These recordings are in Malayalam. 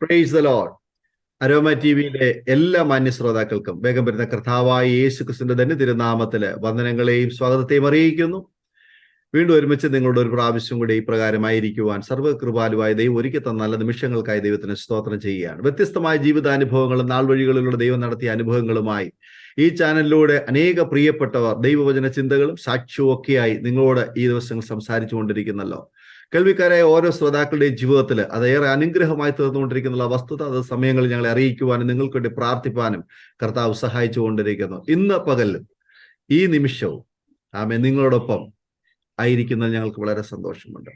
Praise the Lord. അരോമ ടിവിയിലെ എല്ലാ മാന്യ ശ്രോതാക്കൾക്കും വേഗം വരുന്ന കർത്താവായ യേശു ക്രിസ്തുവിന്റെ തന്നെ തിരുനാമത്തില് വന്ദനങ്ങളെയും സ്വാഗതത്തെയും അറിയിക്കുന്നു. വീണ്ടും ഒരുമിച്ച് നിങ്ങളുടെ ഒരു പ്രാവശ്യം കൂടി ഇപ്രകാരമായിരിക്കുവാൻ സർവ്വകൃപാലുവായ ദൈവം ഒരുക്കി തന്ന നല്ല നിമിഷങ്ങൾക്കായി ദൈവത്തിന് സ്തോത്രം ചെയ്യുകയാണ്. വ്യത്യസ്തമായ ജീവിതാനുഭവങ്ങളും നാൾ വഴികളിലൂടെ ദൈവം നടത്തിയ അനുഭവങ്ങളുമായി ഈ ചാനലിലൂടെ അനേക പ്രിയപ്പെട്ടവർ ദൈവവചന ചിന്തകളും സാക്ഷ്യവും ഒക്കെയായി നിങ്ങളോട് ഈ ദിവസങ്ങൾ സംസാരിച്ചു കൊണ്ടിരിക്കുന്നല്ലോ. കേൾവിക്കാരായ ഓരോ ശ്രോതാക്കളുടെയും ജീവിതത്തിൽ അതേറെ അനുഗ്രഹമായി തീർന്നുകൊണ്ടിരിക്കുന്ന വസ്തുത അത് സമയങ്ങളിൽ ഞങ്ങളെ അറിയിക്കുവാനും നിങ്ങൾക്ക് വേണ്ടി പ്രാർത്ഥിപ്പാനും കർത്താവ് സഹായിച്ചു കൊണ്ടിരിക്കുന്നു. ഇന്ന് പകലും ഈ നിമിഷവും നിങ്ങളോടൊപ്പം ആയിരിക്കുന്നത് ഞങ്ങൾക്ക് വളരെ സന്തോഷമുണ്ട്.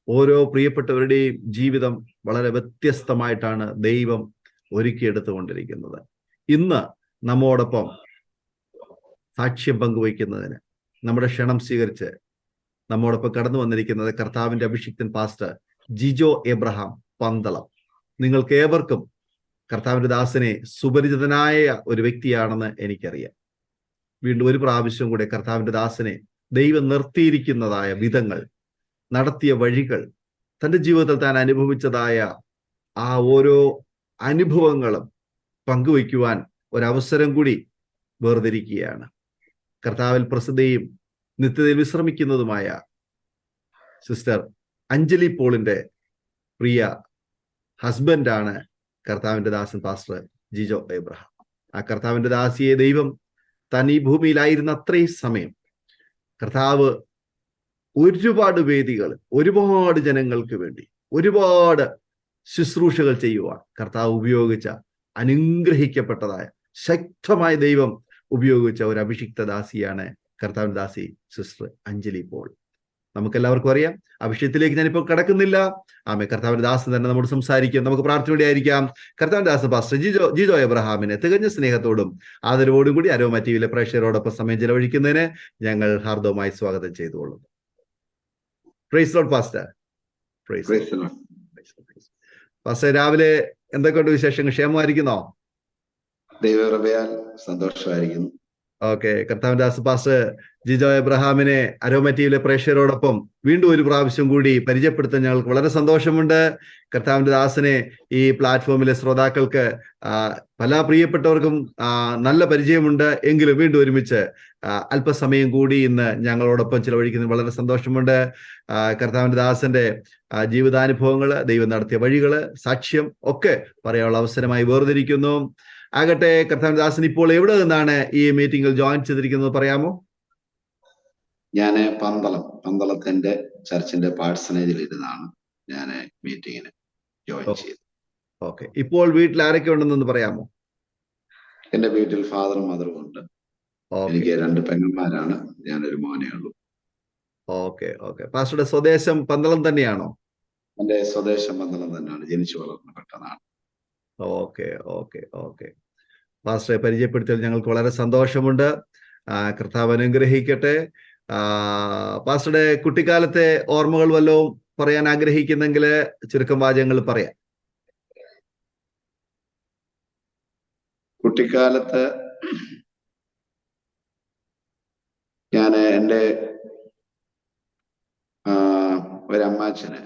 ഓരോ പ്രിയപ്പെട്ടവരുടെയും ജീവിതം വളരെ വ്യത്യസ്തമായിട്ടാണ് ദൈവം ഒരുക്കിയെടുത്തുകൊണ്ടിരിക്കുന്നത്. ഇന്ന് നമ്മോടൊപ്പം സാക്ഷ്യം പങ്കുവയ്ക്കുന്നതിന് നമ്മുടെ ക്ഷണം സ്വീകരിച്ച് നമ്മോടൊപ്പം കടന്നു വന്നിരിക്കുന്നത് കർത്താവിന്റെ അഭിഷിക്തൻ പാസ്റ്റർ ജിജോ എബ്രഹാം പന്തളം. നിങ്ങൾക്ക് ഏവർക്കും കർത്താവിന്റെ ദാസനെ സുപരിചിതനായ ഒരു വ്യക്തിയാണെന്ന് എനിക്കറിയാം. വീണ്ടും ഒരു പ്രാവശ്യം കൂടെ കർത്താവിന്റെ ദാസനെ ദൈവം നിർത്തിയിരിക്കുന്നതായ വിധങ്ങൾ, നടത്തിയ വഴികൾ, തൻ്റെ ജീവിതത്തിൽ താൻ അനുഭവിച്ചതായ ആ ഓരോ അനുഭവങ്ങളും പങ്കുവയ്ക്കുവാൻ ഒരവസരം കൂടി വേർതിരിക്കുകയാണ്. കർത്താവിൽ പ്രസിദ്ധയും നിത്യതയിൽ വിശ്രമിക്കുന്നതുമായ സിസ്റ്റർ അഞ്ജലി പോളിന്റെ പ്രിയ ഹസ്ബൻഡാണ് കർത്താവിന്റെ ദാസൻ പാസ്റ്റർ ജിജോ എബ്രഹാം. ആ കർത്താവിന്റെ ദാസിയെ ദൈവം താൻ ഈ ഭൂമിയിലായിരുന്ന അത്രയും സമയം കർത്താവ് ഒരുപാട് വേദികൾ, ഒരുപാട് ജനങ്ങൾക്ക് വേണ്ടി ഒരുപാട് ശുശ്രൂഷകൾ ചെയ്യുവാൻ കർത്താവ് ഉപയോഗിച്ച അനുഗ്രഹിക്കപ്പെട്ടതായ ശക്തമായ ദൈവം ഉപയോഗിച്ച ഒരു അഭിഷിക്ത ദാസിയാണ് കർത്താവിന്റെ ദാസി സിസ്റ്റർ അഞ്ജലി പോൾ. നമുക്കെല്ലാവർക്കും അറിയാം. ആ വിഷയത്തിലേക്ക് ഞാനിപ്പോൾ കടക്കുന്നില്ല. കർത്താവിന്റെ ദാസൻ തന്നെ നമ്മോട് സംസാരിക്കും. നമുക്ക് പ്രാർത്ഥനയോടെ ആയിരിക്കാം. കർത്താവിന്റെ ദാസൻ പാസ്റ്റർ ജിജോ എബ്രഹാമിനെ തികഞ്ഞ സ്നേഹത്തോടും ആദരവോടും കൂടി അരോമ ടിവിയിലെ പ്രേക്ഷകരോടൊപ്പം സമയം ചെലവഴിക്കുന്നതിന് ഞങ്ങൾ ഹാർദവമായി സ്വാഗതം ചെയ്തുകൊള്ളുന്നു. Praise lord pastor. പാസ്റ്റർ, രാവിലെ എന്തൊക്കെയുണ്ട് വിശേഷങ്ങൾ? ക്ഷേമമായിരിക്കുന്നോ? ദൈവകൃപയാൽ സന്തോഷമായിരിക്കുന്നു. ഓക്കെ. കർത്താവിന്റെ ദാസൻ പാസ്റ്റർ ജിജോ എബ്രഹാമിനെ അരോമ ടിവിയിലെ പ്രേക്ഷകരോടൊപ്പം വീണ്ടും ഒരു പ്രാവശ്യം കൂടി പരിചയപ്പെടുത്താൻ ഞങ്ങൾക്ക് വളരെ സന്തോഷമുണ്ട്. കർത്താവിന്റെ ദാസനെ ഈ പ്ലാറ്റ്ഫോമിലെ ശ്രോതാക്കൾക്ക് പല പ്രിയപ്പെട്ടവർക്കും നല്ല പരിചയമുണ്ട്. എങ്കിലും വീണ്ടും ഒരുമിച്ച് അല്പസമയം കൂടി ഇന്ന് ഞങ്ങളോടൊപ്പം ചിലവഴിക്കുന്നതിന് വളരെ സന്തോഷമുണ്ട്. കർത്താവിന്റെ ദാസന്റെ ജീവിതാനുഭവങ്ങള്, ദൈവം നടത്തിയ വഴികള്, സാക്ഷ്യം ഒക്കെ പറയാനുള്ള അവസരമായി വേർതിരിക്കുന്നു. ആകട്ടെ, കർത്താവിന്റെ ദാസൻ ഇപ്പോൾ എവിടെ നിന്നാണ് ഈ മീറ്റിംഗിൽ ജോയിൻ ചെയ്തിരിക്കുന്നത് പറയാമോ? ഞാൻ പന്തളത്തിന്റെ ചർച്ചിന്റെ പാഴ്സനേജിൽ ഇരുന്നാണ് ഞാൻ മീറ്റിങ്ങിന് ജോയിൻ ചെയ്തത്. ഓക്കെ. ഇപ്പോൾ വീട്ടിൽ ആരൊക്കെ ഉണ്ടെന്നൊന്ന് പറയാമോ? എന്റെ വീട്ടിൽ ഫാദറും മദറും ഉണ്ട്. എനിക്ക് 2 പെങ്ങന്മാരാണ്, ഞാനൊരു മോനേ ഉള്ളൂ. ഓക്കെ. പാസ്റ്ററുടെ സ്വദേശം പന്തളം തന്നെയാണോ? എന്റെ സ്വദേശം പന്തളം തന്നെയാണ്. ജനിച്ചു വളർന്നപ്പെട്ടതാണ്. ഓക്കെ. പാസ്റ്ററെ പരിചയപ്പെടുത്തിയാൽ ഞങ്ങൾക്ക് വളരെ സന്തോഷമുണ്ട്. കർത്താവ് അനുഗ്രഹിക്കട്ടെ. പാസ്റ്ററുടെ കുട്ടിക്കാലത്തെ ഓർമ്മകൾ വല്ലതും പറയാൻ ആഗ്രഹിക്കുന്നെങ്കിൽ ചുരുക്കം വാചകങ്ങൾ പറയാം. കുട്ടിക്കാലത്ത് ഞാൻ എൻ്റെ ഒരമ്മാച്ചന്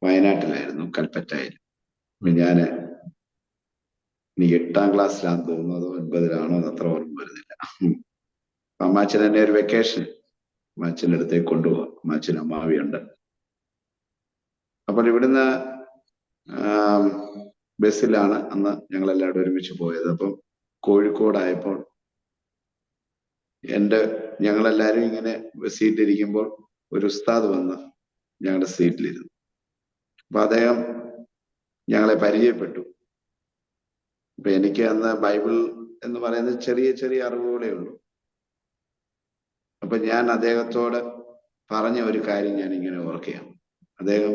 വയനാട്ടിലായിരുന്നു, കൽപ്പറ്റയിൽ. എനിക്ക് 8ാം ക്ലാസ്സിലാണെന്ന് തോന്നുന്നു, അതോ 9ലാണോ, അത് അത്ര ഓർമ്മ വരുന്നില്ല. അമ്മാച്ചൻ എന്നെ ഒരു വെക്കേഷൻ അമ്മാച്ചൻ്റെ അടുത്തേക്ക് കൊണ്ടുപോകാം. അമ്മാച്ചനും അമ്മാവിയുണ്ട്. അപ്പോൾ ഇവിടുന്ന് ബസ്സിലാണ് അന്ന് ഞങ്ങളെല്ലാവരും ഒരുമിച്ച് പോയത്. അപ്പം കോഴിക്കോടായപ്പോൾ ഞങ്ങളെല്ലാവരും ഇങ്ങനെ സീറ്റിലിരിക്കുമ്പോൾ ഒരു ഉസ്താദ് വന്ന് ഞങ്ങളുടെ സീറ്റിലിരുന്നു. അപ്പൊ അദ്ദേഹം ഞങ്ങളെ പരിചയപ്പെട്ടു. അപ്പൊ എനിക്ക് അന്ന് ബൈബിൾ എന്ന് പറയുന്നത് ചെറിയ ചെറിയ അറിവുകളേ ഉള്ളൂ. അപ്പൊ ഞാൻ അദ്ദേഹത്തോട് പറഞ്ഞ ഒരു കാര്യം ഞാൻ ഇങ്ങനെ ഓർക്കുകയാണ്. അദ്ദേഹം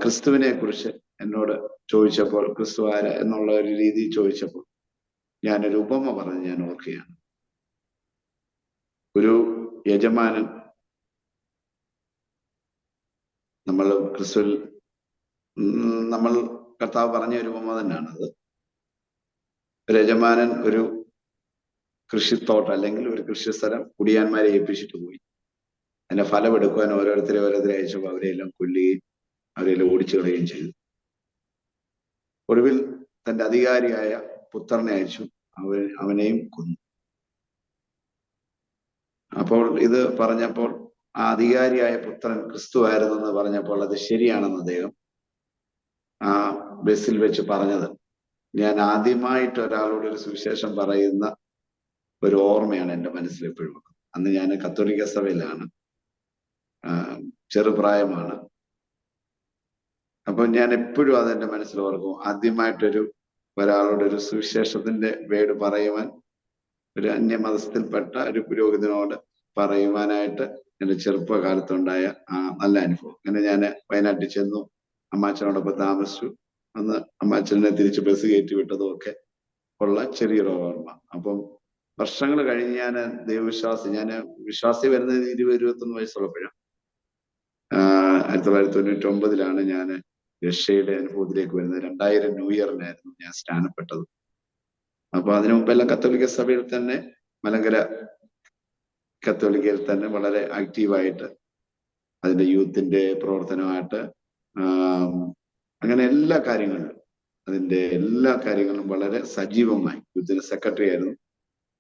ക്രിസ്തുവിനെ കുറിച്ച് എന്നോട് ചോദിച്ചപ്പോൾ, ക്രിസ്തു ആര് എന്നുള്ള ഒരു രീതി ചോദിച്ചപ്പോൾ ഞാനൊരു ഉപമ പറഞ്ഞ് ഞാൻ ഓർക്കുകയാണ്. ഒരു യജമാനൻ, നമ്മൾ കർത്താവ് പറഞ്ഞ ഒരു ഉപമ തന്നെയാണത്. ഒരു യജമാനൻ ഒരു കൃഷിത്തോട്ടം അല്ലെങ്കിൽ ഒരു കൃഷിസ്ഥലം കുടിയാന്മാരെ ഏൽപ്പിച്ചിട്ട് പോയി. അതിന്റെ ഫലം എടുക്കുവാൻ ഓരോരുത്തരെ അയച്ചപ്പോൾ അവരെല്ലാം കൊല്ലുകയും അവരെല്ലാം ഓടിച്ചു കളയുകയും ചെയ്തു. ഒടുവിൽ തന്റെ അധികാരിയായ പുത്രനെ അയച്ചു, അവനെയും കൊന്നു. അപ്പോൾ ഇത് പറഞ്ഞപ്പോൾ ആ അധികാരിയായ പുത്രൻ ക്രിസ്തു ആയിരുന്നെന്ന് പറഞ്ഞപ്പോൾ അത് ശരിയാണെന്ന് അദ്ദേഹം ആ ബസ്സിൽ വെച്ച് പറഞ്ഞത് ഞാൻ ആദ്യമായിട്ട് ഒരാളോട് ഒരു സുവിശേഷം പറയുന്ന ഒരു ഓർമ്മയാണ് എൻ്റെ മനസ്സിൽ എപ്പോഴും. അന്ന് ഞാൻ കത്തോലിക്ക സഭയിലാണ്, ചെറുപ്രായമാണ്. അപ്പൊ ഞാൻ എപ്പോഴും അതെന്റെ മനസ്സിൽ ഓർക്കും. ആദ്യമായിട്ടൊരു ഒരാളോട് ഒരു സുവിശേഷത്തിന്റെ വേട് പറയുവാൻ ഒരു അന്യമതസ്ഥയിൽപ്പെട്ട ഒരു പുരോഹിതനോട് പറയുവാനായിട്ട് എൻ്റെ ചെറുപ്പകാലത്തുണ്ടായ ആ നല്ല അനുഭവം. അങ്ങനെ ഞാൻ വയനാട്ടിൽ ചെന്നു, അമ്മാച്ചനോടൊപ്പം താമസിച്ചു. അന്ന് അമ്മാച്ചനെ തിരിച്ച് ബസ് കയറ്റി വിട്ടതും ഒക്കെ ഉള്ള ചെറിയൊരു ഓർമ്മ. അപ്പം വർഷങ്ങൾ കഴിഞ്ഞ് ഞാൻ വിശ്വാസി വരുന്നത് 20-21 വയസ്സുള്ളപ്പോഴാണ്. 1999 ഞാൻ രക്ഷയുടെ അനുഭവത്തിലേക്ക് വരുന്നത്. 2000 ന്യൂ ഇയറിനായിരുന്നു ഞാൻ സ്നാനപ്പെട്ടത്. അപ്പൊ അതിനു മുമ്പെല്ലാം കത്തോലിക്ക സഭയിൽ തന്നെ, മലങ്കര കത്തോലിക്കയിൽ തന്നെ വളരെ ആക്റ്റീവായിട്ട് അതിന്റെ യൂത്തിന്റെ പ്രവർത്തനമായിട്ട് അങ്ങനെ എല്ലാ കാര്യങ്ങളിലും വളരെ സജീവമായി യൂത്തിന് സെക്രട്ടറി ആയിരുന്നു.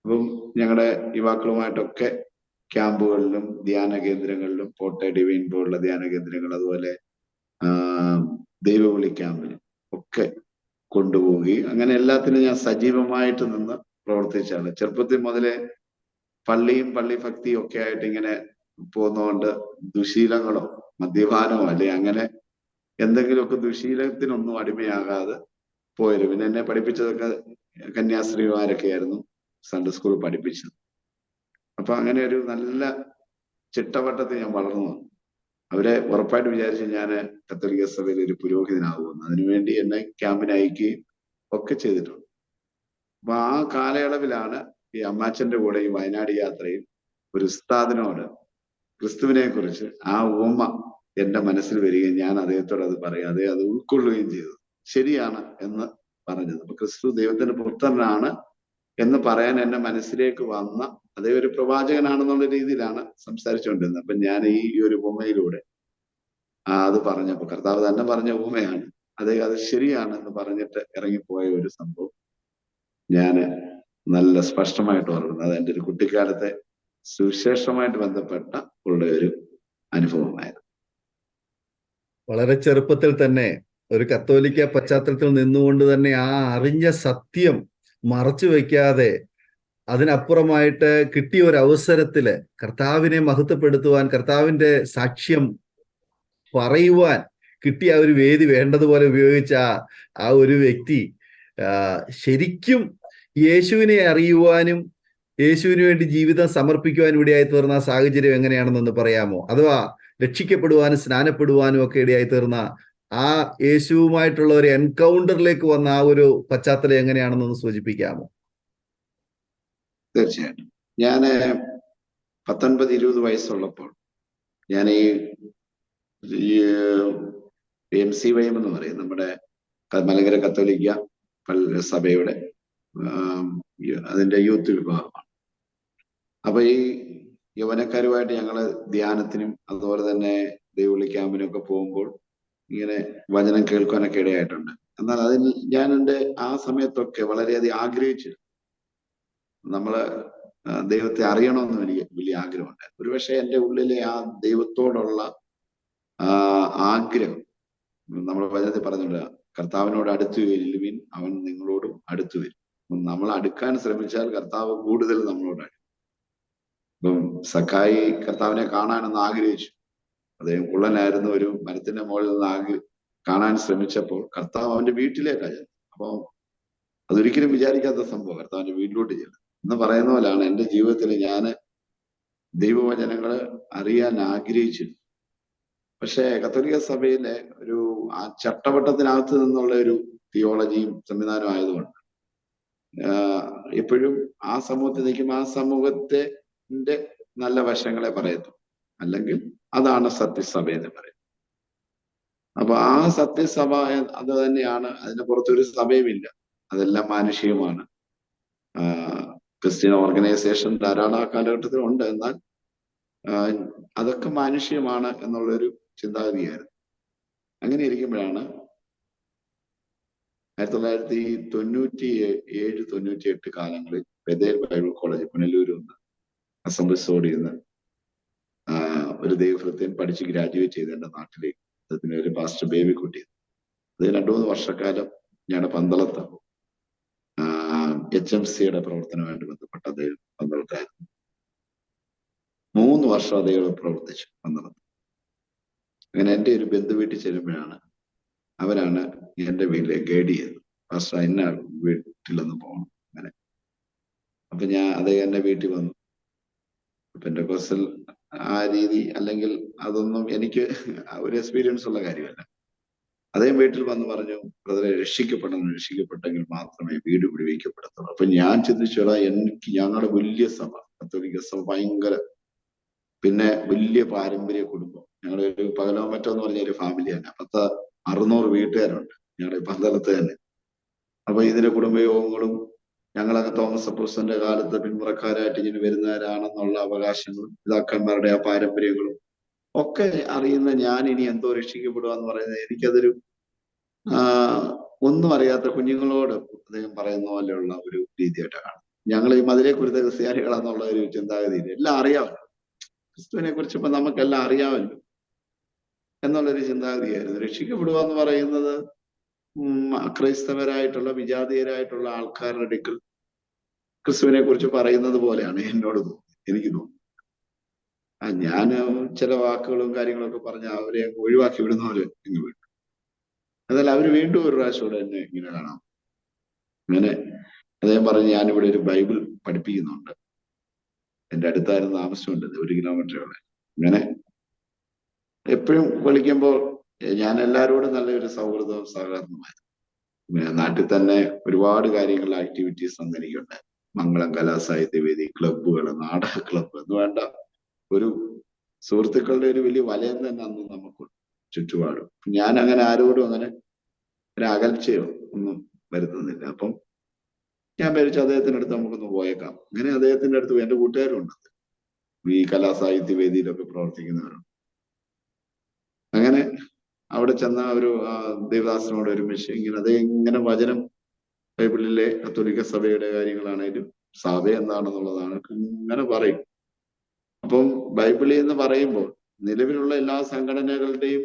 അപ്പം ഞങ്ങളുടെ യുവാക്കളുമായിട്ടൊക്കെ ക്യാമ്പുകളിലും ധ്യാന കേന്ദ്രങ്ങളിലും, പോട്ടെ ഡിവൈൻ പോലുള്ള ധ്യാന കേന്ദ്രങ്ങൾ, അതുപോലെ ദൈവവിളി ക്യാമ്പിലും ഒക്കെ കൊണ്ടുപോവുകയും അങ്ങനെ എല്ലാത്തിനും ഞാൻ സജീവമായിട്ട് നിന്ന് പ്രവർത്തിച്ചാണ്. ചെറുപ്പത്തിൽ മുതലേ പള്ളിയും പള്ളി ഭക്തിയും ഒക്കെ ആയിട്ട് ഇങ്ങനെ പോകുന്നതുകൊണ്ട് ദുശീലങ്ങളോ മദ്യപാനമോ അല്ലെ അങ്ങനെ എന്തെങ്കിലുമൊക്കെ ദുശീലത്തിനൊന്നും അടിമയാകാതെ പോയത്. പിന്നെ എന്നെ പഠിപ്പിച്ചതൊക്കെ കന്യാസ്ത്രീമാരൊക്കെ ആയിരുന്നു സൺഡേ സ്കൂൾ പഠിപ്പിച്ചത്. അപ്പൊ അങ്ങനെ ഒരു നല്ല ചിട്ടവട്ടത്തിൽ ഞാൻ വളർന്നു വന്നു. അവരെ ഉറപ്പായിട്ട് വിചാരിച്ച് ഞാൻ കത്തോലിക്ക സഭയിൽ ഒരു പുരോഹിതനാകുമെന്ന്. അതിനുവേണ്ടി എന്നെ ക്യാമ്പിന് അയക്കുകയും ഒക്കെ ചെയ്തിട്ടുണ്ട്. അപ്പൊ ആ കാലയളവിലാണ് ഈ അമ്മാച്ചന്റെ കൂടെ ഈ വയനാട് യാത്രയിൽ ഒരു ഉസ്താദിനോട് ക്രിസ്തുവിനെ കുറിച്ച് ആ ഉപമ എന്റെ മനസ്സിൽ വരികയും ഞാൻ അദ്ദേഹത്തോട് അത് പറയാം, അദ്ദേഹം അത് ഉൾക്കൊള്ളുകയും ചെയ്തു. ശരിയാണ് എന്ന് പറഞ്ഞത്. അപ്പൊ ക്രിസ്തു ദൈവത്തിന്റെ പുത്രനാണ് എന്ന് പറയാൻ എന്റെ മനസ്സിലേക്ക് വന്ന അതേ ഒരു പ്രവാചകനാണെന്നുള്ള രീതിയിലാണ് സംസാരിച്ചുകൊണ്ടിരുന്നത്. അപ്പൊ ഞാൻ ഈ ഒരു ഉപമയിലൂടെ അത് പറഞ്ഞപ്പോ കർത്താവ് തന്നെ പറഞ്ഞ ഉപമയാണ്, അത് ശരിയാണെന്ന് പറഞ്ഞിട്ട് ഇറങ്ങിപ്പോയ ഒരു സംഭവം ഞാൻ നല്ല സ്പഷ്ടമായിട്ട് ഓർക്കുന്നത്. അത് എൻ്റെ ഒരു കുട്ടിക്കാലത്തെ സുവിശേഷമായിട്ട് ബന്ധപ്പെട്ട ഉള്ള ഒരു അനുഭവമായിരുന്നു. വളരെ ചെറുപ്പത്തിൽ തന്നെ ഒരു കത്തോലിക്ക പശ്ചാത്തലത്തിൽ നിന്നുകൊണ്ട് തന്നെ ആ അറിഞ്ഞ സത്യം മറച്ചു വെക്കാതെ അതിനപ്പുറമായിട്ട് കിട്ടിയ ഒരു അവസരത്തില് കർത്താവിനെ മഹത്വപ്പെടുത്തുവാൻ, കർത്താവിന്റെ സാക്ഷ്യം പറയുവാൻ കിട്ടിയ ആ ഒരു വേദി വേണ്ടതുപോലെ ഉപയോഗിച്ച ആ ഒരു വ്യക്തി ശരിക്കും യേശുവിനെ അറിയുവാനും യേശുവിന് വേണ്ടി ജീവിതം സമർപ്പിക്കുവാനും ഇടയായി തീർന്ന സാഹചര്യം എങ്ങനെയാണെന്നൊന്ന് പറയാമോ? അഥവാ രക്ഷിക്കപ്പെടുവാനും സ്നാനപ്പെടുവാനും ഒക്കെ ഇടയായി തീർന്ന ആ യേശുവുമായിട്ടുള്ള ഒരു എൻകൗണ്ടറിലേക്ക് വന്ന ആ ഒരു പശ്ചാത്തലം എങ്ങനെയാണെന്നൊന്ന് സൂചിപ്പിക്കാമോ? തീർച്ചയായിട്ടും. ഞാന് 19-20 വയസ്സുള്ളപ്പോൾ ഞാൻ ഈ MCYM എന്ന് പറയും, നമ്മുടെ മലങ്കര കത്തോലിക്ക സഭയുടെ അതിന്റെ യൂത്ത് വിഭാഗമാണ്. അപ്പൊ ഈ യൗവനക്കാരുമായിട്ട് ഞങ്ങള് ധ്യാനത്തിനും അതുപോലെ തന്നെ ദൈവവിളി ക്യാമ്പിനും ഒക്കെ പോകുമ്പോൾ ഇങ്ങനെ വചനം കേൾക്കാനൊക്കെ ഇടയായിട്ടുണ്ട്. എന്നാൽ അതിൽ ഞാൻ എൻ്റെ ആ സമയത്തൊക്കെ വളരെയധികം ആഗ്രഹിച്ചു നമ്മള് ദൈവത്തെ അറിയണമെന്ന് എനിക്ക് വലിയ ആഗ്രഹമുണ്ട്. ഒരുപക്ഷെ എൻ്റെ ഉള്ളിലെ ആ ദൈവത്തോടുള്ള ആഗ്രഹം, നമ്മൾ വചനത്തിൽ പറഞ്ഞിട്ടുണ്ട്, കർത്താവിനോട് അടുത്തു വരുവിൻ അവൻ നിങ്ങളോടും അടുത്തു വരും. നമ്മൾ അടുക്കാൻ ശ്രമിച്ചാൽ കർത്താവ് കൂടുതൽ നമ്മളോട് അടുക്കും. ഇപ്പം സക്കായി കർത്താവിനെ കാണാനൊന്ന് ആഗ്രഹിച്ചു. അദ്ദേഹം കുള്ളനായിരുന്നു. ഒരു മരത്തിന്റെ മുകളിൽ നിന്ന് കാണാൻ ശ്രമിച്ചപ്പോൾ കർത്താവ് അവന്റെ വീട്ടിലേക്കാണ് ചെന്നത്. അപ്പോൾ അതൊരിക്കലും വിചാരിക്കാത്ത സംഭവം, കർത്താവിന്റെ വീട്ടിലോട്ട് ചെല്ലുന്നത് എന്ന് പറയുന്ന പോലെയാണ് എൻ്റെ ജീവിതത്തിൽ ഞാൻ ദൈവവചനങ്ങള് അറിയാൻ ആഗ്രഹിച്ചിരുന്നു. പക്ഷേ കത്തോലിക്ക സഭയിലെ ഒരു ആ ചട്ടവട്ടത്തിനകത്ത് നിന്നുള്ള ഒരു തിയോളജിയും സംവിധാനവും ആയതുകൊണ്ട് എപ്പോഴും ആ സമൂഹത്തിൽ നിൽക്കുമ്പോൾ ആ സമൂഹത്തിന്റെ നല്ല വശങ്ങളെ പറയത്തു, അല്ലെങ്കിൽ അതാണ് സത്യസഭ എന്ന് പറയുന്നത്. അപ്പൊ ആ സത്യസഭ അത് തന്നെയാണ്, അതിന് പുറത്തൊരു സഭയുമില്ല, അതെല്ലാം മാനുഷികമാണ്. ക്രിസ്ത്യൻ ഓർഗനൈസേഷൻ ധാരാളം കാലഘട്ടത്തിൽ ഉണ്ട്, എന്നാൽ അതൊക്കെ മാനുഷികമാണ് എന്നുള്ളൊരു ചിന്താഗതിയായിരുന്നു. അങ്ങനെ ഇരിക്കുമ്പോഴാണ് 1997-98 കാലങ്ങളിൽ ബഥേൽ ബൈബിൾ കോളേജ് പുനലൂരിൽ നിന്ന് അസംബ്ലിസോടിൽ നിന്ന് ഒരു ദൈവഭൃത്യൻ പഠിച്ച് ഗ്രാജുവേറ്റ് ചെയ്ത് എന്റെ നാട്ടിലേക്ക് അതിന് ഒരു പാസ്റ്റർ ബേബിക്കുട്ടി. അത് 2-3 വർഷക്കാലം ഞങ്ങളുടെ പന്തളത്ത് HMCയുടെ പ്രവർത്തനമായിട്ട് ബന്ധപ്പെട്ട അദ്ദേഹം പന്തളത്തായിരുന്നു. 3 വർഷം അദ്ദേഹം പ്രവർത്തിച്ചു പന്തളത്ത്. അങ്ങനെ എൻ്റെ ഒരു ബന്ധു വീട്ടിൽ ചെല്ലുമ്പോഴാണ് അവരാണ് എൻ്റെ വീട്ടിലെ ഗൈഡ് ചെയ്തത്. പാസ്റ്റർ ഇന്ന വീട്ടിലൊന്ന് പോകണം അങ്ങനെ. അപ്പൊ അദ്ദേഹം എൻ്റെ വീട്ടിൽ വന്നു. പെന്തക്കോസ്റ്റൽ ആ രീതി അല്ലെങ്കിൽ അതൊന്നും എനിക്ക് ഒരു എക്സ്പീരിയൻസ് ഉള്ള കാര്യമല്ല. അദ്ദേഹം വീട്ടിൽ വന്ന് പറഞ്ഞു, ബ്രദറെ രക്ഷിക്കപ്പെട്ടെങ്കിൽ മാത്രമേ വീട് വിടുവിക്കപ്പെടത്തുള്ളൂ. അപ്പൊ ഞാൻ ചിന്തിച്ചോളാം, ഞങ്ങളുടെ വലിയ സഭ, കത്തോലിക്ക സഭ, ഭയങ്കര, പിന്നെ വലിയ പാരമ്പര്യ കുടുംബം. ഞങ്ങളുടെ ഒരു പകലോ മറ്റോ എന്ന് പറഞ്ഞ ഒരു ഫാമിലി തന്നെ, 600 വീട്ടുകാരുണ്ട് ഞങ്ങളുടെ പന്തളത്ത് തന്നെ. അപ്പൊ ഇതിന്റെ കുടുംബയോഗങ്ങളും ഞങ്ങളൊക്കെ തോമസ് അപ്പോസ്തലന്റെ കാലത്ത് പിന്മുറക്കാരായിട്ട് ഇങ്ങനെ വരുന്നവരാണെന്നുള്ള അവകാശങ്ങളും പിതാക്കന്മാരുടെ ആ പാരമ്പര്യങ്ങളും ഒക്കെ അറിയുന്ന ഞാൻ ഇനി എന്തോ രക്ഷിക്കപ്പെടുക എന്ന് പറയുന്നത് എനിക്കതൊരു ഒന്നും അറിയാത്ത കുഞ്ഞുങ്ങളോട് അദ്ദേഹം പറയുന്ന പോലെയുള്ള ഒരു രീതിയായിട്ടാണ്. ഞങ്ങൾ ഈ മതിലെ കുരുത്ത ക്രിസ്ത്യാനികളാന്നുള്ള ഒരു ചിന്താഗതിയിൽ എല്ലാം അറിയാമല്ലോ, ക്രിസ്തുവിനെ കുറിച്ച് ഇപ്പൊ നമുക്കെല്ലാം അറിയാമല്ലോ എന്നുള്ളൊരു ചിന്താഗതിയായിരുന്നു. രക്ഷിക്കപ്പെടുക എന്ന് പറയുന്നത് ക്രൈസ്തവരായിട്ടുള്ള വിജാതീയരായിട്ടുള്ള ആൾക്കാരുടെ അടുക്കൽ ക്രിസ്തുവിനെ കുറിച്ച് പറയുന്നത് പോലെയാണ് എന്നോട് എനിക്ക് തോന്നുന്നത്. ഞാൻ ചില വാക്കുകളും കാര്യങ്ങളൊക്കെ പറഞ്ഞ് അവരെ ഒഴിവാക്കി വിടുന്ന പോലെ ഇങ്ങ് വിട്ടു. എന്നാൽ അവര് വീണ്ടും ഒരു പ്രാവശ്യം എന്നെ ഇങ്ങനെ കാണാം. അങ്ങനെ അദ്ദേഹം പറഞ്ഞ്, ഞാനിവിടെ ഒരു ബൈബിൾ പഠിപ്പിക്കുന്നുണ്ട്, എൻ്റെ അടുത്തായിരുന്നു താമസമുണ്ട്, 1 കിലോമീറ്റർ ഉള്ള. അങ്ങനെ എപ്പോഴും വിളിക്കുമ്പോൾ ഞാൻ എല്ലാവരോടും നല്ലൊരു സൗഹൃദവും സഹകരണമായിരുന്നു. നാട്ടിൽ തന്നെ ഒരുപാട് കാര്യങ്ങൾ ആക്ടിവിറ്റീസ് എനിക്കുണ്ട്. മംഗളം കലാസാഹിത്യവേദി, ക്ലബ്ബുകൾ, നാടക ക്ലബ്ബ് എന്ന് വേണ്ട ഒരു സുഹൃത്തുക്കളുടെ ഒരു വലിയ വലയം തന്നെ അന്ന് നമുക്കുണ്ട് ചുറ്റുപാടും. ഞാൻ അങ്ങനെ ആരോടും അങ്ങനെ ഒരു അകൽച്ചയോ ഒന്നും വരുത്തുന്നില്ല. അപ്പം ഞാൻ വിചാരിച്ചു അദ്ദേഹത്തിന്റെ അടുത്ത് നമുക്കൊന്ന് പോയേക്കാം. അങ്ങനെ അദ്ദേഹത്തിന്റെ അടുത്ത് എന്റെ കൂട്ടുകാരുണ്ട്, ഈ കലാസാഹിത്യവേദിയിലൊക്കെ പ്രവർത്തിക്കുന്നവരുണ്ട്. അങ്ങനെ അവിടെ ചെന്ന ഒരു ദേവദാസനോട് ഒരുമിച്ച് ഇങ്ങനെ വചനം, ബൈബിളിലെ കത്തോലിക്ക സഭയുടെ കാര്യങ്ങളാണേലും സഭ എന്താണെന്നുള്ളതാണ് ഇങ്ങനെ പറയും. അപ്പം ബൈബിളിൽ എന്ന് പറയുമ്പോൾ നിലവിലുള്ള എല്ലാ സംഘടനകളുടെയും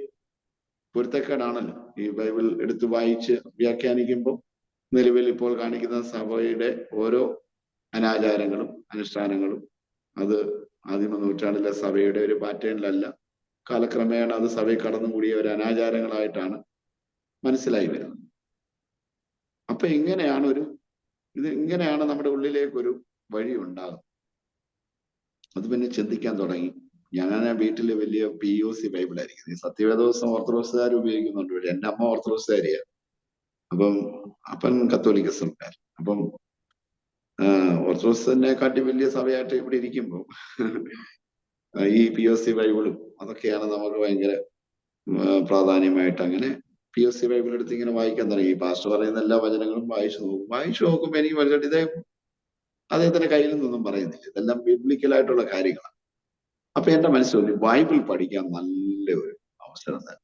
പൊരുത്തക്കേടാണല്ലോ ഈ ബൈബിൾ എടുത്ത് വായിച്ച് വ്യാഖ്യാനിക്കുമ്പോൾ നിലവിൽ ഇപ്പോൾ കാണിക്കുന്ന സഭയുടെ ഓരോ അനാചാരങ്ങളും അനുഷ്ഠാനങ്ങളും അത് ആദിമ നൂറ്റാണ്ടിലെ സഭയുടെ ഒരു പാറ്റേണിലല്ല, കാലക്രമേണ അത് സഭയിൽ കടന്നുകൂടിയ ഒരു അനാചാരങ്ങളായിട്ടാണ് മനസ്സിലായി വരുന്നത്. അപ്പൊ ഇങ്ങനെയാണ് നമ്മുടെ ഉള്ളിലേക്കൊരു വഴി ഉണ്ടാകുന്നത്. അത് പിന്നെ ചിന്തിക്കാൻ തുടങ്ങി. ഞാൻ വീട്ടില് വലിയ POC ബൈബിളായിരിക്കും, ഈ സത്യവേദോസം ഓർത്തഡോക്സുകാർ ഉപയോഗിക്കുന്നുണ്ട്. പക്ഷെ എൻ്റെ അമ്മ ഓർത്തഡോക്സുകാരിയാണ്, അപ്പം അപ്പൻ കത്തോലിക്ക സഭക്കാരൻ. അപ്പം ഓർത്തഡോക്സിനെക്കാട്ടി വലിയ സഭയായിട്ട് ഇവിടെ ഇരിക്കുമ്പോൾ ഈ POC ബൈബിളും അതൊക്കെയാണ് നമുക്ക് ഭയങ്കര പ്രാധാന്യമായിട്ട്. അങ്ങനെ POC ബൈബിൾ എടുത്ത് ഇങ്ങനെ വായിക്കാൻ തുടങ്ങി. പാസ്റ്റർ പറയുന്ന എല്ലാ വചനങ്ങളും വായിച്ചു നോക്കുമ്പോൾ എനിക്ക് മനസ്സിലായിട്ട് അദ്ദേഹത്തിന്റെ കയ്യിൽ നിന്നൊന്നും പറയുന്നില്ല, ഇതെല്ലാം ബിബ്ലിക്കലായിട്ടുള്ള കാര്യങ്ങളാണ്. അപ്പൊ എന്റെ മനസ്സിൽ ബൈബിൾ പഠിക്കാൻ നല്ല ഒരു അവസരം തന്നെ,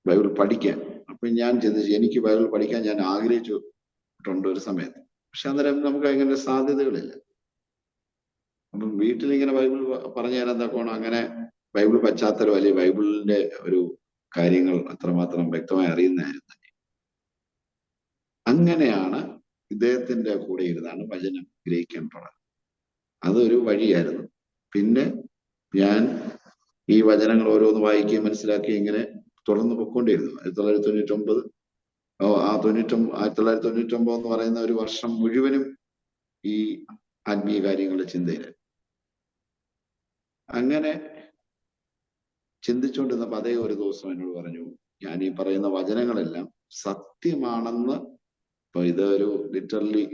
ബൈബിൾ പഠിക്കാൻ. അപ്പൊ ഞാൻ ചിന്തിച്ചു, എനിക്ക് ബൈബിൾ പഠിക്കാൻ ഞാൻ ആഗ്രഹിച്ചിട്ടുണ്ട് ഒരു സമയത്ത്. പക്ഷെ അന്നേരം നമുക്ക് അങ്ങനെ സാധ്യതകളില്ല. അപ്പം വീട്ടിലിങ്ങനെ ബൈബിൾ പറഞ്ഞു തരാൻ തക്കോണം അങ്ങനെ ബൈബിൾ പശ്ചാത്തലം അല്ലെങ്കിൽ ബൈബിളിന്റെ ഒരു കാര്യങ്ങൾ അത്രമാത്രം വ്യക്തമായി അറിയുന്നതായിരുന്നു. അങ്ങനെയാണ് ഇദ്ദേഹത്തിന്റെ കൂടെ ഇരുന്നാണ് വചനം ഗ്രഹിക്കാൻ തുടങ്ങുന്നത്. അതൊരു വഴിയായിരുന്നു. പിന്നെ ഞാൻ ഈ വചനങ്ങൾ ഓരോന്ന് വായിക്കുകയും മനസ്സിലാക്കുകയും ഇങ്ങനെ തുടർന്ന് പൊയ്ക്കൊണ്ടിരുന്നു. 1999 എന്ന് പറയുന്ന ഒരു വർഷം മുഴുവനും ഈ ആത്മീയ കാര്യങ്ങളുടെ ചിന്തയില് അങ്ങനെ ചിന്തിച്ചുകൊണ്ടിരുന്നപ്പോൾ അതേ ഒരു ദിവസം എന്നോട് പറഞ്ഞു, ഞാൻ ഈ പറയുന്ന വചനങ്ങളെല്ലാം സത്യമാണെന്ന്. ഇപ്പൊ ഇത് ഒരു ലിറ്ററലി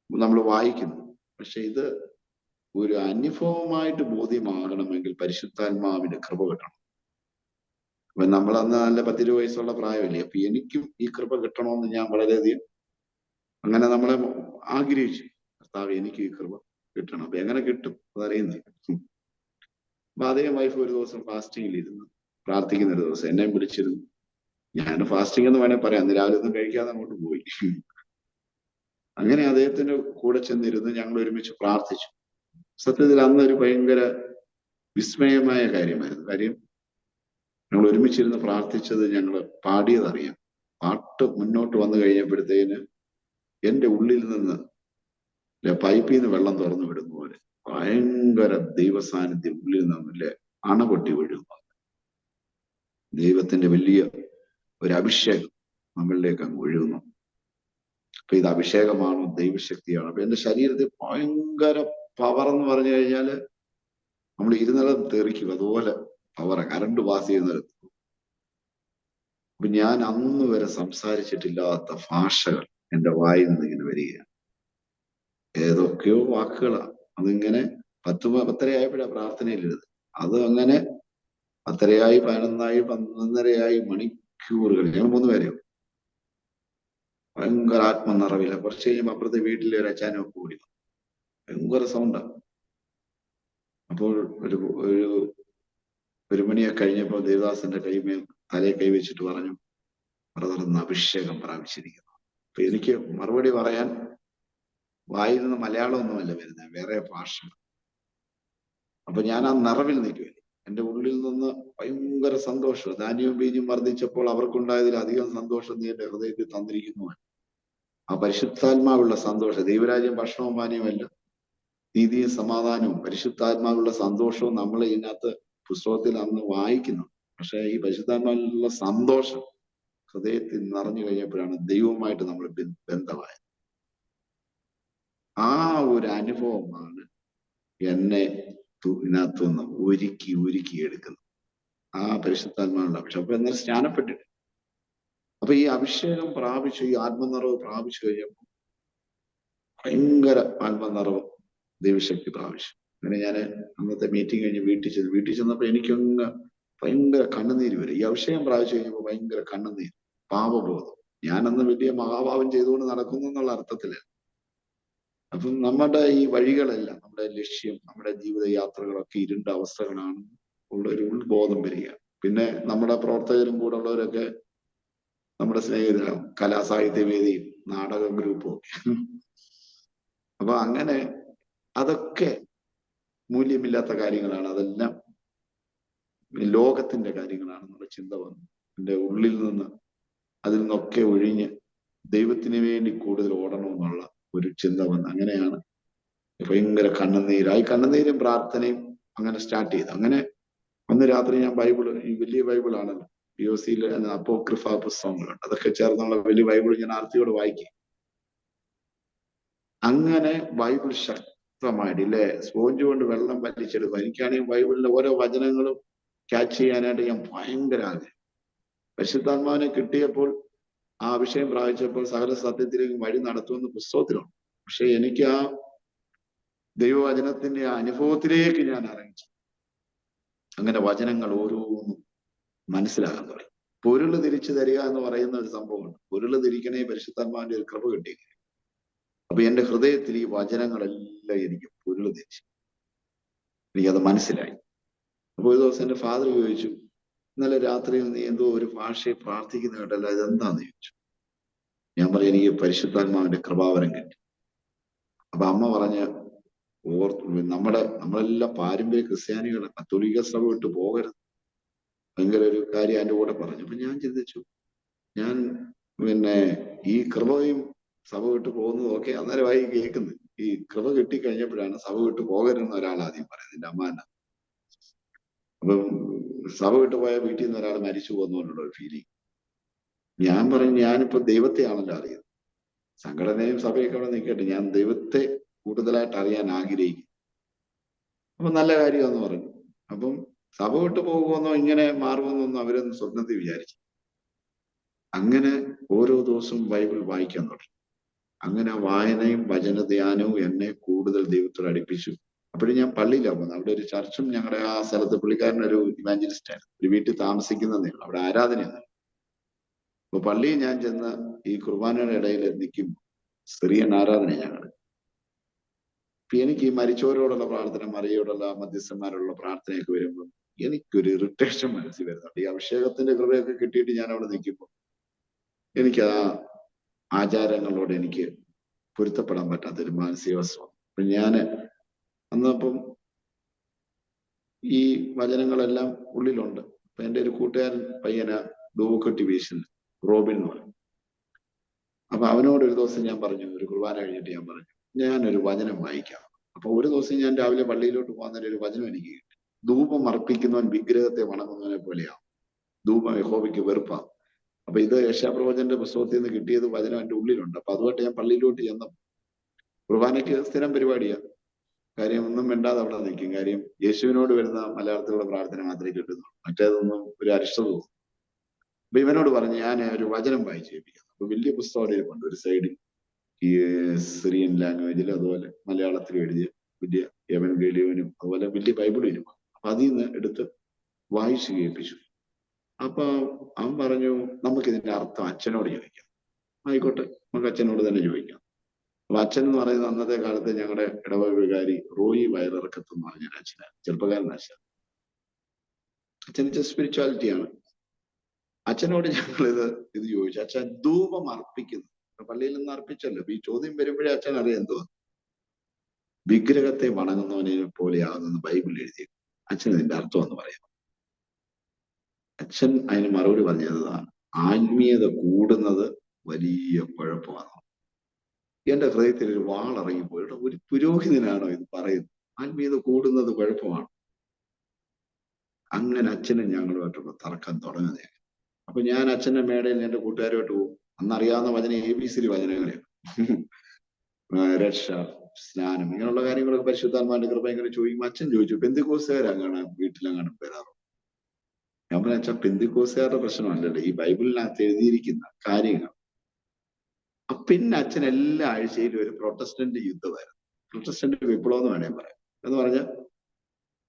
നമ്മൾ വായിക്കുന്നു, പക്ഷെ ഇത് ഒരു അനുഭവമായിട്ട് ബോധ്യമാകണമെങ്കിൽ പരിശുദ്ധാത്മാവിന്റെ കൃപ കിട്ടണം. അപ്പൊ നമ്മളന്ന് നല്ല 10-20 വയസ്സുള്ള പ്രായമല്ലേ. അപ്പൊ എനിക്കും ഈ കൃപ കിട്ടണമെന്ന് ഞാൻ വളരെയധികം അങ്ങനെ നമ്മളെ ആഗ്രഹിച്ചു. കർത്താവ് എനിക്ക് ഈ കൃപ കിട്ടണം. അപ്പൊ എങ്ങനെ കിട്ടും അതറിയുന്നില്ല. അപ്പൊ അദ്ദേഹം വൈഫ് ഒരു ദിവസം ഫാസ്റ്റിംഗിലിരുന്നു. പ്രാർത്ഥിക്കുന്ന ഒരു ദിവസം എന്നെ വിളിച്ചിരുന്നു. ഞാൻ ഫാസ്റ്റിംഗ് എന്ന് വേണേൽ പറയാം, അന്ന് രാവിലെ ഒന്നും കഴിക്കാതെ അങ്ങോട്ട് പോയി. അങ്ങനെ അദ്ദേഹത്തിന്റെ കൂടെ ചെന്നിരുന്ന് ഞങ്ങൾ ഒരുമിച്ച് പ്രാർത്ഥിച്ചു. സത്യത്തിൽ അന്നൊരു ഭയങ്കര വിസ്മയമായ കാര്യമായിരുന്നു. കാര്യം ഞങ്ങൾ ഒരുമിച്ചിരുന്ന് പ്രാർത്ഥിച്ചത്, ഞങ്ങൾ പാടിയതറിയാം. പാട്ട് മുന്നോട്ട് വന്നു കഴിഞ്ഞപ്പോഴത്തേന് എന്റെ ഉള്ളിൽ നിന്ന് പൈപ്പിൽ നിന്ന് വെള്ളം തുറന്നു വിടുന്ന പോലെ ഭയങ്കര ദൈവസാന്നിധ്യം ഉള്ളിൽ നിന്നില്ലേ അണപൊട്ടി വീഴുന്നു. ദൈവത്തിന്റെ വലിയ ഒരു അഭിഷേകം നമ്മളിലേക്ക് അങ്ങ് ഒഴുകുന്നു. അപ്പൊ ഇത് അഭിഷേകമാണോ ദൈവശക്തിയാണോ? അപ്പൊ എന്റെ ശരീരത്തിൽ ഭയങ്കര പവർ എന്ന് പറഞ്ഞു കഴിഞ്ഞാല് നമ്മൾ ഇരുന്നിടം തെറിക്കും, അതുപോലെ പവർ, കറണ്ട് പാസ് ചെയ്യുന്നിടത്ത്. അപ്പൊ ഞാൻ അന്ന് വരെ സംസാരിച്ചിട്ടില്ലാത്ത ഭാഷകൾ എന്റെ വായിൽ നിന്ന് ഇങ്ങനെ വരികയാണ്. ഏതൊക്കെയോ വാക്കുകളാണ്. അതിങ്ങനെ 10:10 പ്രാർത്ഥനയിലിരുത്. അത് അങ്ങനെ 10:30, 11, 11:30 മണിക്കൂറുകൾ. ഞങ്ങൾ 3 പേരെയോ ഭയങ്കര ആത്മനിറവില്ല. കുറച്ച് കഴിയുമ്പോൾ അപ്പുറത്തെ വീട്ടിലെ ഒരു അച്ചാനും കൂടി ഭയങ്കര സൗണ്ടാണ്. അപ്പോൾ ഒരു മണിയൊക്കെ കഴിഞ്ഞപ്പോൾ ദേവദാസന്റെ തലയെ കൈവച്ചിട്ട് പറഞ്ഞു, ബ്രദർ അഭിഷേകം പ്രാപിച്ചിരിക്കുന്നു. അപ്പൊ എനിക്ക് മറുപടി പറയാൻ വായിൽ നിന്ന് മലയാളമൊന്നുമല്ല വരുന്നത്, വേറെ ഭാഷ. അപ്പൊ ഞാൻ ആ നിറവിൽ നിൽക്കുമല്ലേ, എന്റെ ഉള്ളിൽ നിന്ന് ഭയങ്കര സന്തോഷം. ധാന്യവും ബീജും വർദ്ധിച്ചപ്പോൾ അവർക്കുണ്ടായതിൽ അധികം സന്തോഷം നീ എന്റെ ഹൃദയത്തിൽ തന്നിരിക്കുന്നു. ആ പരിശുദ്ധാത്മാവുള്ള സന്തോഷം, ദൈവരാജ്യം ഭക്ഷണവും പാനീയമല്ല, നീതിയും സമാധാനവും പരിശുദ്ധാത്മാവുള്ള സന്തോഷവും നമ്മൾ ഇതിനകത്ത് പുസ്തകത്തിൽ അന്ന് വായിക്കുന്നു. പക്ഷെ ഈ പരിശുദ്ധാത്മാവിലുള്ള സന്തോഷം ഹൃദയത്തിൽ നിറഞ്ഞു കഴിഞ്ഞപ്പോഴാണ് ദൈവവുമായിട്ട് നമ്മൾ ബന്ധമായത്. ആ ഒരു അനുഭവമാണ് എന്നെ ഇതിനകത്തുനിന്ന് ഒരുക്കി എടുക്കുന്നത്. ആ പരിശുദ്ധാത്മാവുള്ള അഭിഷേകം. അപ്പൊ എന്നാൽ സ്നാനപ്പെട്ടിട്ട് അപ്പൊ ഈ അഭിഷേകം പ്രാപിച്ചു, ഈ ആത്മനിറവ് പ്രാപിച്ചു കഴിഞ്ഞപ്പോൾ ഭയങ്കര ആത്മനിറവ് ദൈവശക്തി പ്രാപിച്ചു. അങ്ങനെ ഞാൻ അന്നത്തെ മീറ്റിംഗ് കഴിഞ്ഞ് വീട്ടിൽ ചെന്നപ്പോ എനിക്കൊന്ന് ഭയങ്കര കണ്ണുനീര് വരും. ഈ അഭിഷേകം പ്രാപിച്ചു കഴിഞ്ഞപ്പോൾ ഭയങ്കര കണ്ണുനീര്, പാപബോധം. ഞാനന്ന് വലിയ മഹാപാപം ചെയ്തുകൊണ്ട് നടക്കുന്നു എന്നുള്ള അർത്ഥത്തില്. അപ്പം നമ്മുടെ ഈ വഴികളെല്ലാം, നമ്മുടെ ലക്ഷ്യം, നമ്മുടെ ജീവിതയാത്രകളൊക്കെ ഇരുണ്ട അവസ്ഥകളാണ് ഉള്ള ഒരു ഉൾബോധം വരിക. പിന്നെ നമ്മുടെ പ്രവർത്തകരും കൂടെ ഉള്ളവരൊക്കെ നമ്മുടെ സ്നേഹിതരും, കലാസാഹിത്യവേദിയും നാടക ഗ്രൂപ്പും ഒക്കെ. അപ്പൊ അങ്ങനെ അതൊക്കെ മൂല്യമില്ലാത്ത കാര്യങ്ങളാണ്, അതെല്ലാം ലോകത്തിന്റെ കാര്യങ്ങളാണെന്നുള്ള ചിന്ത വന്നു എൻ്റെ ഉള്ളിൽ നിന്ന്. അതിൽ നിന്നൊക്കെ ഒഴിഞ്ഞ് ദൈവത്തിന് വേണ്ടി കൂടുതൽ ഓടണമെന്നുള്ള ഒരു ചിന്ത വന്നു. അങ്ങനെയാണ് ഭയങ്കര കണ്ണുനീരായി. കണ്ണുനീരും പ്രാർത്ഥനയും അങ്ങനെ സ്റ്റാർട്ട് ചെയ്തു. അങ്ങനെ അന്ന് രാത്രി ഞാൻ ഈ വലിയ ബൈബിളാണല്ലോ, POC അപ്പോക്രിഫ പുസ്തകങ്ങളുണ്ട്, അതൊക്കെ ചേർന്നുള്ള വലിയ ബൈബിൾ ഞാൻ ആർത്തിയോട് വായിക്കും. അങ്ങനെ ബൈബിൾ ശക്തമായിട്ടില്ലേ സ്പോഞ്ച് കൊണ്ട് വെള്ളം പറ്റിച്ചെടുക്കും. എനിക്കാണെങ്കിൽ ബൈബിളിലെ ഓരോ വചനങ്ങളും ക്യാച്ച് ചെയ്യാനായിട്ട് ഞാൻ ഭയങ്കര ആഗ്രഹം. പരിശുദ്ധാത്മാവിനെ കിട്ടിയപ്പോൾ, ആ അഭിഷേകം പ്രാപിച്ചപ്പോൾ സകല സത്യത്തിലേക്ക് വഴി നടത്തുമെന്ന് പുസ്തകത്തിലുണ്ട്. പക്ഷെ എനിക്ക് ആ ദൈവവചനത്തിന്റെ ആ അനുഭവത്തിലേക്ക് ഞാൻ ഇറങ്ങി. അങ്ങനെ വചനങ്ങൾ ഓരോന്നും മനസ്സിലാകാൻ തുടങ്ങി. പൊരുള് തിരിച്ചു തരിക എന്ന് പറയുന്ന ഒരു സംഭവമുണ്ട്. പൊരുള് തിരിക്കണേ പരിശുദ്ധാത്മാവിന്റെ ഒരു കൃപ കിട്ടിയെങ്കിൽ. അപ്പൊ എന്റെ ഹൃദയത്തിൽ ഈ വചനങ്ങളെല്ലാം എനിക്ക് പൊരുള് തിരിച്ചു, എനിക്കത് മനസ്സിലായി. അപ്പൊ ഒരു ദിവസം എന്റെ ഫാദർ ചോദിച്ചു, ഇന്നലെ രാത്രിയിൽ നീ എന്തോ ഒരു ഭാഷയെ പ്രാർത്ഥിക്കുന്ന കേട്ടല്ല, ഇതെന്താന്ന് ചോദിച്ചു. ഞാൻ പറഞ്ഞു, എനിക്ക് പരിശുദ്ധാത്മാവിന്റെ കൃപാവരം കിട്ടി. അപ്പൊ അമ്മ പറഞ്ഞ നമ്മളെല്ലാം പാരമ്പര്യ ക്രിസ്ത്യാനികളെ, കത്തോലിക്ക സഭ വിട്ട് പോകരുത്, ഭയങ്കര ഒരു കാര്യം എൻ്റെ കൂടെ പറഞ്ഞു. അപ്പൊ ഞാൻ ചിന്തിച്ചു, ഞാൻ ഈ കൃപയും സഭ വിട്ട് പോകുന്നതും ഒക്കെ അന്നേരമായി കേൾക്കുന്നത്. ഈ കൃപ കിട്ടിക്കഴിഞ്ഞപ്പോഴാണ് സഭ വിട്ട് പോകരുതെന്ന് ഒരാൾ ആദ്യം പറയുന്നത്, എൻ്റെ അമ്മാന. അപ്പം സഭ വിട്ട് പോയാൽ വീട്ടിൽ നിന്ന് ഒരാൾ മരിച്ചു പോകുന്നുള്ള ഒരു ഫീലിംഗ്. ഞാൻ പറഞ്ഞു, ഞാനിപ്പോ ദൈവത്തെയാണല്ലോ അറിയുന്നത്. സംഘടനയും സഭയൊക്കെ അവിടെ നിൽക്കട്ടെ, ഞാൻ ദൈവത്തെ കൂടുതലായിട്ട് അറിയാൻ ആഗ്രഹിക്കും. അപ്പൊ നല്ല കാര്യമെന്ന് പറഞ്ഞു. അപ്പം സഭ വിട്ട് പോകുമെന്നോ ഇങ്ങനെ മാറുമെന്നൊന്നും അവരൊന്നും സ്വപ്നത്തിൽ വിചാരിച്ചു. അങ്ങനെ ഓരോ ദിവസവും ബൈബിൾ വായിക്കാൻ തുടങ്ങി. അങ്ങനെ വായനയും വചനധ്യാനവും എന്നെ കൂടുതൽ ദൈവത്തോട് അടുപ്പിച്ചു. അപ്പോഴും ഞാൻ പള്ളിയിലാണ് പോകുന്നത്. അവിടെ ഒരു ചർച്ചും ഞങ്ങളുടെ ആ സ്ഥലത്ത് പുള്ളിക്കാരനൊരു ഇവാഞ്ചലിസ്റ്റ് ആയിരുന്നു. ഒരു വീട്ടിൽ താമസിക്കുന്നതേ ഉള്ളൂ, അവിടെ ആരാധനയൊന്നും. അപ്പൊ പള്ളിയിൽ ഞാൻ ചെന്ന് ഈ കുർബാനയുടെ ഇടയിൽ നിൽക്കും, സിറിയൻ ആരാധന ഞങ്ങൾ. അപ്പൊ എനിക്ക് ഈ മരിച്ചവരോടുള്ള പ്രാർത്ഥന, മറിയോടുള്ള മധ്യസ്ഥന്മാരോടുള്ള പ്രാർത്ഥനയൊക്കെ വരുമ്പോൾ എനിക്കൊരു ഇറിറ്റേഷൻ മനസ്സിൽ വരുന്നുണ്ട്. ഈ അഭിഷേകത്തിന്റെ കൃപയൊക്കെ കിട്ടിയിട്ട് ഞാൻ അവിടെ നിൽക്കുമ്പോൾ എനിക്ക് ആ ആചാരങ്ങളോട് എനിക്ക് പൊരുത്തപ്പെടാൻ പറ്റാത്തൊരു മാനസികാവസ്ഥ. അപ്പൊ ഞാന് അന്നപ്പം ഈ വചനങ്ങളെല്ലാം ഉള്ളിലുണ്ട്. അപ്പൊ എൻ്റെ ഒരു കൂട്ടുകാരൻ പയ്യന ധൂവക്കൊട്ടി വീശുന്നു, റോബിൻ എന്ന് പറയും. അപ്പൊ അവനോട് ഒരു ദിവസം ഞാൻ പറഞ്ഞു, ഒരു കുർബാന കഴിഞ്ഞിട്ട് ഞാൻ പറഞ്ഞു, ഞാനൊരു വചനം വായിക്കാം. അപ്പൊ ഒരു ദിവസം ഞാൻ രാവിലെ പള്ളിയിലോട്ട് പോകുന്ന ഒരു വചനം എനിക്ക് കിട്ടി. ധൂപം അർപ്പിക്കുന്നവൻ വിഗ്രഹത്തെ വണങ്ങുന്നവനെ പോലെയാണ്, ധൂപം യഹോവയ്ക്ക് വെറുപ്പാണ്. അപ്പൊ ഇത് യെശയ്യാപ്രവചന്റെ പുസ്തകത്തിൽ നിന്ന് കിട്ടിയത് വചനം എൻ്റെ ഉള്ളിലുണ്ട്. അപ്പൊ അതുമായിട്ട് ഞാൻ പള്ളിയിലോട്ട് ചെന്ന കുർബാനയ്ക്ക് സ്ഥിരം പരിപാടിയാണ്. കാര്യം ഒന്നും വേണ്ടാതെ അവിടെ നിൽക്കും. കാര്യം യേശുവിനോട് വരുന്ന മലയാളത്തിലുള്ള പ്രാർത്ഥന മാത്രമേ കിട്ടുന്നുള്ളൂ, മറ്റേതൊന്നും ഒരു അരിഷ്ടത തോന്നും. അപ്പൊ ഇവനോട് പറഞ്ഞ് ഞാൻ ഒരു വചനം വായിച്ചു കേൾപ്പിക്കാം. അപ്പൊ വലിയ പുസ്തകം ഇരിപ്പുണ്ട് ഒരു സൈഡിൽ, ഈ സിറിയൻ ലാംഗ്വേജിൽ, അതുപോലെ മലയാളത്തിൽ എഴുതിയ വലിയ എവൻഗേലിയോനും അതുപോലെ വലിയ ബൈബിളും ഇരിപ്പുണ്ട്. അപ്പൊ അതിൽ നിന്ന് എടുത്ത് വായിച്ചു കേൾപ്പിച്ചു. അപ്പൊ അവൻ പറഞ്ഞു, നമുക്ക് ഇതിന്റെ അർത്ഥം അച്ഛനോട് ചോദിക്കാം. ആയിക്കോട്ടെ, നമുക്ക് അച്ഛനോട് തന്നെ ചോദിക്കാം. അപ്പൊ അച്ഛൻ എന്ന് പറയുന്നത് അന്നത്തെ കാലത്ത് ഞങ്ങളുടെ ഇടവക വികാരി റോയി വയറിറക്കത്ത് എന്ന് പറഞ്ഞൊരു അച്ഛനാണ്, ചെറുപ്പക്കാരൻ അച്ഛൻ. അച്ഛൻ സ്പിരിച്വാലിറ്റിയാണ്. അച്ഛനോട് ഞങ്ങൾ ഇത് ചോദിച്ചു. അച്ഛൻ ധൂപം അർപ്പിക്കുന്നു, പള്ളിയിൽ നിന്ന് അർപ്പിച്ചല്ലോ. ഈ ചോദ്യം വരുമ്പോഴേ അച്ഛൻ അറിയാം എന്തുവാ. വിഗ്രഹത്തെ വണങ്ങുന്നവനെ പോലെയാകുന്നു ബൈബിളിൽ എഴുതി. അച്ഛൻ ഇതിന്റെ അർത്ഥം എന്ന് പറയാം. അച്ഛൻ അതിന് മറുപടി പറഞ്ഞതാണ്, ആത്മീയത കൂടുന്നത് വലിയ കുഴപ്പമാണ്. എന്റെ ഹൃദയത്തിൽ ഒരു വാളിറങ്ങിപ്പോയി. ഒരു പുരോഹിതനാണോ ഇത് പറയുന്നത്? ആത്മീയത കൂടുന്നത് കുഴപ്പമാണ്. അങ്ങനെ അച്ഛനും ഞങ്ങളുമായിട്ടുള്ള തർക്കം തുടങ്ങുന്നതാണ്. അപ്പൊ ഞാൻ അച്ഛന്റെ മേടയിൽ എന്റെ കൂട്ടുകാരുമായിട്ട് പോകും. അന്നറിയാവുന്ന വചനം ABC വചനങ്ങളെയാണ്. രക്ഷ, സ്നാനം, ഇങ്ങനെയുള്ള കാര്യങ്ങളൊക്കെ പരിശുദ്ധാത്മാവിന്റെ കൃപ ഇങ്ങനെ ചോദിക്കുമ്പോൾ അച്ഛൻ ചോദിച്ചു, പെന്തിക്കോസുകാരങ്ങനെ വീട്ടിലങ്ങനെ വരാറോ? ഞാൻ പറഞ്ഞ അച്ഛൻ, പെന്തിക്കോസുകാരുടെ പ്രശ്നമല്ലല്ലോ, ഈ ബൈബിളിനകത്ത് എഴുതിയിരിക്കുന്ന കാര്യങ്ങൾ. പിന്നെ അച്ഛൻ എല്ലാ ആഴ്ചയിലും ഒരു പ്രൊട്ടസ്റ്റന്റ് യുദ്ധമായിരുന്നു, പ്രൊട്ടസ്റ്റന്റ് വിപ്ലവം എന്ന് വേണേൽ പറയാം. എന്ന് പറഞ്ഞാൽ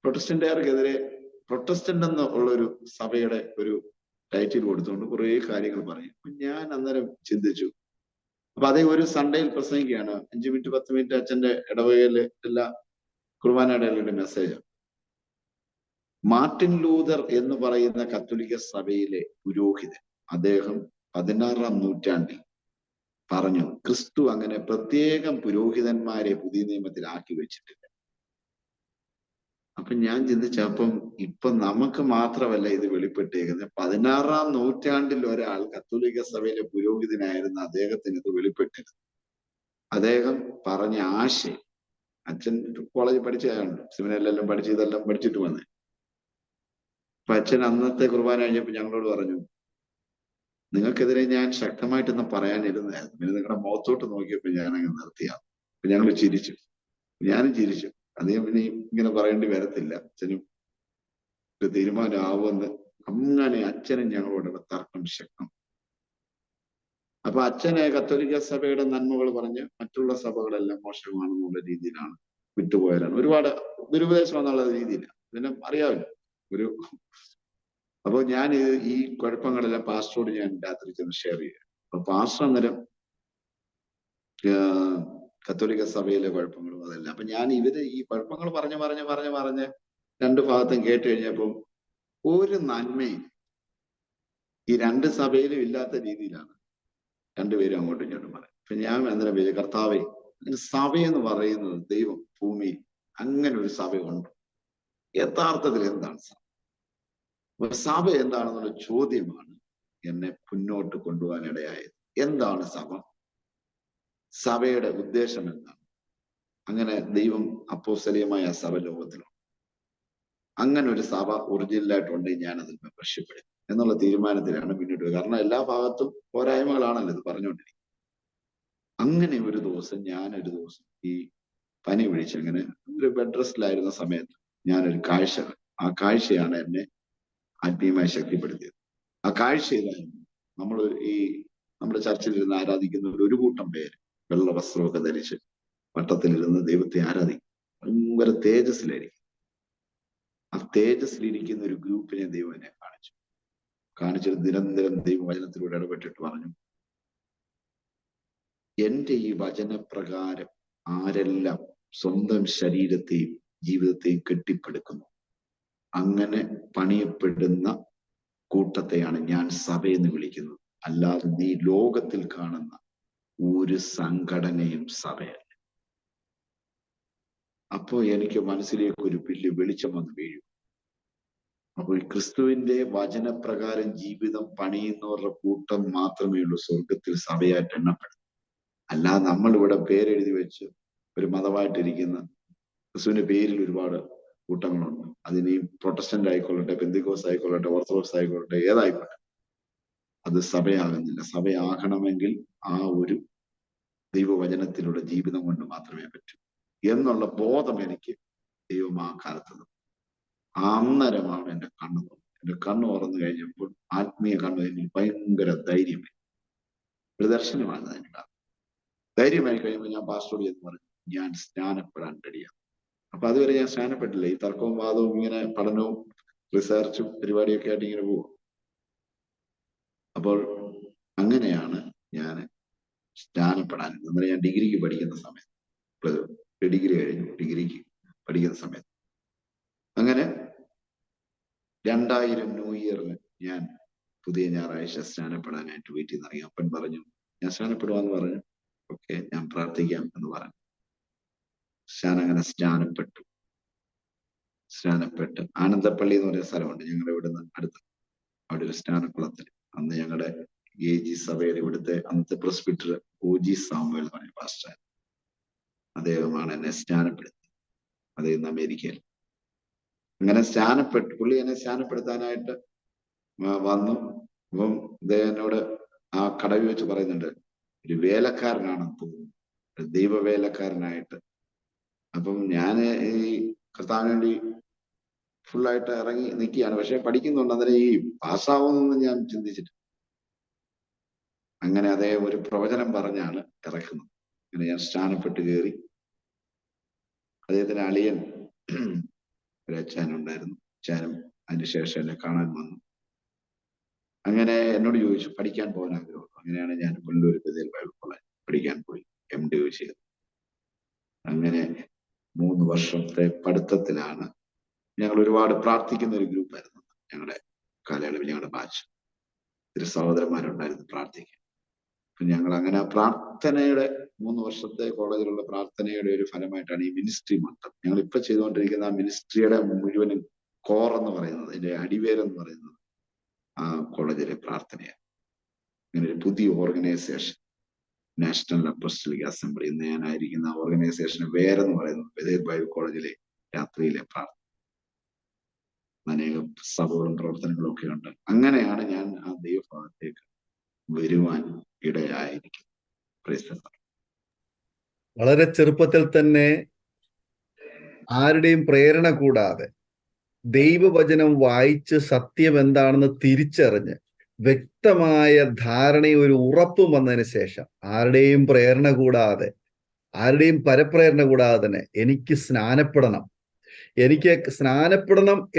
പ്രൊട്ടസ്റ്റന്റുകാർക്കെതിരെ പ്രൊട്ടസ്റ്റന്റ് എന്ന് ഉള്ളൊരു സഭയുടെ ഒരു ടൈറ്റിൽ കൊടുത്തുകൊണ്ട് കുറെ കാര്യങ്ങൾ പറയും. അപ്പൊ ഞാൻ അന്നേരം ചിന്തിച്ചു. അപ്പൊ അതേ ഒരു സൺഡേയിൽ പ്രസംഗിക്കുകയാണ്, 5 മിനിറ്റ് 10 മിനിറ്റ് അച്ഛന്റെ ഇടവകയിലെ എല്ലാ കുർബാനയുടെ മെസ്സേജ്. മാർട്ടിൻ ലൂതർ എന്ന് പറയുന്ന കത്തോലിക്ക സഭയിലെ പുരോഹിതൻ, അദ്ദേഹം 16-ാം നൂറ്റാണ്ടിൽ പറഞ്ഞു, ക്രിസ്തു അങ്ങനെ പ്രത്യേകം പുരോഹിതന്മാരെ പുതിയ നിയമത്തിൽ ആക്കി വെച്ചിട്ടില്ല. അപ്പൊ ഞാൻ ചിന്തിച്ച, അപ്പം ഇപ്പൊ നമുക്ക് മാത്രമല്ല ഇത് വെളിപ്പെട്ടേക്കുന്നത്, 16-ാം നൂറ്റാണ്ടിൽ ഒരാൾ കത്തോലിക്ക സഭയിലെ പുരോഹിതനായിരുന്ന അദ്ദേഹത്തിന് ഇത് വെളിപ്പെട്ടിരുന്നു. അദ്ദേഹം പറഞ്ഞ ആശയം, അച്ഛൻ കോളേജിൽ പഠിച്ചതാണ്, സെമിനാറിലെല്ലാം പഠിച്ച് ഇതെല്ലാം പഠിച്ചിട്ട് വന്നേ. അപ്പൊ അച്ഛൻ അന്നത്തെ കുർബാന കഴിഞ്ഞപ്പോ ഞങ്ങളോട് പറഞ്ഞു, നിങ്ങൾക്കെതിരെ ഞാൻ ശക്തമായിട്ടൊന്ന് പറയാനിരുന്നായിരുന്നു, പിന്നെ നിങ്ങളുടെ മുഖത്തോട്ട് നോക്കിയപ്പോ ഞാൻ അങ്ങ് നിർത്തിയാണ്. അപ്പൊ ഞങ്ങൾ ചിരിച്ചു, ഞാനും ചിരിച്ചു. അദ്ദേഹം പിന്നെ ഇങ്ങനെ പറയേണ്ടി വരത്തില്ല, അച്ഛനും ഒരു തീരുമാനമാവുമെന്ന്. അങ്ങനെ അച്ഛനും ഞങ്ങളോടുള്ള തർക്കം ശക്തം. അപ്പൊ അച്ഛനെ കത്തോലിക്ക സഭയുടെ നന്മകൾ പറഞ്ഞ് മറ്റുള്ള സഭകളെല്ലാം മോശമാണെന്നുള്ള രീതിയിലാണ് വിട്ടുപോയവരാണ്. ഒരുപാട് ദുരുപദേശം എന്നുള്ള രീതിയില്ല, പിന്നെ അറിയാമല്ലോ ഒരു. അപ്പോൾ ഞാൻ ഈ കുഴപ്പങ്ങളെല്ലാം പാസ്റ്ററോട് ഞാൻ രാത്രി ചെന്ന് ഷെയർ ചെയ്യാം. അപ്പൊ പാസ്റ്റർ അന്നേരം കത്തോലിക്ക സഭയിലെ കുഴപ്പങ്ങളും അതെല്ലാം. അപ്പൊ ഞാൻ ഇവര് ഈ കുഴപ്പങ്ങൾ പറഞ്ഞ് രണ്ടു ഭാഗത്തും കേട്ട് കഴിഞ്ഞപ്പം ഒരു നന്മയും ഈ രണ്ട് സഭയിലും ഇല്ലാത്ത രീതിയിലാണ് രണ്ടുപേരും അങ്ങോട്ടും ഇങ്ങോട്ടും പറയും. അപ്പൊ ഞാൻ അന്നേരം വിചാരിച്ചു, കർത്താവേ, സഭയെന്ന് പറയുന്നത് ദൈവം ഭൂമിയിൽ അങ്ങനെ ഒരു സഭയുണ്ട്, യഥാർത്ഥത്തിൽ എന്താണ് സഭ? അപ്പൊ സഭ എന്താണെന്നുള്ള ചോദ്യമാണ് എന്നെ മുന്നോട്ട് കൊണ്ടുപോകാനിടയായത്. എന്താണ് സഭ? സഭയുടെ ഉദ്ദേശം എന്താണ്? അങ്ങനെ ദൈവം അപ്പോസ്തലികമായ സഭ ലോകത്തിലുണ്ട്. അങ്ങനെ ഒരു സഭ ഒറിജിനലായിട്ടുണ്ടെങ്കിൽ ഞാൻ അതിൽ മെമ്പർഷിപ്പ് എന്നുള്ള തീരുമാനത്തിലാണ് മുന്നോട്ട് പോയത്. കാരണം എല്ലാ ഭാഗത്തും പോരായ്മകളാണല്ലോ ഇത് പറഞ്ഞുകൊണ്ടിരിക്കുന്നത്. അങ്ങനെ ഒരു ദിവസം ഈ പനി പിടിച്ച് അങ്ങനെ ഒരു ബെഡ് റെസ്റ്റിലായിരുന്ന സമയത്ത് ഞാനൊരു കാഴ്ച, ആ കാഴ്ചയാണ് എന്നെ ആത്മീയമായി ശക്തിപ്പെടുത്തിയത്. ആ കാഴ്ച ഇതായിരുന്നു, നമ്മുടെ ചർച്ചിലിരുന്ന് ആരാധിക്കുന്ന ഒരു കൂട്ടം പേര് വെള്ള വസ്ത്രമൊക്കെ ധരിച്ച് വട്ടത്തിലിരുന്ന് ദൈവത്തെ ആരാധിക്കും. ഭയങ്കര തേജസ്സിലായിരിക്കും. ആ തേജസ്സിലിരിക്കുന്ന ഒരു ഗ്രൂപ്പിനെ ദൈവം എന്നെ കാണിച്ചിട്ട് നിരന്തരം ദൈവവചനത്തിലൂടെ ഇടപെട്ടിട്ട് പറഞ്ഞു, എന്റെ ഈ വചനപ്രകാരം ആരെല്ലാം സ്വന്തം ശരീരത്തെയും ജീവിതത്തെയും കെട്ടിപ്പടുക്കുന്നു അങ്ങനെ പണിയപ്പെടുന്ന കൂട്ടത്തെയാണ് ഞാൻ സഭയെന്ന് വിളിക്കുന്നത്. അല്ലാതെ നീ ലോകത്തിൽ കാണുന്ന ഒരു സംഘടനയും സഭയല്ല. അപ്പോ എനിക്ക് മനസ്സിലേക്ക് ഒരു വലിയ വെളിച്ചം വന്ന് വീഴും. അപ്പോൾ ക്രിസ്തുവിന്റെ വചനപ്രകാരം ജീവിതം പണിയുന്നവരുടെ കൂട്ടം മാത്രമേ ഉള്ളൂ സ്വർഗത്തിൽ സഭയായിട്ട് എണ്ണപ്പെടുന്നത്. അല്ലാതെ നമ്മളിവിടെ പേരെഴുതി വെച്ച് ഒരു മതമായിട്ടിരിക്കുന്ന ക്രിസ്തുവിന്റെ പേരിൽ ഒരുപാട് കൂട്ടങ്ങളുണ്ട്. അതിന് പ്രൊട്ടസ്റ്റന്റ് ആയിക്കൊള്ളട്ടെ, പെന്തിക്കോസ് ആയിക്കൊള്ളട്ടെ, ഓർത്തഡോക്സ് ആയിക്കൊള്ളട്ടെ, ഏതായിക്കോട്ടെ, അത് സഭയാകുന്നില്ല. സഭയാകണമെങ്കിൽ ആ ഒരു ദൈവവചനത്തിലൂടെ ജീവിതം കൊണ്ട് മാത്രമേ പറ്റൂ എന്നുള്ള ബോധം എനിക്ക് ദൈവം ആ കാലത്ത് അന്നേരമാണ് എന്റെ കണ്ണ് തുറന്നത്. എന്റെ കണ്ണ് തുറന്നു കഴിഞ്ഞപ്പോൾ ആത്മീയ കണ്ണ് എനിക്ക് ഭയങ്കര ധൈര്യമായി. ഒരു ദർശനമാണ് എനിക്ക്. ധൈര്യമായി കഴിയുമ്പോൾ ഞാൻ പാസ്റ്ററോട് എന്ന് പറഞ്ഞു, ഞാൻ സ്നാനപ്പെടാൻ റെഡിയാണ്. അപ്പൊ അതുവരെ ഞാൻ സ്നാനപ്പെട്ടില്ല. ഈ തർക്കവും വാദവും ഇങ്ങനെ പഠനവും റിസർച്ചും പരിപാടിയൊക്കെ ആയിട്ട് ഇങ്ങനെ പോകും. അപ്പോൾ അങ്ങനെയാണ് ഞാൻ സ്നാനപ്പെടാൻ. അന്നേരം ഞാൻ ഡിഗ്രിക്ക് പഠിക്കുന്ന സമയത്ത്, ഡിഗ്രി കഴിഞ്ഞു, ഡിഗ്രിക്ക് പഠിക്കുന്ന സമയത്ത്, അങ്ങനെ 2000 ന്യൂ ഇയറിന് ഞാൻ പുതിയ ഞായറാഴ്ച സ്നാനപ്പെടാനായിട്ട് വീട്ടിൽ നിന്ന് ഇറങ്ങി. അപ്പൻ പറഞ്ഞു, ഞാൻ സ്നാനപ്പെടുവാന്ന് പറഞ്ഞു. ഓക്കെ, ഞാൻ പ്രാർത്ഥിക്കാം എന്ന് പറഞ്ഞു. ഞാൻ അങ്ങനെ സ്നാനപ്പെട്ട് ആനന്ദപ്പള്ളി എന്ന് പറയുന്ന സ്ഥലമുണ്ട് ഞങ്ങളുടെ ഇവിടുന്ന് അടുത്ത്. അവിടെ ഒരു സ്നാനക്കുളത്തിൽ അന്ന് ഞങ്ങളുടെ AG സഭയുടെ ഇവിടുത്തെ അന്നത്തെ പ്രസ്ബിറ്റർ OG സാമുവൽ എന്ന് പറഞ്ഞ പാസ്റ്റർ, അദ്ദേഹമാണ് എന്നെ സ്നാനപ്പെടുത്തി. അദ്ദേഹം അമേരിക്കയിൽ. അങ്ങനെ പുള്ളി എന്നെ സ്നാനപ്പെടുത്താനായിട്ട് വന്നു. അപ്പം അദ്ദേഹം എന്നോട് ആ കടവിൽ വെച്ച് പറയുന്നുണ്ട്, ഒരു വേലക്കാരനാണെന്ന് തോന്നുന്നു, ഒരു ദൈവവേലക്കാരനായിട്ട്. അപ്പം ഞാൻ ഈ കർത്താവിന് വേണ്ടി ഫുള്ളായിട്ട് ഇറങ്ങി നിൽക്കുകയാണ്. പക്ഷെ പഠിക്കുന്നുണ്ട്. അന്നേരം ഈ പാസ്സാവുമെന്നൊന്നും ഞാൻ ചിന്തിച്ചിട്ട്. അങ്ങനെ അദ്ദേഹം ഒരു പ്രവചനം പറഞ്ഞാണ് ഇറക്കുന്നത്. അങ്ങനെ ഞാൻ സ്നാനപ്പെട്ട് കയറി. അദ്ദേഹത്തിന് അളിയൻ ഒരു അച്ഛനുണ്ടായിരുന്നു. അച്ഛനും അതിനുശേഷം എന്നെ കാണാൻ വന്നു. അങ്ങനെ എന്നോട് ചോദിച്ചു, പഠിക്കാൻ പോകാൻ ആഗ്രഹം. അങ്ങനെയാണ് ഞാൻ പുല്ലൂർ ബഥേൽ ബൈബിൾ കോളേജ് പഠിക്കാൻ പോയി, MDO ചെയ്തു. അങ്ങനെ 3 വർഷത്തെ പഠിത്തത്തിലാണ്. ഞങ്ങൾ ഒരുപാട് പ്രാർത്ഥിക്കുന്ന ഒരു ഗ്രൂപ്പായിരുന്നു ഞങ്ങളുടെ കാലയളവിൽ. ഞങ്ങളുടെ ബാച്ച് ഒരു സഹോദരന്മാരുണ്ടായിരുന്നു പ്രാർത്ഥിക്കാൻ. ഞങ്ങൾ അങ്ങനെ പ്രാർത്ഥനയുടെ 3 വർഷത്തെ കോളേജിലുള്ള പ്രാർത്ഥനയുടെ ഒരു ഫലമായിട്ടാണ് ഈ മിനിസ്ട്രി മൊത്തം ഞങ്ങൾ ഇപ്പൊ ചെയ്തുകൊണ്ടിരിക്കുന്ന ആ മിനിസ്ട്രിയുടെ മുഴുവനും കോർ എന്ന് പറയുന്നത്, അതിന്റെ അടിവേരെന്ന് പറയുന്നത് ആ കോളേജിലെ പ്രാർത്ഥനയാണ്. ഇങ്ങനെ ഒരു പുതിയ ഓർഗനൈസേഷൻ, നാഷണൽ അപ്പോസ്തലിക് അസംബ്ലി എന്ന് ഞാനായിരിക്കുന്ന ഓർഗനൈസേഷന് വേരെന്ന് പറയുന്നത് ബഥേൽ ബൈബിൾ കോളേജിലെ രാത്രിയിലെ പ്രാർത്ഥന. അനേകം സഭകളും പ്രവർത്തനങ്ങളും ഒക്കെ ഉണ്ട്. അങ്ങനെയാണ് ഞാൻ ആ ദൈവഭാഗത്തേക്ക് വരുവാൻ ഇടയായിരിക്കും. വളരെ ചെറുപ്പത്തിൽ തന്നെ ആരുടെയും പ്രേരണ കൂടാതെ ദൈവവചനം വായിച്ച് സത്യം എന്താണെന്ന് തിരിച്ചറിഞ്ഞ് വ്യക്തമായ ധാരണയും ഒരു ഉറപ്പും വന്നതിന് ശേഷം, ആരുടെയും പ്രേരണ കൂടാതെ, ആരുടെയും പരപ്രേരണ കൂടാതെ തന്നെ എനിക്ക് സ്നാനപ്പെടണം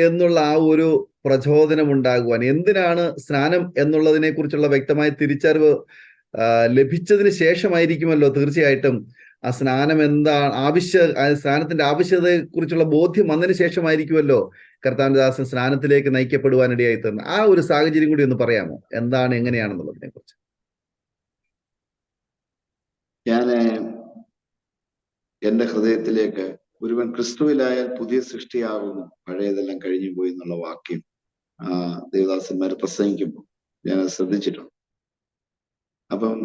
എന്നുള്ള ആ ഒരു പ്രചോദനം ഉണ്ടാകുവാൻ, എന്തിനാണ് സ്നാനം എന്നുള്ളതിനെ കുറിച്ചുള്ള വ്യക്തമായ തിരിച്ചറിവ് ലഭിച്ചതിന് ശേഷമായിരിക്കുമല്ലോ തീർച്ചയായിട്ടും ആ സ്നാനം സ്നാനത്തിന്റെ ആവശ്യകതയെ കുറിച്ചുള്ള ബോധ്യം വന്നതിന് ശേഷമായിരിക്കുമല്ലോ കർത്താവിന്റെ ദാസൻ സ്നാനത്തിലേക്ക് നയിക്കപ്പെടുവാനിടയായി തീർന്നത്. ആ ഒരു സാഹചര്യം കൂടി ഒന്ന് പറയാമോ, എന്താണ് എങ്ങനെയാണെന്നുള്ളതിനെ കുറിച്ച്? ഞാൻ എന്റെ ഹൃദയത്തിലേക്ക് ഒരുവൻ ക്രിസ്തുവിലായാൽ പുതിയ സൃഷ്ടിയാകുന്നു, പഴയതെല്ലാം കഴിഞ്ഞു പോയി എന്നുള്ള വാക്യം ദേവദാസന്മാർ പ്രസംഗിക്കുമ്പോൾ ഞാൻ ശ്രദ്ധിച്ചിട്ടുണ്ട്. അപ്പം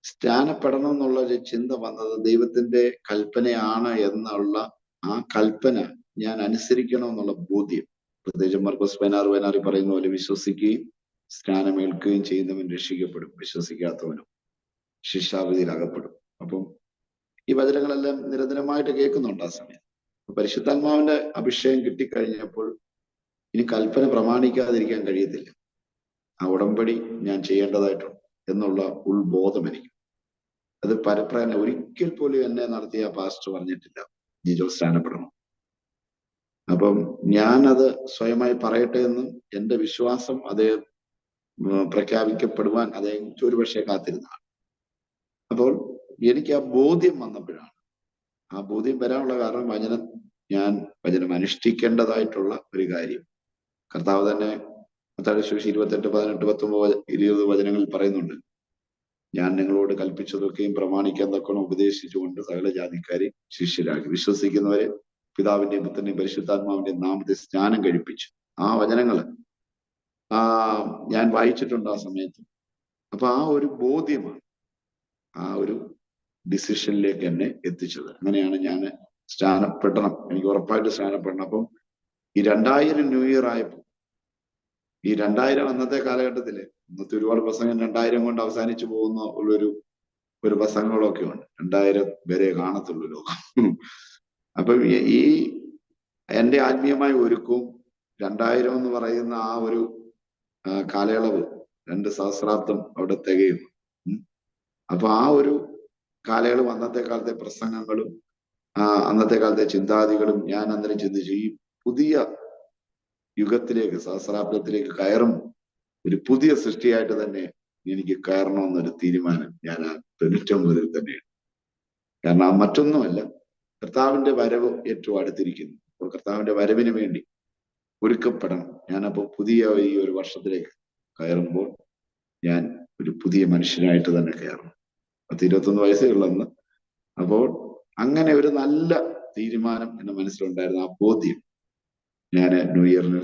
സ്നാനപ്പെടണം എന്നുള്ള ഒരു ചിന്ത വന്നത് ദൈവത്തിന്റെ കൽപ്പനയാണ് എന്നുള്ള ആ കൽപ്പന ഞാൻ അനുസരിക്കണം എന്നുള്ള ബോധ്യം. പ്രത്യേകിച്ച് മർക്കോസ് 16:16 പറയുന്ന പോലെ വിശ്വസിക്കുകയും സ്നാനമേൽക്കുകയും ചെയ്യുന്നവൻ രക്ഷിക്കപ്പെടും, വിശ്വസിക്കാത്തവനും ശിക്ഷാവിധിയിൽ അകപ്പെടും. അപ്പം ഈ വചനങ്ങളെല്ലാം നിരന്തരമായിട്ട് കേൾക്കുന്നുണ്ട് ആ സമയത്ത്. പരിശുദ്ധാത്മാവിന്റെ അഭിഷേകം കിട്ടിക്കഴിഞ്ഞപ്പോൾ ഇനി കൽപ്പന പ്രമാണിക്കാതിരിക്കാൻ കഴിയത്തില്ല. ആ ഉടമ്പടി ഞാൻ ചെയ്യേണ്ടതായിട്ടുണ്ട് എന്നുള്ള ഉൾബോധം എനിക്ക്. അത് പരപ്രേരണ ഒരിക്കൽ പോലും എന്നെ നടത്തിയ പാസ്റ്റർ പറഞ്ഞിട്ടില്ല ജിജോ സ്നാനപ്പെടണം. അപ്പം ഞാനത് സ്വയമായി പറയട്ടെ എന്നും എന്റെ വിശ്വാസം അതേ പ്രഖ്യാപിക്കപ്പെടുവാൻ അദ്ദേഹം ഒരുപക്ഷെ കാത്തിരുന്നതാണ്. അപ്പോൾ എനിക്ക് ആ ബോധ്യം വന്നപ്പോഴാണ്, ആ ബോധ്യം വരാനുള്ള കാരണം ഞാൻ വചനം അനുഷ്ഠിക്കേണ്ടതായിട്ടുള്ള ഒരു കാര്യം. കർത്താവ് തന്നെ മത്തായി സുവിശേഷം 28, 18, 19, 20 വചനങ്ങളിൽ പറയുന്നുണ്ട്, ഞാൻ നിങ്ങളോട് കൽപ്പിച്ചതൊക്കെയും പ്രമാണിക്കാൻ തക്കണം ഉപദേശിച്ചുകൊണ്ട് സകല ജാതിക്കാരെ ശിഷ്യരാക്കി വിശ്വസിക്കുന്നവരെ പിതാവിന്റെയും പുത്രന്റെയും പരിശുദ്ധാത്മാവിന്റെയും നാമത്തെ സ്നാനം കഴിപ്പിച്ചു. ആ വചനങ്ങള് ഞാൻ വായിച്ചിട്ടുണ്ട് ആ സമയത്ത്. അപ്പൊ ആ ഒരു ബോധ്യമാണ് ആ ഒരു ഡിസിഷനിലേക്ക് എന്നെ എത്തിച്ചത്. അങ്ങനെയാണ് ഞാൻ സ്നാനപ്പെടണം, എനിക്ക് ഉറപ്പായിട്ട് സ്നാനപ്പെടണം. അപ്പം ഈ 2000 ന്യൂ ഇയർ ആയപ്പോൾ, ഈ 2000 അന്നത്തെ കാലഘട്ടത്തില്, ഇന്നത്തെ ഒരുപാട് പ്രസംഗം 2000 കൊണ്ട് അവസാനിച്ചു പോകുന്ന ഒരു പ്രസംഗങ്ങളൊക്കെ ഉണ്ട്. 2000 വരെ കാണത്തുള്ളൂ ലോകം. അപ്പം ഈ എന്റെ ആത്മീയമായ ഒരുക്കവും 2000 എന്ന് പറയുന്ന ആ ഒരു കാലയളവ് 2 സഹസ്രാബ്ദം അവിടെ തികയും. അപ്പൊ ആ ഒരു കാലയളവ്, അന്നത്തെ കാലത്തെ പ്രസംഗങ്ങളും അന്നത്തെ കാലത്തെ ചിന്താഗതികളും ഞാൻ അന്നേരം ചിന്തിച്ചു, ഈ പുതിയ യുഗത്തിലേക്ക്, സഹസ്രാബ്ദത്തിലേക്ക് കയറും ഒരു പുതിയ സൃഷ്ടിയായിട്ട് തന്നെ എനിക്ക് കയറണമെന്നൊരു തീരുമാനം ഞാൻ ആ 99 തന്നെയാണ്. കാരണം മറ്റൊന്നുമല്ല, കർത്താവിന്റെ വരവ് ഏറ്റവും അടുത്തിരിക്കുന്നു. അപ്പോൾ കർത്താവിന്റെ വരവിന് വേണ്ടി ഒരുക്കപ്പെടണം. ഞാനപ്പോ പുതിയ ഈ ഒരു വർഷത്തിലേക്ക് കയറുമ്പോൾ ഞാൻ ഒരു പുതിയ മനുഷ്യനായിട്ട് തന്നെ കയറണം. 21 വയസ്സേ ഉള്ളന്ന്. അപ്പോൾ അങ്ങനെ ഒരു നല്ല തീരുമാനം എന്റെ മനസ്സിലുണ്ടായിരുന്നു. ആ ബോധ്യം, ഞാൻ ന്യൂ ഇയറിന്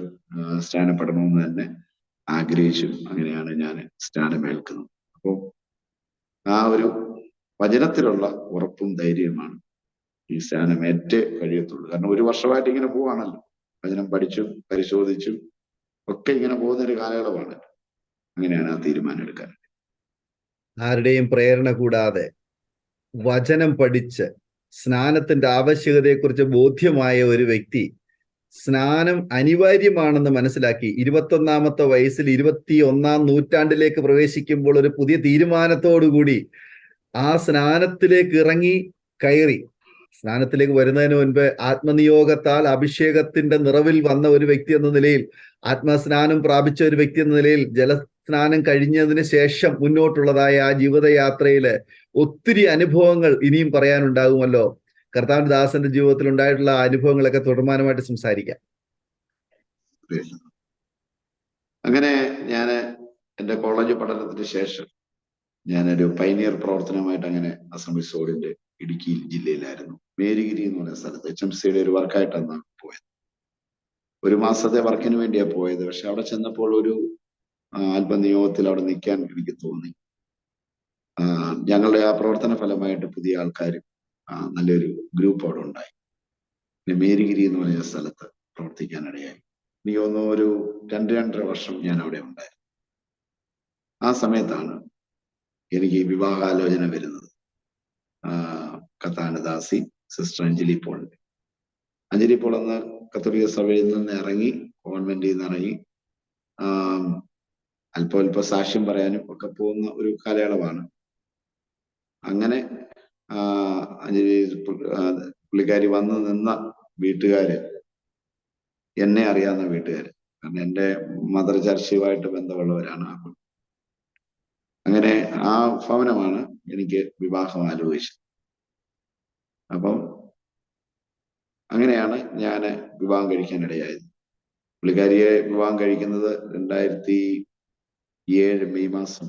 സ്നാനപ്പെടണമെന്ന് തന്നെ ആഗ്രഹിച്ചു. അങ്ങനെയാണ് ഞാൻ സ്നാനമേൽക്കുന്നത്. അപ്പോൾ ആ ഒരു വചനത്തിലുള്ള ഉറപ്പും ധൈര്യവുമാണ് ഈ സ്നാനമേറ്റേ കഴിയത്തുള്ളൂ. കാരണം ഒരു വർഷമായിട്ട് ഇങ്ങനെ പോവാണല്ലോ, വചനം പഠിച്ചും പരിശോധിച്ചും ഒക്കെ ഇങ്ങനെ പോകുന്ന ഒരു കാലയളവാണ്. അങ്ങനെയാണ് ആ തീരുമാനം എടുക്കാൻ. ആരുടെയും പ്രേരണ കൂടാതെ വചനം പഠിച്ച് സ്നാനത്തിന്റെ ആവശ്യകതയെക്കുറിച്ച് ബോധ്യമായ ഒരു വ്യക്തി സ്നാനം അനിവാര്യമാണെന്ന് മനസ്സിലാക്കി 21ാമത്തെ വയസ്സിൽ 21ാം നൂറ്റാണ്ടിലേക്ക് പ്രവേശിക്കുമ്പോൾ ഒരു പുതിയ തീരുമാനത്തോടുകൂടി ആ സ്നാനത്തിലേക്ക് ഇറങ്ങി കയറി. സ്നാനത്തിലേക്ക് വരുന്നതിന് മുൻപ് ആത്മനിയോഗത്താൽ അഭിഷേകത്തിന്റെ നിറവിൽ വന്ന ഒരു വ്യക്തി എന്ന നിലയിൽ, ആത്മസ്നാനം പ്രാപിച്ച ഒരു വ്യക്തി എന്ന നിലയിൽ, ജലസ്നാനം കഴിഞ്ഞതിന് ശേഷം മുന്നോട്ടുള്ളതായ ആ ജീവിതയാത്രയില് ഒത്തിരി അനുഭവങ്ങൾ ഇനിയും പറയാനുണ്ടാകുമല്ലോ. കർത്താവിന്റെ ദാസന്റെ ജീവിതത്തിൽ ഉണ്ടായിട്ടുള്ള അനുഭവങ്ങളൊക്കെ തുടർമാനമായിട്ട് സംസാരിക്കാം. അങ്ങനെ ഞാൻ എൻ്റെ കോളേജ് പഠനത്തിന് ശേഷം ഞാനൊരു പൈനിയർ പ്രവർത്തനമായിട്ട് അങ്ങനെ അസംബ്ലീസ് റോഡിന്റെ ഇടുക്കി ജില്ലയിലായിരുന്നു, മേരിഗിരി എന്ന് പറയുന്ന സ്ഥലത്ത് HMCയുടെ ഒരു വർക്കായിട്ടാണ് പോയത്. ഒരു മാസത്തെ വർക്കിന് വേണ്ടിയാണ് പോയത്. പക്ഷെ അവിടെ ചെന്നപ്പോൾ ഒരു അല്പനിയോഗത്തിൽ അവിടെ നിൽക്കാൻ എനിക്ക് തോന്നി. ഞങ്ങളുടെ ആ പ്രവർത്തന ഫലമായിട്ട് പുതിയ ആൾക്കാരും നല്ലൊരു ഗ്രൂപ്പ് അവിടെ ഉണ്ടായി. പിന്നെ മേരിഗിരി എന്ന് പറയുന്ന സ്ഥലത്ത് പ്രവർത്തിക്കാനിടയായി. എനിക്ക് തോന്നുന്നു ഒരു 2-2.5 വർഷം ഞാൻ അവിടെ ഉണ്ടായിരുന്നു. ആ സമയത്താണ് എനിക്ക് ഈ വിവാഹാലോചന വരുന്നത്. കർത്താവിന്റെ ദാസി സിസ്റ്റർ അഞ്ജലി പോളിന്റെ. അഞ്ജലി പോൾ എന്ന കത്തോലിക്ക സഭയിൽ നിന്ന് ഇറങ്ങി, കോൺവെന്റിൽ നിന്ന് ഇറങ്ങി അല്പ സാക്ഷ്യം പറയാനും ഒക്കെ പോകുന്ന ഒരു കാലയളവാണ്. അങ്ങനെ അഞ്ജലി പുള്ളിക്കാരി വന്ന് നിന്ന വീട്ടുകാര്, എന്നെ അറിയാവുന്ന വീട്ടുകാര്, കാരണം എൻ്റെ മദർ ചർച്ചയുമായിട്ട് ബന്ധമുള്ളവരാണ്. അങ്ങനെ ആ ഭവനമാണ് എനിക്ക് വിവാഹം ആലോചിച്ചത്. അപ്പം അങ്ങനെയാണ് ഞാൻ വിവാഹം കഴിക്കാനിടയായത്. പുള്ളിക്കാരിയെ വിവാഹം കഴിക്കുന്നത് 2007 മെയ് മാസം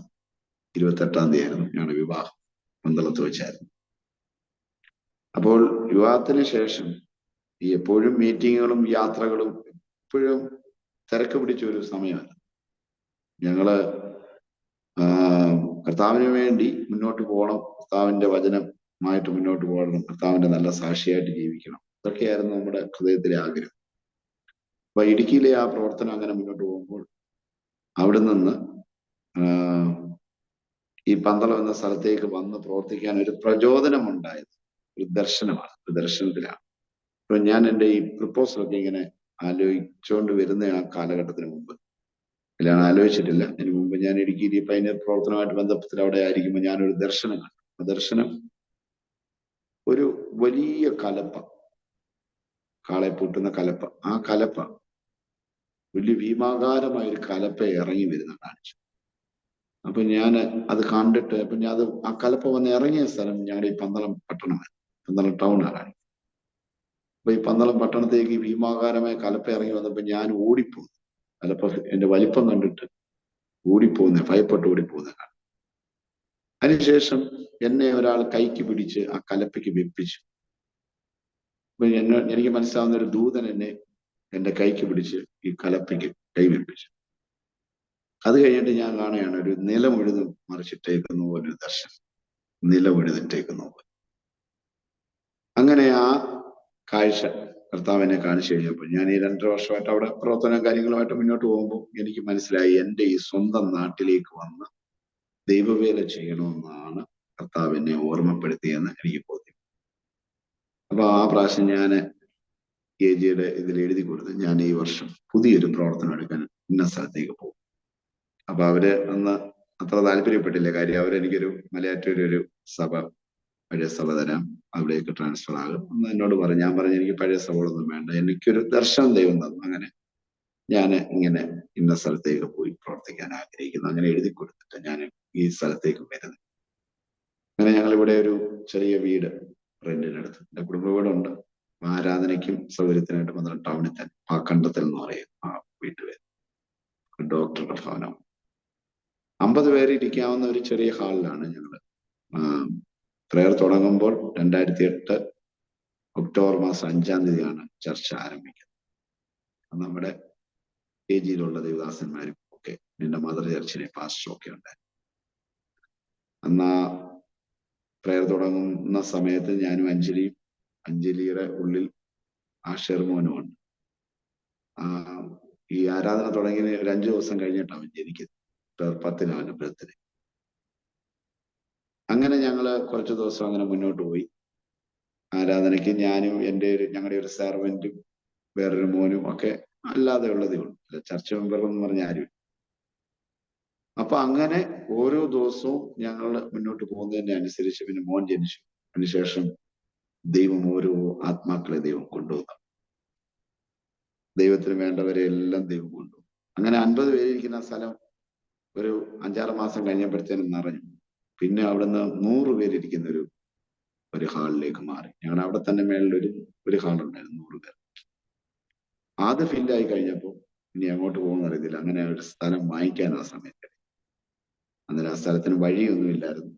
28-ാം തീയതി ആയിരുന്നു. ഞങ്ങളുടെ വിവാഹം പന്തളത്ത് വെച്ചായിരുന്നു. അപ്പോൾ വിവാഹത്തിന് ശേഷം ഈ എപ്പോഴും മീറ്റിങ്ങുകളും യാത്രകളും എപ്പോഴും തിരക്ക് പിടിച്ച ഒരു സമയമല്ല. ഞങ്ങള് കർത്താവിന് വേണ്ടി മുന്നോട്ട് പോകണം, കർത്താവിന്റെ വചനമായിട്ട് മുന്നോട്ട് പോകണം, കർത്താവിന്റെ നല്ല സാക്ഷിയായിട്ട് ജീവിക്കണം. ഇതൊക്കെയായിരുന്നു നമ്മുടെ ഹൃദയത്തിലെ ആഗ്രഹം. അപ്പൊ ഇടുക്കിയിലെ ആ പ്രവർത്തനം അങ്ങനെ മുന്നോട്ട് പോകുമ്പോൾ അവിടെ നിന്ന് ഈ പന്തളം എന്ന സ്ഥലത്തേക്ക് വന്ന് പ്രവർത്തിക്കാൻ ഒരു പ്രചോദനം ഉണ്ടായത് ഒരു ദർശനമാണ്, ഒരു ദർശനത്തിലാണ്. അപ്പൊ ഞാൻ എൻ്റെ ഈ പ്രപ്പോസലൊക്കെ ഇങ്ങനെ ആലോചിച്ചുകൊണ്ട് വരുന്ന ആ കാലഘട്ടത്തിന് മുമ്പ്, കല്യാണം ആലോചിച്ചിട്ടില്ല, അതിന് മുമ്പ് ഞാൻ ഇടുക്കിയിൽ ഈ പൈനിയർ പ്രവർത്തനമായിട്ട് ബന്ധപ്പെട്ട് അവിടെ ആയിരിക്കുമ്പോൾ ഞാനൊരു ദർശനം കണ്ടു. ആ ദർശനം ഒരു വലിയ കലപ്പ, കാളെ പൂട്ടുന്ന കലപ്പ, ആ കലപ്പ വലിയ ഭീമാകാരമായ ഒരു കലപ്പ ഇറങ്ങി വരുന്ന കാണിച്ചു. അപ്പൊ ഞാൻ അത് കണ്ടിട്ട്, അപ്പൊ ഞാൻ അത് ആ കലപ്പ വന്ന് ഇറങ്ങിയ സ്ഥലം ഞങ്ങളുടെ ഈ പന്തളം പട്ടണമാണ്, പന്തളം ടൗണാണ്. അപ്പൊ ഈ പന്തളം പട്ടണത്തേക്ക് ഭീമാകാരമായ കലപ്പ ഇറങ്ങി വന്നപ്പോ ഞാൻ ഓടിപ്പോയി. കലപ്പ എന്റെ വലിപ്പം കണ്ടിട്ട് ഓടിപ്പോകുന്ന, ഭയപ്പെട്ട് ഓടിപ്പോകുന്ന. അതിനുശേഷം എന്നെ ഒരാൾ കൈക്ക് പിടിച്ച് ആ കലപ്പയ്ക്ക് വെപ്പിച്ചു. അപ്പൊ എനിക്ക് മനസ്സിലാവുന്ന ഒരു ദൂതൻ എന്നെ എന്റെ കൈക്ക് പിടിച്ച് ഈ കലപ്പയ്ക്ക് കൈ വെപ്പിച്ചു. അത് കഴിഞ്ഞിട്ട് ഞാൻ കാണുകയാണ് ഒരു നിലം ഉഴുത് മറിച്ചിട്ടേക്കുന്ന പോലെ ഒരു ദർശനം. നിലം ഉഴുതിട്ടേക്കുന്ന പോലെ. അങ്ങനെ ആ കാഴ്ച കർത്താവ് എന്നെ കാണിച്ചു കഴിഞ്ഞപ്പോൾ ഞാൻ ഈ 2.5 വർഷമായിട്ട് അവിടെ പ്രവർത്തന കാര്യങ്ങളുമായിട്ട് മുന്നോട്ട് പോകുമ്പോൾ എനിക്ക് മനസ്സിലായി എൻ്റെ ഈ സ്വന്തം നാട്ടിലേക്ക് വന്ന് ദൈവവേല ചെയ്യണമെന്നാണ് കർത്താവ് എന്നെ ഓർമ്മപ്പെടുത്തിയെന്ന് എനിക്ക് ബോധ്യം. അപ്പൊ ആ പ്രാവശ്യം ഞാൻ KGയുടെ ഇതിൽ എഴുതി കൊടുത്ത് ഞാൻ ഈ വർഷം പുതിയൊരു പ്രവർത്തനം എടുക്കാൻ ഇന്ന സ്ഥലത്തേക്ക് പോകും. അപ്പൊ അവര് അന്ന് അത്ര താല്പര്യപ്പെട്ടില്ല. കാര്യം അവരെനിക്കൊരു മലയാറ്റൂര് ഒരു സഭ, പഴയ സഭ തരാം, അവിടേക്ക് ട്രാൻസ്ഫർ ആകും എന്ന് എന്നോട് പറഞ്ഞു. ഞാൻ പറഞ്ഞു എനിക്ക് പഴയ സഭകളൊന്നും വേണ്ട, എനിക്കൊരു ദർശനം ദൈവം തന്നു. അങ്ങനെ ഞാൻ ഇങ്ങനെ ഇന്ന സ്ഥലത്തേക്ക് പോയി പ്രവർത്തിക്കാൻ ആഗ്രഹിക്കുന്നു. അങ്ങനെ എഴുതി കൊടുത്തിട്ട് ഞാൻ ഈ സ്ഥലത്തേക്ക് വരുന്നത്. അങ്ങനെ ഞങ്ങൾ ഇവിടെ ഒരു ചെറിയ വീട് റെന്റിനെടുത്ത്, എന്റെ കുടുംബ വീടുണ്ട്. ആരാധനയ്ക്കും സൗകര്യത്തിനായിട്ട് വന്ന ടൗണിൽ തന്നെ പാക്കണ്ടത്തിൽ എന്ന് പറയും ആ വീട്ടുപേര്. ഡോക്ടറുടെ ഭവനം. 50 പേര് ഇരിക്കാവുന്ന ഒരു ചെറിയ ഹാളിലാണ് ഞങ്ങൾ പ്രയർ തുടങ്ങുമ്പോൾ 2008 ഒക്ടോബർ മാസം 5-ാം തീയതിയാണ് ചർച്ച ആരംഭിക്കുന്നത്. നമ്മുടെ KGയിലുള്ള ദേവദാസന്മാരും ഒക്കെ എന്റെ മദർ ചർച്ചിലെ പാസ്റ്ററും ഒക്കെ ഉണ്ടായിരുന്നു. അന്ന് ആ പ്രയർ തുടങ്ങുന്ന സമയത്ത് ഞാനും അഞ്ജലിയുടെ ഉള്ളിൽ ആ ഷെർമോനുമുണ്ട്. ഈ ആരാധന തുടങ്ങി ഒരു 5 ദിവസം കഴിഞ്ഞിട്ടാണ് ജനിക്കുന്നത്. 10-ന് ബർത്ത്ഡേ. അങ്ങനെ ഞങ്ങള് കുറച്ചു ദിവസം അങ്ങനെ മുന്നോട്ട് പോയി. ആരാധനയ്ക്ക് ഞാനും ഞങ്ങളുടെ ഒരു സെർവന്റും വേറൊരു മോനും ഒക്കെ അല്ലാതെ ഉള്ളതേ ഉള്ളൂ. ചർച്ച് മെമ്പർ എന്ന് പറഞ്ഞ ആരും. അപ്പൊ അങ്ങനെ ഓരോ ദിവസവും ഞങ്ങൾ മുന്നോട്ട് പോകുന്നതിനെ അനുസരിച്ച് പിന്നെ മോൻ ജനിച്ചു. അതിനുശേഷം ദൈവം ഓരോ ആത്മാക്കളെ ദൈവം കൊണ്ടുവന്നു. ദൈവത്തിന് വേണ്ടവരെ എല്ലാം ദൈവം കൊണ്ടുവന്നു. അങ്ങനെ 50 പേരിരിക്കുന്ന സ്ഥലം ഒരു 5-6 മാസം കഴിഞ്ഞപ്പോഴത്തേനും നിറഞ്ഞു. പിന്നെ അവിടുന്ന് 100 പേരിരിക്കുന്ന ഒരു ഹാളിലേക്ക് മാറി. ഞങ്ങളുടെ അവിടെ തന്നെ മേളിൽ ഒരു ഹാളുണ്ടായിരുന്നു, 100 പേർ. ആദ്യം ഫില്ലായി കഴിഞ്ഞപ്പോൾ ഇനി അങ്ങോട്ട് പോകുന്ന അറിയത്തില്ല. അങ്ങനെ ഒരു സ്ഥലം വാങ്ങിക്കാൻ ആ സമയത്ത്. അന്നേരം ആ സ്ഥലത്തിന് വഴിയൊന്നുമില്ലായിരുന്നു.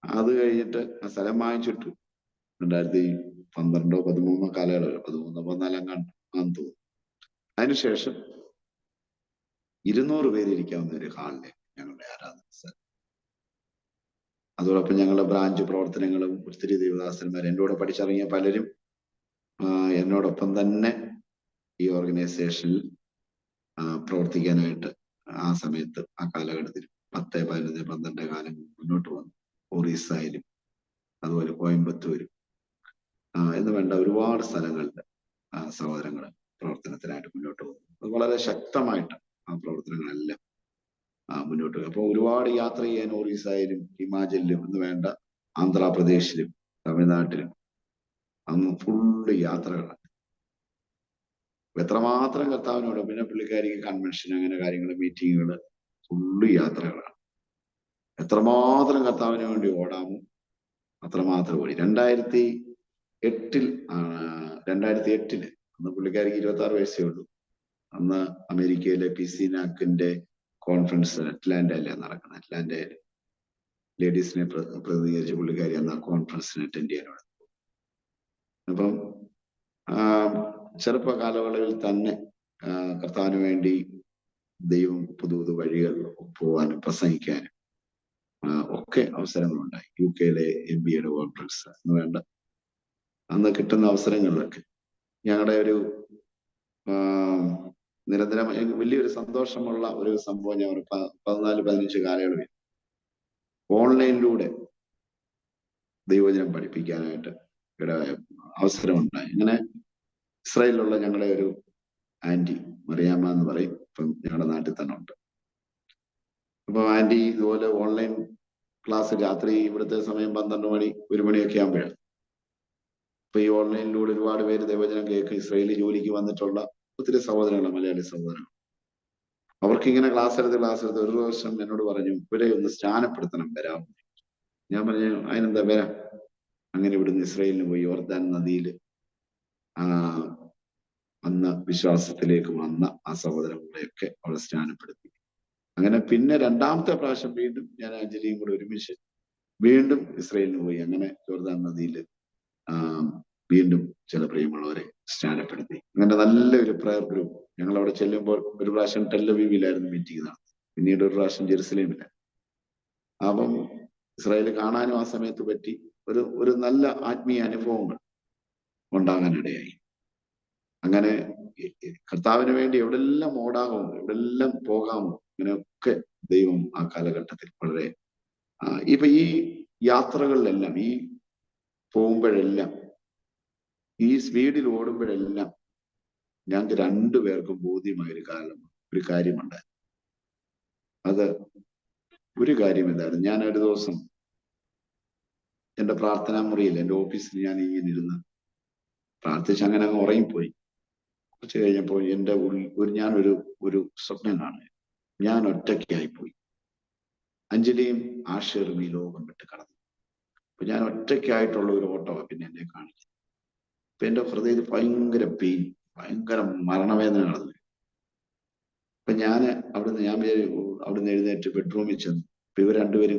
അത് കഴിഞ്ഞിട്ട് ആ സ്ഥലം വാങ്ങിച്ചിട്ടു 2012-13 കാലയളവ്, 13-14 ആണെന്ന് തോന്നുന്നു. അതിനുശേഷം 200 പേരിരിക്കാവുന്ന ഒരു ഹാളിലേക്ക് ഞങ്ങളുടെ ആരാധന സ്ഥലം. അതോടൊപ്പം ഞങ്ങളുടെ ബ്രാഞ്ച് പ്രവർത്തനങ്ങളും ഒത്തിരി ദേവദാസന്മാർ എൻ്റെ കൂടെ പഠിച്ചിറങ്ങിയ പലരും എന്നോടൊപ്പം തന്നെ ഈ ഓർഗനൈസേഷനിൽ പ്രവർത്തിക്കാനായിട്ട് ആ സമയത്ത് ആ കാലഘട്ടത്തിൽ 10, 11, 12 കാലം മുന്നോട്ട് വന്നു. ഒറീസയിലും അതുപോലെ കോയമ്പത്തൂരും എന്ന് വേണ്ട ഒരുപാട് സ്ഥലങ്ങളിൽ സഹോദരങ്ങൾ പ്രവർത്തനത്തിനായിട്ട് മുന്നോട്ട് പോകുന്നു. അത് വളരെ ശക്തമായിട്ട് ആ പ്രവർത്തനങ്ങളെല്ലാം മുന്നോട്ട് പോകും. അപ്പോൾ ഒരുപാട് യാത്ര ചെയ്യാൻ ഒറീസയിലും ഹിമാചലിലും എന്ന് വേണ്ട ആന്ധ്രാപ്രദേശിലും തമിഴ്നാട്ടിലും അന്ന് ഫുള്ള് യാത്രകളാണ്. എത്രമാത്രം കർത്താവിനോട്, പിന്നെ പുള്ളിക്കാരിക്ക് കൺവെൻഷൻ അങ്ങനെ കാര്യങ്ങൾ, മീറ്റിങ്ങുകൾ, ഫുള്ള് യാത്രകളാണ്. എത്രമാത്രം കർത്താവിന് വേണ്ടി ഓടാമോ അത്രമാത്രം ഓടി. 2008 അന്ന് പുള്ളിക്കാരിക്ക് 26 വയസ്സേ ഉള്ളൂ. അന്ന് അമേരിക്കയിലെ PCNAC-ന്റെ കോൺഫറൻസ് അറ്റ്ലാന്റയിലാണ് നടക്കുന്നത്. അറ്റ്ലാന്റയിൽ ലേഡീസിനെ പ്രതിനിധീകരിച്ച് പുള്ളിക്കാരി അന്ന് ആ കോൺഫറൻസിന് അറ്റൻഡ് ചെയ്യാനാണ്. അപ്പം ചെറുപ്പ കാലയളവിൽ തന്നെ കർത്താവിന് വേണ്ടി ദൈവം പുതു വഴികൾ പോകാനും പ്രസംഗിക്കാനും ഒക്കെ അവസരങ്ങളുണ്ടായി. UK-യിലെ MBA-യുടെ കോൺഫറൻസ് എന്ന് വേണ്ട അന്ന് കിട്ടുന്ന അവസരങ്ങളിലൊക്കെ ഞങ്ങളുടെ ഒരു നിരന്തരമായ വലിയൊരു സന്തോഷമുള്ള ഒരു സംഭവം. ഞാൻ 14-15 കാലയളവിൽ ഓൺലൈനിലൂടെ ദൈവവചനം പഠിപ്പിക്കാനായിട്ട് അവസരമുണ്ടായി. അങ്ങനെ ഇസ്രായേലിലുള്ള ഞങ്ങളുടെ ഒരു ആന്റി മറിയാമ്മ എന്ന് പറയും, ഇപ്പം ഞങ്ങളുടെ നാട്ടിൽ തന്നെ ഉണ്ട്. അപ്പൊ ആന്റി ഇതുപോലെ ഓൺലൈൻ ക്ലാസ് രാത്രി, ഇവിടുത്തെ സമയം 12 മണി 1 മണിയൊക്കെ ആകുമ്പോഴാണ്. അപ്പൊ ഈ ഓൺലൈനിലൂടെ ഒരുപാട് പേര് ദൈവവചനം കേൾക്കും. ഇസ്രായേലിൽ ജോലിക്ക് വന്നിട്ടുള്ള ഒത്തിരി സഹോദരങ്ങൾ, മലയാളി സഹോദരങ്ങൾ, അവർക്ക് ഇങ്ങനെ ക്ലാസ് എടുത്ത് ഒരു ദിവസം എന്നോട് പറഞ്ഞു, ഇവരെ ഒന്ന് സ്നാനപ്പെടുത്തണം, വരാം. ഞാൻ പറഞ്ഞു അതിനെന്താ വരാം. അങ്ങനെ ഇവിടുന്ന് ഇസ്രായേലിന് പോയി യോർദാൻ നദിയിൽ അന്ന് വിശ്വാസത്തിലേക്ക് വന്ന ആ സഹോദരങ്ങളെയൊക്കെ അവളെ സ്നാനപ്പെടുത്തി. അങ്ങനെ പിന്നെ രണ്ടാമത്തെ പ്രാവശ്യം വീണ്ടും ഞാൻ അഞ്ജലിയും കൂടെ ഒരുമിച്ച് വീണ്ടും ഇസ്രയേലിന് പോയി. അങ്ങനെ ജോർദാൻ നദിയിൽ വീണ്ടും ചില പ്രിയമുള്ളവരെ സ്നാനപ്പെടുത്തി. അങ്ങനെ നല്ലൊരു പ്രയർ ഗ്രൂപ്പ്. ഞങ്ങൾ അവിടെ ചെല്ലുമ്പോൾ ഒരു പ്രാവശ്യം ടെല്ലവീവിലായിരുന്നു മീറ്റിംഗ് നടന്നത്, പിന്നീട് ഒരു പ്രാവശ്യം ജെറുസലേമിലായിരുന്നു. അപ്പം ഇസ്രായേൽ കാണാനും ആ സമയത്ത് പറ്റി. ഒരു നല്ല ആത്മീയ അനുഭവങ്ങൾ ഉണ്ടാകാനിടയായി. അങ്ങനെ കർത്താവിന് വേണ്ടി എവിടെല്ലാം ഓടാമോ, എവിടെല്ലാം പോകാമോ, ഇങ്ങനെയൊക്കെ ദൈവം ആ കാലഘട്ടത്തിൽ വളരെ ഇപ്പൊ ഈ യാത്രകളിലെല്ലാം, ഈ പോകുമ്പോഴെല്ലാം, ഈ സ്പീഡിൽ ഓടുമ്പോഴെല്ലാം ഞങ്ങൾക്ക് രണ്ടുപേർക്കും ബോധ്യമായ ഒരു കാര്യമുണ്ട്. അത് ഒരു കാര്യം എന്തായിരുന്നു, ഞാൻ ഒരു ദിവസം എന്റെ പ്രാർത്ഥനാ മുറിയിൽ, എന്റെ ഓഫീസിൽ ഞാൻ ഇങ്ങനെ ഇരുന്ന് പ്രാർത്ഥിച്ച് അങ്ങനെ അങ്ങ് ഉറങ്ങിപ്പോയി. കുറച്ച് കഴിഞ്ഞപ്പോൾ എൻ്റെ ഞാനൊരു സ്വപ്നം കാണുക. ഞാൻ ഒറ്റയ്ക്കായിപ്പോയി. അഞ്ജലിയും ആഷേറും ഈ ലോകം വിട്ട് കടന്നു. അപ്പൊ ഞാൻ ഒറ്റയ്ക്കായിട്ടുള്ള ഒരു ഓട്ടമാണ് പിന്നെ എന്നെ കാണിക്കുന്നത്. അപ്പൊ എന്റെ ഹൃദയത്തിൽ ഭയങ്കര പെയിൻ, ഭയങ്കര മരണവേദന നടന്നു. അപ്പൊ ഞാൻ അവിടുന്ന് എഴുന്നേറ്റ് ബെഡ്റൂമിൽ ചെന്നു. അപ്പൊ ഇവർ രണ്ടുപേരും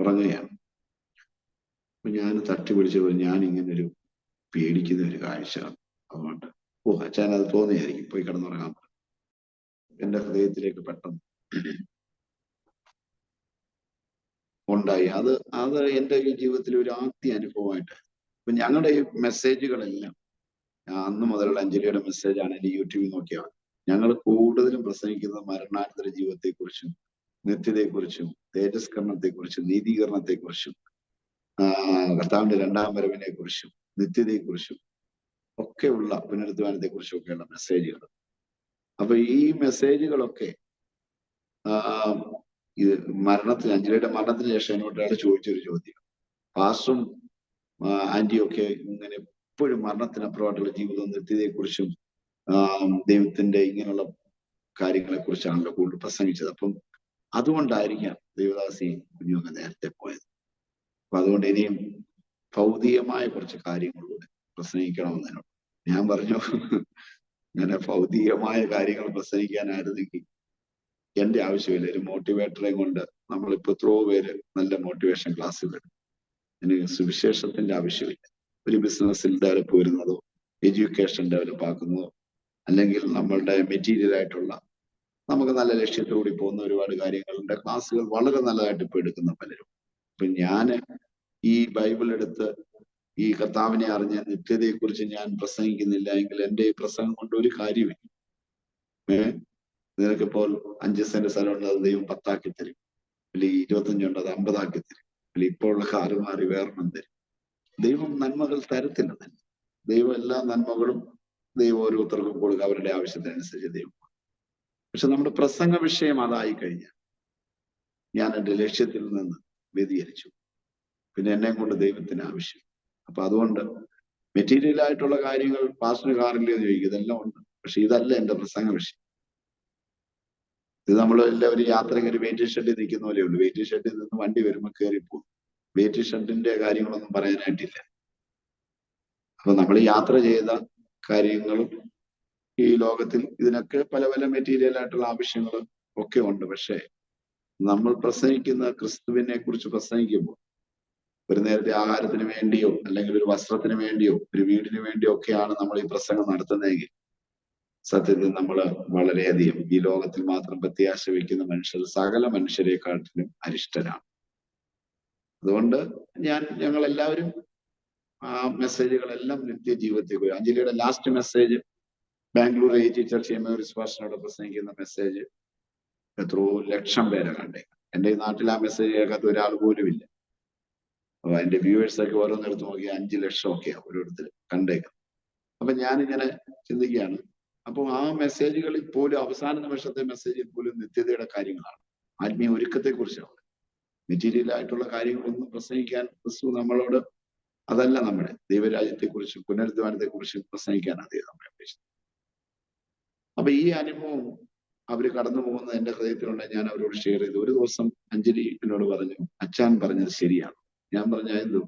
ഉറങ്ങുകയാണ്. അപ്പൊ ഞാൻ തട്ടി പിടിച്ചപ്പോൾ ഞാൻ ഇങ്ങനൊരു പേടിക്കുന്ന ഒരു കാഴ്ച. അതുകൊണ്ട് അച്ഛൻ അത് തോന്നിയായിരിക്കും, പോയി കിടന്നുറങ്ങാൻ. എന്റെ ഹൃദയത്തിലേക്ക് പെട്ടെന്ന് ഉണ്ടായി. അത് എൻ്റെ ഈ ജീവിതത്തിൽ ഒരു ആദ്യ അനുഭവമായിട്ട്. അപ്പൊ ഞങ്ങളുടെ ഈ മെസ്സേജുകളെല്ലാം അന്ന് മുതലുള്ള അഞ്ജലിയുടെ മെസ്സേജ് ആണെങ്കിൽ യൂട്യൂബിൽ നോക്കിയാണ് ഞങ്ങൾ കൂടുതലും പ്രസംഗിക്കുന്നത് മരണാനന്തര ജീവിതത്തെക്കുറിച്ചും, നിത്യതയെക്കുറിച്ചും, തേജസ്കരണത്തെക്കുറിച്ചും, നീതീകരണത്തെക്കുറിച്ചും, കർത്താവിന്റെ രണ്ടാം വരവിനെ കുറിച്ചും, നിത്യതയെക്കുറിച്ചും ഒക്കെയുള്ള പുനരുദ്ധാനത്തെക്കുറിച്ചും ഒക്കെയുള്ള മെസ്സേജുകൾ. അപ്പൊ ഈ മെസ്സേജുകളൊക്കെ ഇത് അഞ്ജലിയുടെ മരണത്തിന് ശേഷം എന്നോട് ഒരാൾ ചോദിച്ചൊരു ചോദ്യം, പാസ്റ്ററും ആന്റിയൊക്കെ ഇങ്ങനെ എപ്പോഴും മരണത്തിനപ്പുറമായിട്ടുള്ള ജീവിതം, നിത്യതയെക്കുറിച്ചും ദൈവത്തിന്റെ ഇങ്ങനെയുള്ള കാര്യങ്ങളെ കുറിച്ചാണല്ലോ കൂടുതൽ പ്രസംഗിച്ചത്. അപ്പം അതുകൊണ്ടായിരിക്കാം ദൈവദാസി കുഞ്ഞുമൊക്കെ നേരത്തെ പോയത്. അപ്പൊ അതുകൊണ്ട് ഇനിയും ഭൗതികമായ കുറച്ച് കാര്യങ്ങളിലൂടെ പ്രസംഗിക്കണമെന്ന് എന്നോട് ഞാൻ പറഞ്ഞു. അങ്ങനെ ഭൗതികമായ കാര്യങ്ങൾ പ്രസംഗിക്കാനായിരുന്നെങ്കിൽ എന്റെ ആവശ്യമില്ല. ഒരു മോട്ടിവേറ്ററെ കൊണ്ട് നമ്മളിപ്പോ എത്രയോ പേര് നല്ല മോട്ടിവേഷൻ ക്ലാസ്സിൽ വരും. എനിക്ക് സുവിശേഷത്തിന്റെ ആവശ്യമില്ല. ഒരു ബിസിനസ്സിൽ ഡെവലപ്പ് വരുന്നതോ, എഡ്യൂക്കേഷൻ ഡെവലപ്പ് ആക്കുന്നതോ, അല്ലെങ്കിൽ നമ്മളുടെ മെറ്റീരിയൽ ആയിട്ടുള്ള നമുക്ക് നല്ല ലക്ഷ്യത്തോടെ പോകുന്ന ഒരുപാട് കാര്യങ്ങളുണ്ട്. ക്ലാസ്സുകൾ വളരെ നല്ലതായിട്ട് ഇപ്പൊ എടുക്കുന്ന പലരും. അപ്പൊ ഞാൻ ഈ ബൈബിൾ എടുത്ത് ഈ കർത്താവിനെ അറിഞ്ഞ നിത്യതയെക്കുറിച്ച് ഞാൻ പ്രസംഗിക്കുന്നില്ല എങ്കിൽ എൻ്റെ ഈ പ്രസംഗം കൊണ്ട് ഒരു കാര്യമില്ല. നിനക്കിപ്പോൾ 5 സെന്റ് സ്ഥലമുണ്ട്, അത് ദൈവം 10 ആക്കി തരും. അല്ലെങ്കിൽ 25 ഉണ്ട്, അത് 50 ആക്കി തരും. അല്ലെങ്കിൽ ഇപ്പോഴുള്ള കാറ് മാറി വേറൊന്നും തരും. ദൈവം നന്മകൾ തരത്തില്ല തന്നെ. ദൈവം എല്ലാ നന്മകളും ദൈവം ഓരോരുത്തർക്കും കൊടുക്കുക, അവരുടെ ആവശ്യത്തിനനുസരിച്ച് ദൈവം. പക്ഷെ നമ്മുടെ പ്രസംഗ വിഷയം അതായി കഴിഞ്ഞാൽ ഞാൻ എൻ്റെ ലക്ഷ്യത്തിൽ നിന്ന് വ്യതിചലിച്ചു. പിന്നെ എന്നെ കൊണ്ട് ദൈവത്തിന് ആവശ്യം. അപ്പൊ അതുകൊണ്ട് മെറ്റീരിയൽ ആയിട്ടുള്ള കാര്യങ്ങൾ പാസ്റ്റർ കാറില്ലയോ എന്ന് ചോദിക്കും, ഇതെല്ലാം ഉണ്ട്. പക്ഷെ ഇതല്ല എൻ്റെ പ്രസംഗ വിഷയം. ഇത് നമ്മൾ എല്ലാവരും യാത്രയ്ക്ക് ഒരു വെയിറ്റിംഗ് ഷെഡിൽ നിൽക്കുന്ന പോലെ ഉള്ളൂ. വെയിറ്റിംഗ് ഷെഡിൽ നിന്ന് വണ്ടി വരുമ്പോൾ കയറിപ്പോകും. വെയിറ്റിംഗ് ഷെഡിന്റെ കാര്യങ്ങളൊന്നും പറയാനായിട്ടില്ല. അപ്പൊ നമ്മൾ യാത്ര ചെയ്ത കാര്യങ്ങളും ഈ ലോകത്തിൽ ഇതിനൊക്കെ പല പല മെറ്റീരിയൽ ആയിട്ടുള്ള ആവശ്യങ്ങളും ഒക്കെ ഉണ്ട്. പക്ഷെ നമ്മൾ പ്രസംഗിക്കുന്ന ക്രിസ്തുവിനെ കുറിച്ച് പ്രസംഗിക്കുമ്പോൾ ഒരു നേരത്തെ ആഹാരത്തിന് വേണ്ടിയോ, അല്ലെങ്കിൽ ഒരു വസ്ത്രത്തിന് വേണ്ടിയോ, ഒരു വീടിന് വേണ്ടിയോ ഒക്കെയാണ് നമ്മൾ ഈ പ്രസംഗം നടത്തുന്നതെങ്കിൽ സത്യത്തിൽ നമ്മൾ വളരെയധികം ഈ ലോകത്തിൽ മാത്രം പ്രത്യാശ വയ്ക്കുന്ന മനുഷ്യർ സകല മനുഷ്യരെക്കാട്ടിലും അരിഷ്ടരാണ്. അതുകൊണ്ട് ഞങ്ങൾ എല്ലാവരും ആ മെസ്സേജുകളെല്ലാം നിത്യജീവിതത്തേക്ക്. അഞ്ജലിയുടെ last message Bangalore AG church എമോറിസ് പാസ്റ്ററിനോട് പ്രസംഗിക്കുന്ന മെസ്സേജ് എത്രയോ ലക്ഷം പേരെ കണ്ടേക്കാം. എൻ്റെ ഈ നാട്ടിൽ ആ മെസ്സേജ് കേൾക്കാത്ത ഒരാൾ പോലും ഇല്ല. അപ്പൊ അതിന്റെ വ്യൂവേഴ്സൊക്കെ ഓരോന്നെടുത്ത് നോക്കി 5 ലക്ഷം ഒക്കെയാണ് ഓരോരുത്തർ കണ്ടേക്കാം. അപ്പൊ ഞാനിങ്ങനെ ചിന്തിക്കുകയാണ്, അപ്പോൾ ആ മെസ്സേജുകളിൽ പോലും അവസാന നിമിഷത്തെ മെസ്സേജിൽ പോലും നിത്യതയുടെ കാര്യങ്ങളാണ്, ആത്മീയ ഒരുക്കത്തെ കുറിച്ചാണ്. മെറ്റീരിയൽ ആയിട്ടുള്ള കാര്യങ്ങളൊന്നും പ്രസംഗിക്കാൻ ക്രിസ്തു നമ്മളോട് അതല്ല, നമ്മുടെ ദൈവരാജ്യത്തെക്കുറിച്ചും പുനരുദ്ധാനത്തെക്കുറിച്ചും പ്രസംഗിക്കാനാണ് ദൈവം നമ്മളെ ഉദ്ദേശിച്ചത്. അപ്പൊ ഈ അനുഭവം അവര് കടന്നു പോകുന്നത് എന്റെ ഹൃദയത്തിലുണ്ട്. ഞാൻ അവരോട് ഷെയർ ചെയ്തു. ഒരു ദിവസം അഞ്ജലി എന്നോട് പറഞ്ഞു, അച്ഛൻ പറഞ്ഞത് ശരിയാണ്. ഞാൻ പറഞ്ഞ എന്തു,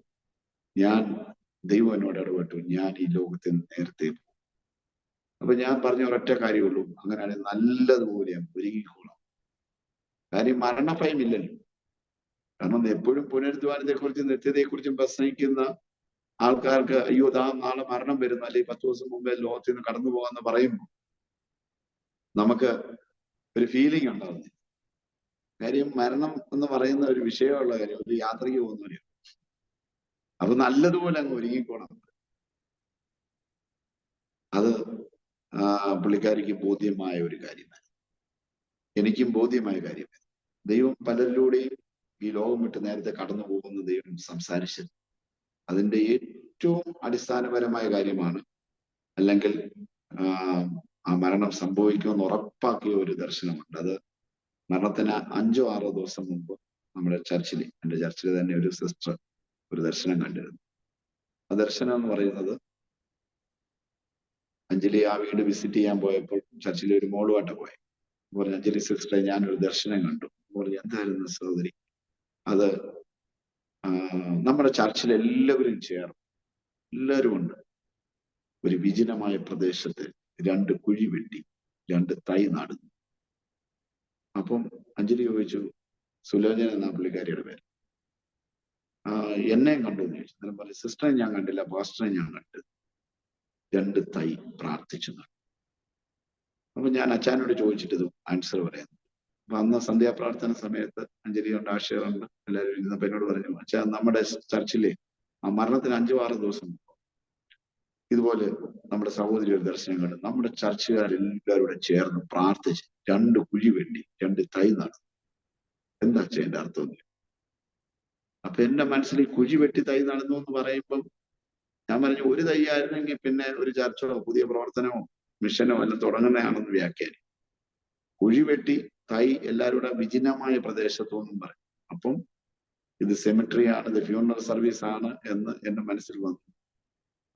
ഞാൻ ദൈവം എന്നോട് ഇടപെട്ടു, ഞാൻ ഈ ലോകത്തിൽ നിന്ന് നേരത്തെ പോകും. അപ്പൊ ഞാൻ പറഞ്ഞ ഒരൊറ്റ കാര്യമുള്ളൂ, അങ്ങനെയാണെങ്കിൽ നല്ലതുപോലെ ഒരുങ്ങിക്കോളാം. കാര്യം മരണഭയം ഇല്ലല്ലോ. കാരണം എപ്പോഴും പുനരുദ്ധാനത്തെക്കുറിച്ചും നിത്യതയെക്കുറിച്ചും പ്രസംഗിക്കുന്ന ആൾക്കാർക്ക് അയ്യോ നാളെ മരണം വരുന്നു, അല്ലെങ്കിൽ 10 ദിവസം മുമ്പേ ലോകത്തിൽ നിന്ന് കടന്നു പോകാന്ന് പറയുമ്പോൾ നമുക്ക് ഒരു ഫീലിംഗ് ഉണ്ടാവുന്നത്. കാര്യം മരണം എന്ന് പറയുന്ന ഒരു വിഷയമുള്ള കാര്യം, ഒരു യാത്രയ്ക്ക് പോകുന്നവര്. അത് നല്ലതുപോലെ അങ്ങ് ഒരുങ്ങിക്കോണം. അത് പുള്ളിക്കാരിക്ക് ബോധ്യമായ ഒരു കാര്യമാണ്, എനിക്കും ബോധ്യമായ കാര്യമാണ്. ദൈവം പലരിലൂടെയും ഈ ലോകം വിട്ട് നേരത്തെ കടന്നു പോകുന്ന ദൈവം സംസാരിച്ചത് അതിന്റെ ഏറ്റവും അടിസ്ഥാനപരമായ കാര്യമാണ്. അല്ലെങ്കിൽ ആ മരണം സംഭവിക്കുമെന്ന് ഉറപ്പാക്കിയ ഒരു ദർശനമുണ്ട്. അത് മരണത്തിന് 5 or 6 ദിവസം മുമ്പ് നമ്മുടെ ചർച്ചിൽ, എൻ്റെ ചർച്ചിൽ തന്നെ ഒരു സിസ്റ്റർ ഒരു ദർശനം കണ്ടിരുന്നു. ആ ദർശനം എന്ന് പറയുന്നത്, അഞ്ജലി ആ വീട് വിസിറ്റ് ചെയ്യാൻ പോയപ്പോൾ ചർച്ചിലെ ഒരു മോളുമായിട്ട് പോയി. പറഞ്ഞു, അഞ്ജലി സിസ്റ്ററെ ഞാനൊരു ദർശനം കണ്ടു. പറഞ്ഞു, എന്തായിരുന്നു സഹോദരി? അത് നമ്മുടെ ചർച്ചിൽ എല്ലാവരും ചേർന്ന്, എല്ലാവരും ഉണ്ട്, ഒരു വിജനമായ പ്രദേശത്ത് 2 കുഴി വെട്ടി 2 തൈ നടുന്നു. അപ്പം അഞ്ജലി ചോദിച്ചു, സുലോചന എന്നാ പുള്ളിക്കാരിയുടെ പേര്, എന്നെയും കണ്ടു എന്ന് ചോദിച്ചു. അന്നേരം പറഞ്ഞു, സിസ്റ്ററെ ഞാൻ കണ്ടില്ല, പാസ്റ്ററെ ഞാൻ കണ്ടു, 2 തൈ പ്രാർത്ഥിച്ചു നട്ടു. അപ്പൊ ഞാൻ അച്ഛനോട് ചോദിച്ചിട്ട് ഇത് ആൻസർ പറയാം. അപ്പൊ അന്ന് സന്ധ്യാപ്രാർത്ഥന സമയത്ത് അഞ്ജലിയുണ്ട്, ആശയമുണ്ട്, എല്ലാവരും ഇരുന്നപ്പോ എന്നോട് പറഞ്ഞു, അച്ഛാ നമ്മുടെ ചർച്ചിലെ ആ മരണത്തിന് 5 or 6 ദിവസം ഇതുപോലെ നമ്മുടെ സഹോദരി ഒരു ദർശനം കണ്ടു. നമ്മുടെ ചർച്ചുകാരെല്ലാവരും കൂടെ ചേർന്ന് പ്രാർത്ഥിച്ച് 2 കുഴി വെട്ടി 2 തൈ നടുന്നു. എന്താ അച്ഛൻ എന്റെ അർത്ഥം? അപ്പൊ എന്റെ മനസ്സിൽ ഈ കുഴി വെട്ടി തൈ നടന്നു എന്ന് പറയുമ്പം ഞാൻ പറഞ്ഞു, ഒരു തൈ ആയിരുന്നെങ്കിൽ പിന്നെ ഒരു ചർച്ചോ പുതിയ പ്രവർത്തനമോ മിഷനോ എല്ലാം തുടങ്ങുന്നതാണെന്ന് വ്യാഖ്യാനം. കുഴി വെട്ടി തൈ എല്ലാവരും കൂടെ വിജനമായ പ്രദേശത്തൊന്നും പറയും. അപ്പം ഇത് സെമിട്രി ആണ്, ഇത് ഫ്യൂണറൽ സർവീസ് ആണ് എന്ന് എന്റെ മനസ്സിൽ വന്നു,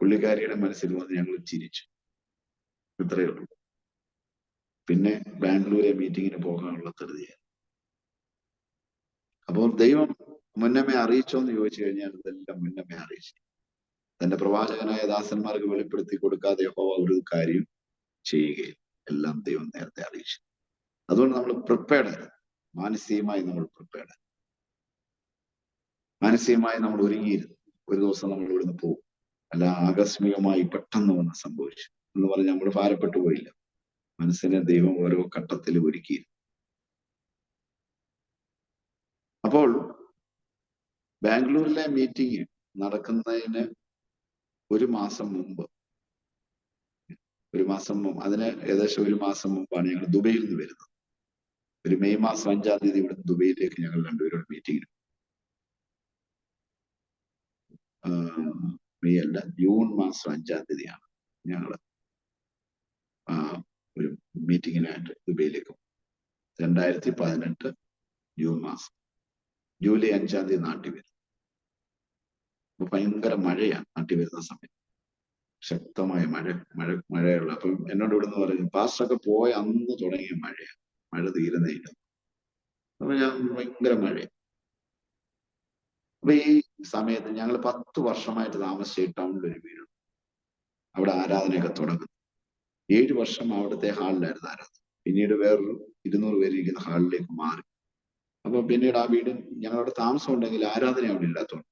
പുള്ളിക്കാരിയുടെ മനസ്സിൽ വന്ന് ഞങ്ങൾ ചിരിച്ചു. ഇത്രയേ ഉള്ളൂ. പിന്നെ ബാംഗ്ലൂരെ മീറ്റിങ്ങിന് പോകാനുള്ള ധൃതിയായി. അപ്പോൾ ദൈവം മുന്നമേ അറിയിച്ചോന്ന് ചോദിച്ചു കഴിഞ്ഞാൽ ഇതെല്ലാം മുന്നമേ അറിയിച്ചു. തന്റെ പ്രവാചകനായ ദാസന്മാർക്ക് വെളിപ്പെടുത്തി കൊടുക്കാതെ യഹോവ ഒരു കാര്യം ചെയ്യുകയില്ല. എല്ലാം ദൈവം നേരത്തെ അറിയിച്ചു. അതുകൊണ്ട് നമ്മൾ പ്രിപ്പയർഡ്, മാനസികമായി നമ്മൾ പ്രിപ്പയർഡ്, മാനസികമായി നമ്മൾ ഒരുങ്ങിയിരുന്നു. ഒരു ദിവസം നമ്മൾ ഇവിടുന്ന് പോകും, അല്ല ആകസ്മികമായി പെട്ടെന്ന് വന്ന് സംഭവിച്ചു എന്ന് പറഞ്ഞ് നമ്മൾ ഭാരപ്പെട്ടു പോയില്ല. മനസ്സിനെ ദൈവം ഓരോ ഘട്ടത്തിൽ ഒരുക്കിയിരുന്നു. അപ്പോൾ ബാംഗ്ലൂരിലെ മീറ്റിംഗ് നടക്കുന്നതിന് ഒരു മാസം മുമ്പ്, അതിന് ഏകദേശം ഒരു മാസം മുമ്പാണ് ഞങ്ങൾ ദുബൈയിൽ നിന്ന് വരുന്നത്. ഒരു മെയ് മാസം 5-ാം തീയതി ഇവിടെ ദുബൈയിലേക്ക് ഞങ്ങൾ രണ്ടുപേരും മീറ്റിങ്ങിന്, മെയ് അല്ല, ജൂൺ മാസം 5-ാം തീയതിയാണ് ഞങ്ങൾ ഒരു മീറ്റിങ്ങിനായിട്ട് ദുബൈയിലേക്ക്. 2018 ജൂൺ മാസം. ജൂലൈ 5-ാം തീയതി നാട്ടിൽ വരും. അപ്പൊ ഭയങ്കര മഴയാണ് നാട്ടിൽ വരുന്ന സമയത്ത്, ശക്തമായ മഴയുള്ള. അപ്പം എന്നോട് ഇവിടുന്ന് പറഞ്ഞു, പാസ്റ്ററൊക്കെ പോയ അന്ന് തുടങ്ങിയ മഴയാണ്, മഴ തീരുന്നതില്ല. അപ്പൊ ഞാൻ ഭയങ്കര മഴ. അപ്പൊ ഈ സമയത്ത് ഞങ്ങൾ 10 വർഷമായിട്ട് താമസിച്ച ടൗണിലൊരു വീടുണ്ട്. അവിടെ ആരാധനയൊക്കെ തുടങ്ങും. 7 വർഷം അവിടുത്തെ ഹാളിലായിരുന്നു ആരാധന. പിന്നീട് വേറൊരു 200 പേര് ഇരിക്കുന്ന ഹാളിലേക്ക് മാറി. അപ്പൊ പിന്നീട് ആ വീട് ഞങ്ങളവിടെ താമസം ഉണ്ടെങ്കിൽ ആരാധന അവിടെ ഇല്ലാത്തതുകൊണ്ട്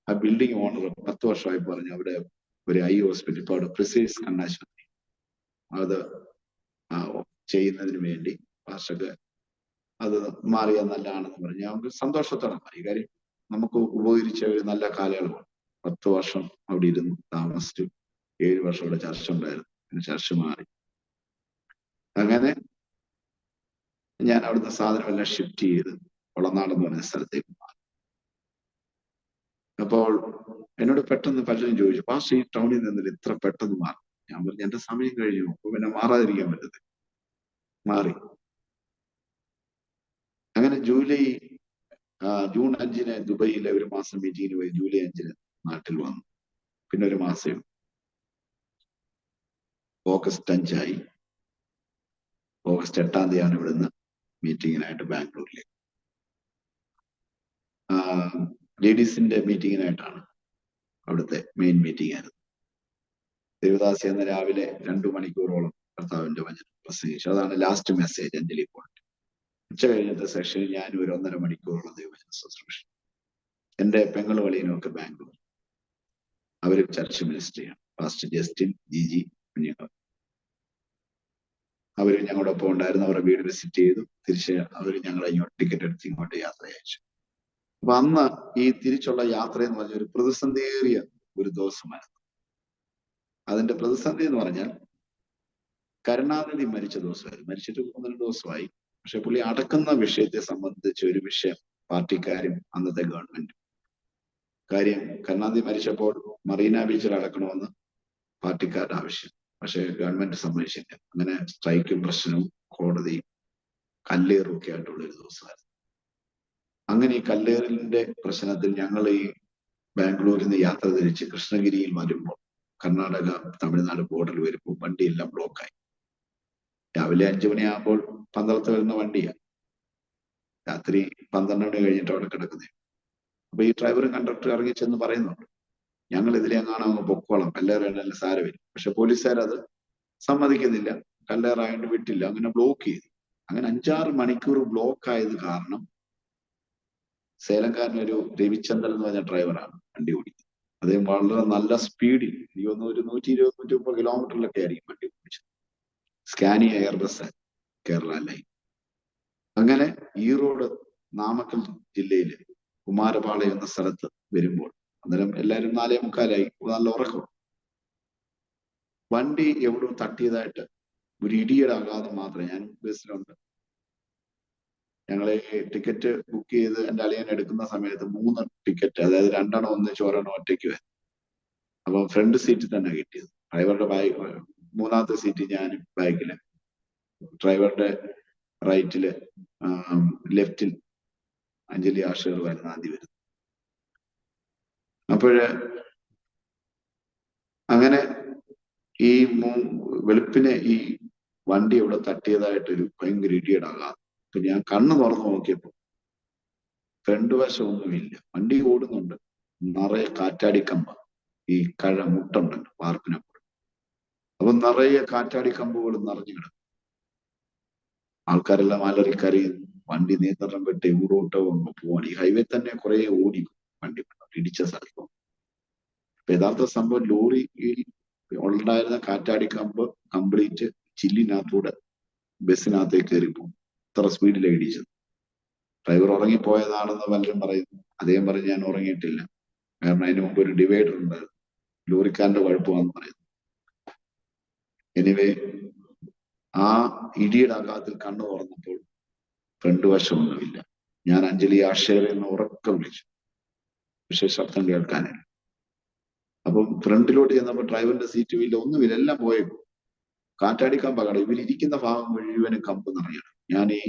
ആ ബിൽഡിംഗ് ഓണർ 10 വർഷമായി പറഞ്ഞു, അവിടെ ഒരു ഐ ഹോസ്പിറ്റൽ, ഇപ്പൊ അവിടെ പ്രിസൈസ് കണ്ണാശുപത്രി, അത് ചെയ്യുന്നതിന് വേണ്ടി പാസ്റ്റർക്ക് അത് മാറിയാൽ നല്ലതാണെന്ന് പറഞ്ഞു. ഞങ്ങൾക്ക് സന്തോഷത്തോടെ മാറി. കാര്യം നമുക്ക് ഉപകരിച്ച ഒരു നല്ല കാലയളവാണ്. 10 വർഷം അവിടെ ഇരുന്നു താമസിച്ചു. 7 വർഷം അവിടെ ചർച്ച ഉണ്ടായിരുന്നു. പിന്നെ ചർച്ച മാറി. അങ്ങനെ ഞാൻ അവിടുത്തെ സാധനമെല്ലാം ഷിഫ്റ്റ് ചെയ്ത് ഒളനാട് എന്ന് പറഞ്ഞ സ്ഥലത്തേക്ക് മാറി. അപ്പോൾ എന്നോട് പെട്ടെന്ന് പലരും ചോദിച്ചു, പാസ്റ്റർ ഈ ടൗണിൽ നിന്നിട്ട് ഇത്ര പെട്ടെന്ന് മാറി? ഞാൻ പറഞ്ഞു, എന്റെ സമയം കഴിഞ്ഞു, അപ്പൊ പിന്നെ മാറാതിരിക്കാൻ പറ്റത്തില്ല. മാറി. അങ്ങനെ ജൂൺ 5-ന് ദുബൈയിലെ ഒരു മാസം മീറ്റിങ്ങിന് പോയി. ജൂലൈ 5-ന് നാട്ടിൽ വന്നു. പിന്നെ ഒരു മാസം. ഓഗസ്റ്റ് 5-ആയി. ഓഗസ്റ്റ് 8-ാം തീയതിയാണ് ഇവിടുന്ന് മീറ്റിങ്ങിനായിട്ട് ബാംഗ്ലൂരിലേക്ക്, ലേഡീസിന്റെ മീറ്റിങ്ങിനായിട്ടാണ്. അവിടുത്തെ മെയിൻ മീറ്റിംഗ് ആയിരുന്നു. ദേവദാസി എന്ന രാവിലെ 2 മണിക്കൂറോളം കർത്താവിന്റെ വചനം പ്രസംഗിച്ചു. അതാണ് ലാസ്റ്റ് മെസ്സേജ്, അഞ്ജലി പോയിന്റ്. ഉച്ച കഴിഞ്ഞത്തെ സെഷനിൽ ഞാൻ ഒരു 1.5 മണിക്കൂറോളം ദൈവവചന ശുശ്രൂഷ. എന്റെ പെങ്ങൾ വളിയനൊക്കെ ബാംഗ്ലൂർ, അവർ ചർച്ച് മിനിസ്റ്റർ ചെയ്യണം. പാസ്റ്റർ ജസ്റ്റിൻ, ജിജി, കുഞ്ഞുങ്ങൾ, അവർ ഞങ്ങളുടെ ഒപ്പം ഉണ്ടായിരുന്നു. അവരുടെ വീട് വിസിറ്റ് ചെയ്തു. തിരിച്ച് അവർ ഞങ്ങളെ ഇങ്ങോട്ട് ടിക്കറ്റ് എടുത്ത് ഇങ്ങോട്ട് യാത്ര അയച്ചു. അപ്പൊ അന്ന് ഈ തിരിച്ചുള്ള യാത്ര എന്ന് പറഞ്ഞ ഒരു പ്രതിസന്ധിയേറിയ ഒരു ദിവസമായിരുന്നു. അതിന്റെ പ്രതിസന്ധി എന്ന് പറഞ്ഞാൽ കരുണാനിധി മരിച്ച ദിവസമായിരുന്നു. മരിച്ചിട്ട് 1-2 ദിവസമായി. പക്ഷെ പുള്ളി അടക്കുന്ന വിഷയത്തെ സംബന്ധിച്ച് ഒരു വിഷയം പാർട്ടിക്കാരും അന്നത്തെ ഗവൺമെന്റും. കാര്യം, കരുണാനിധി മരിച്ചപ്പോൾ മറീന ബീച്ചിൽ അടക്കണമെന്ന് പാർട്ടിക്കാരുടെ ആവശ്യം. പക്ഷെ ഗവൺമെന്റ് സമ്മതിച്ചില്ല. അങ്ങനെ സ്ട്രൈക്കും പ്രശ്നവും കോടതിയും കല്ലേറും ഒക്കെ ആയിട്ടുള്ള ഒരു ദിവസമായിരുന്നു. അങ്ങനെ ഈ കല്ലേറിന്റെ പ്രശ്നത്തിൽ ഞങ്ങൾ ഈ ബാംഗ്ലൂരിൽ നിന്ന് യാത്ര തിരിച്ച് കൃഷ്ണഗിരിയിൽ വരുമ്പോൾ, കർണാടക തമിഴ്നാട് ബോർഡറിൽ വരുമ്പോൾ വണ്ടിയെല്ലാം ബ്ലോക്കായി. രാവിലെ 5 മണിയാകുമ്പോൾ പന്തളത്ത് വരുന്ന വണ്ടിയാണ്. രാത്രി 12 മണി കഴിഞ്ഞിട്ട് അവിടെ കിടക്കുന്നത്. അപ്പൊ ഈ ഡ്രൈവറും കണ്ടക്ടർ ഇറങ്ങി ചെന്ന് പറയുന്നുണ്ട്, ഞങ്ങൾ ഇതിലെ കാണാൻ പൊക്കോളം, കല്ലേറെല്ലാം സാരമില്ല. പക്ഷെ പോലീസുകാരത് സമ്മതിക്കുന്നില്ല. കല്ലേറായിട്ട് വിട്ടില്ല. അങ്ങനെ ബ്ലോക്ക് ചെയ്തു. അങ്ങനെ 5-6 മണിക്കൂർ ബ്ലോക്ക് ആയത് കാരണം സേലംകാരനൊരു രവിചന്ദ്രൻ എന്ന് പറഞ്ഞ ഡ്രൈവറാണ് വണ്ടി ഓടിക്കുന്നത്. അദ്ദേഹം വളരെ നല്ല സ്പീഡിൽ, ഒരു 120-130 കിലോമീറ്ററിലൊക്കെ ആയിരിക്കും വണ്ടി ഓടിച്ചത്. Scania airbus Kerala line. അങ്ങനെ ഈറോഡ് നാമക്കൽ ജില്ലയിലെ കുമാരപാളയം എന്ന സ്ഥലത്ത് വരുമ്പോൾ അന്നേരം എല്ലാവരും 4:45, നല്ല ഉറക്കം. വണ്ടി എവിടെയോ തട്ടിയതായിട്ട് ഒരു ഇടിയുടെ ആഘാതം മാത്രമേ. ഞാൻ ബസ്സിലുണ്ട്. ഞങ്ങളെ ടിക്കറ്റ് ബുക്ക് ചെയ്ത് എൻ്റെ അളിയൻ എടുക്കുന്ന സമയത്ത് 3 ടിക്കറ്റ്, അതായത് 2 ഒന്നിച്ച് 1 ഒറ്റയ്ക്ക് വരും. അപ്പൊ ഫ്രണ്ട് സീറ്റിൽ തന്നെ കിട്ടിയത്. ഡ്രൈവറുടെ ബാഗ്, 3ാമത്തെ സീറ്റ് ഞാൻ ബാക്കില്, ഡ്രൈവറുടെ റൈറ്റില്, ലെഫ്റ്റിൽ അഞ്ജലി ആഷർ വരുന്ന ആദ്യം വരുന്നു. അപ്പോഴ് അങ്ങനെ ഈ വെളുപ്പിനെ ഈ വണ്ടി ഇവിടെ തട്ടിയതായിട്ടൊരു ഭയങ്കര ഇടിയുടെ ആഘാതം. അപ്പൊ ഞാൻ കണ്ണ് തുറന്നു നോക്കിയപ്പോ ഫ്രണ്ട് വശം ഒന്നുമില്ല. വണ്ടി ഓടുന്നുണ്ട്, നിറയെ കാറ്റാടിക്കമ്പ, ഈ മുട്ടുണ്ടല്ലോ വാർപ്പിനപ്പുറം. അപ്പൊ നിറയെ കാറ്റാടിക്കമ്പുകൾ നിറഞ്ഞു കിടക്കും. ആൾക്കാരെല്ലാം അലറിക്കരയുന്നു. വണ്ടി നിയന്ത്രണം വിട്ട് ഊറോട്ടോ പോവാണ്. ഈ ഹൈവേ തന്നെ കുറെ ഓടി വണ്ടി ഇടിച്ച സ്ഥലത്തും. അപ്പൊ യഥാർത്ഥ സംഭവം ലോറിയിൽ ഉണ്ടായിരുന്ന കാറ്റാടിക്കമ്പ് കംപ്ലീറ്റ് ചില്ലിനകത്തൂടെ ബസ്സിനകത്തേക്ക് കയറിപ്പോകും. ഇത്ര സ്പീഡിലാണ് ഇടിച്ചത്. ഡ്രൈവർ ഉറങ്ങിപ്പോയതാണെന്ന് പലരും പറയുന്നു. അദ്ദേഹം പറഞ്ഞ് ഞാൻ ഉറങ്ങിയിട്ടില്ല, കാരണം അതിന് മുമ്പ് ഒരു ഡിവൈഡർ ഉണ്ടായിരുന്നു, ലോറിക്കാരന്റെ കുഴപ്പമാണെന്ന് പറയുന്നു. എനിവേ, ആ ഇടിയുടെ ആഘാതത്തിൽ കണ്ണു തുറന്നപ്പോൾ ഫ്രണ്ട് വശമൊന്നുമില്ല. ഞാൻ അഞ്ജലി ആഷേർ എന്ന് ഉറക്കെ വിളിച്ചു, പക്ഷെ ശബ്ദം കേൾക്കാനില്ല. അപ്പം ഫ്രണ്ടിലോട്ട് ചെന്നപ്പോൾ ഡ്രൈവറിന്റെ സീറ്റ് വീല്ല, ഒന്നുമില്ല, എല്ലാം പോയേക്കും. കാറ്റാടിക്കമ്പ കട, ഇവരിയ്ക്കുന്ന ഭാഗം മുഴുവനും കമ്പ് നിറയണം. ഞാൻ ഈ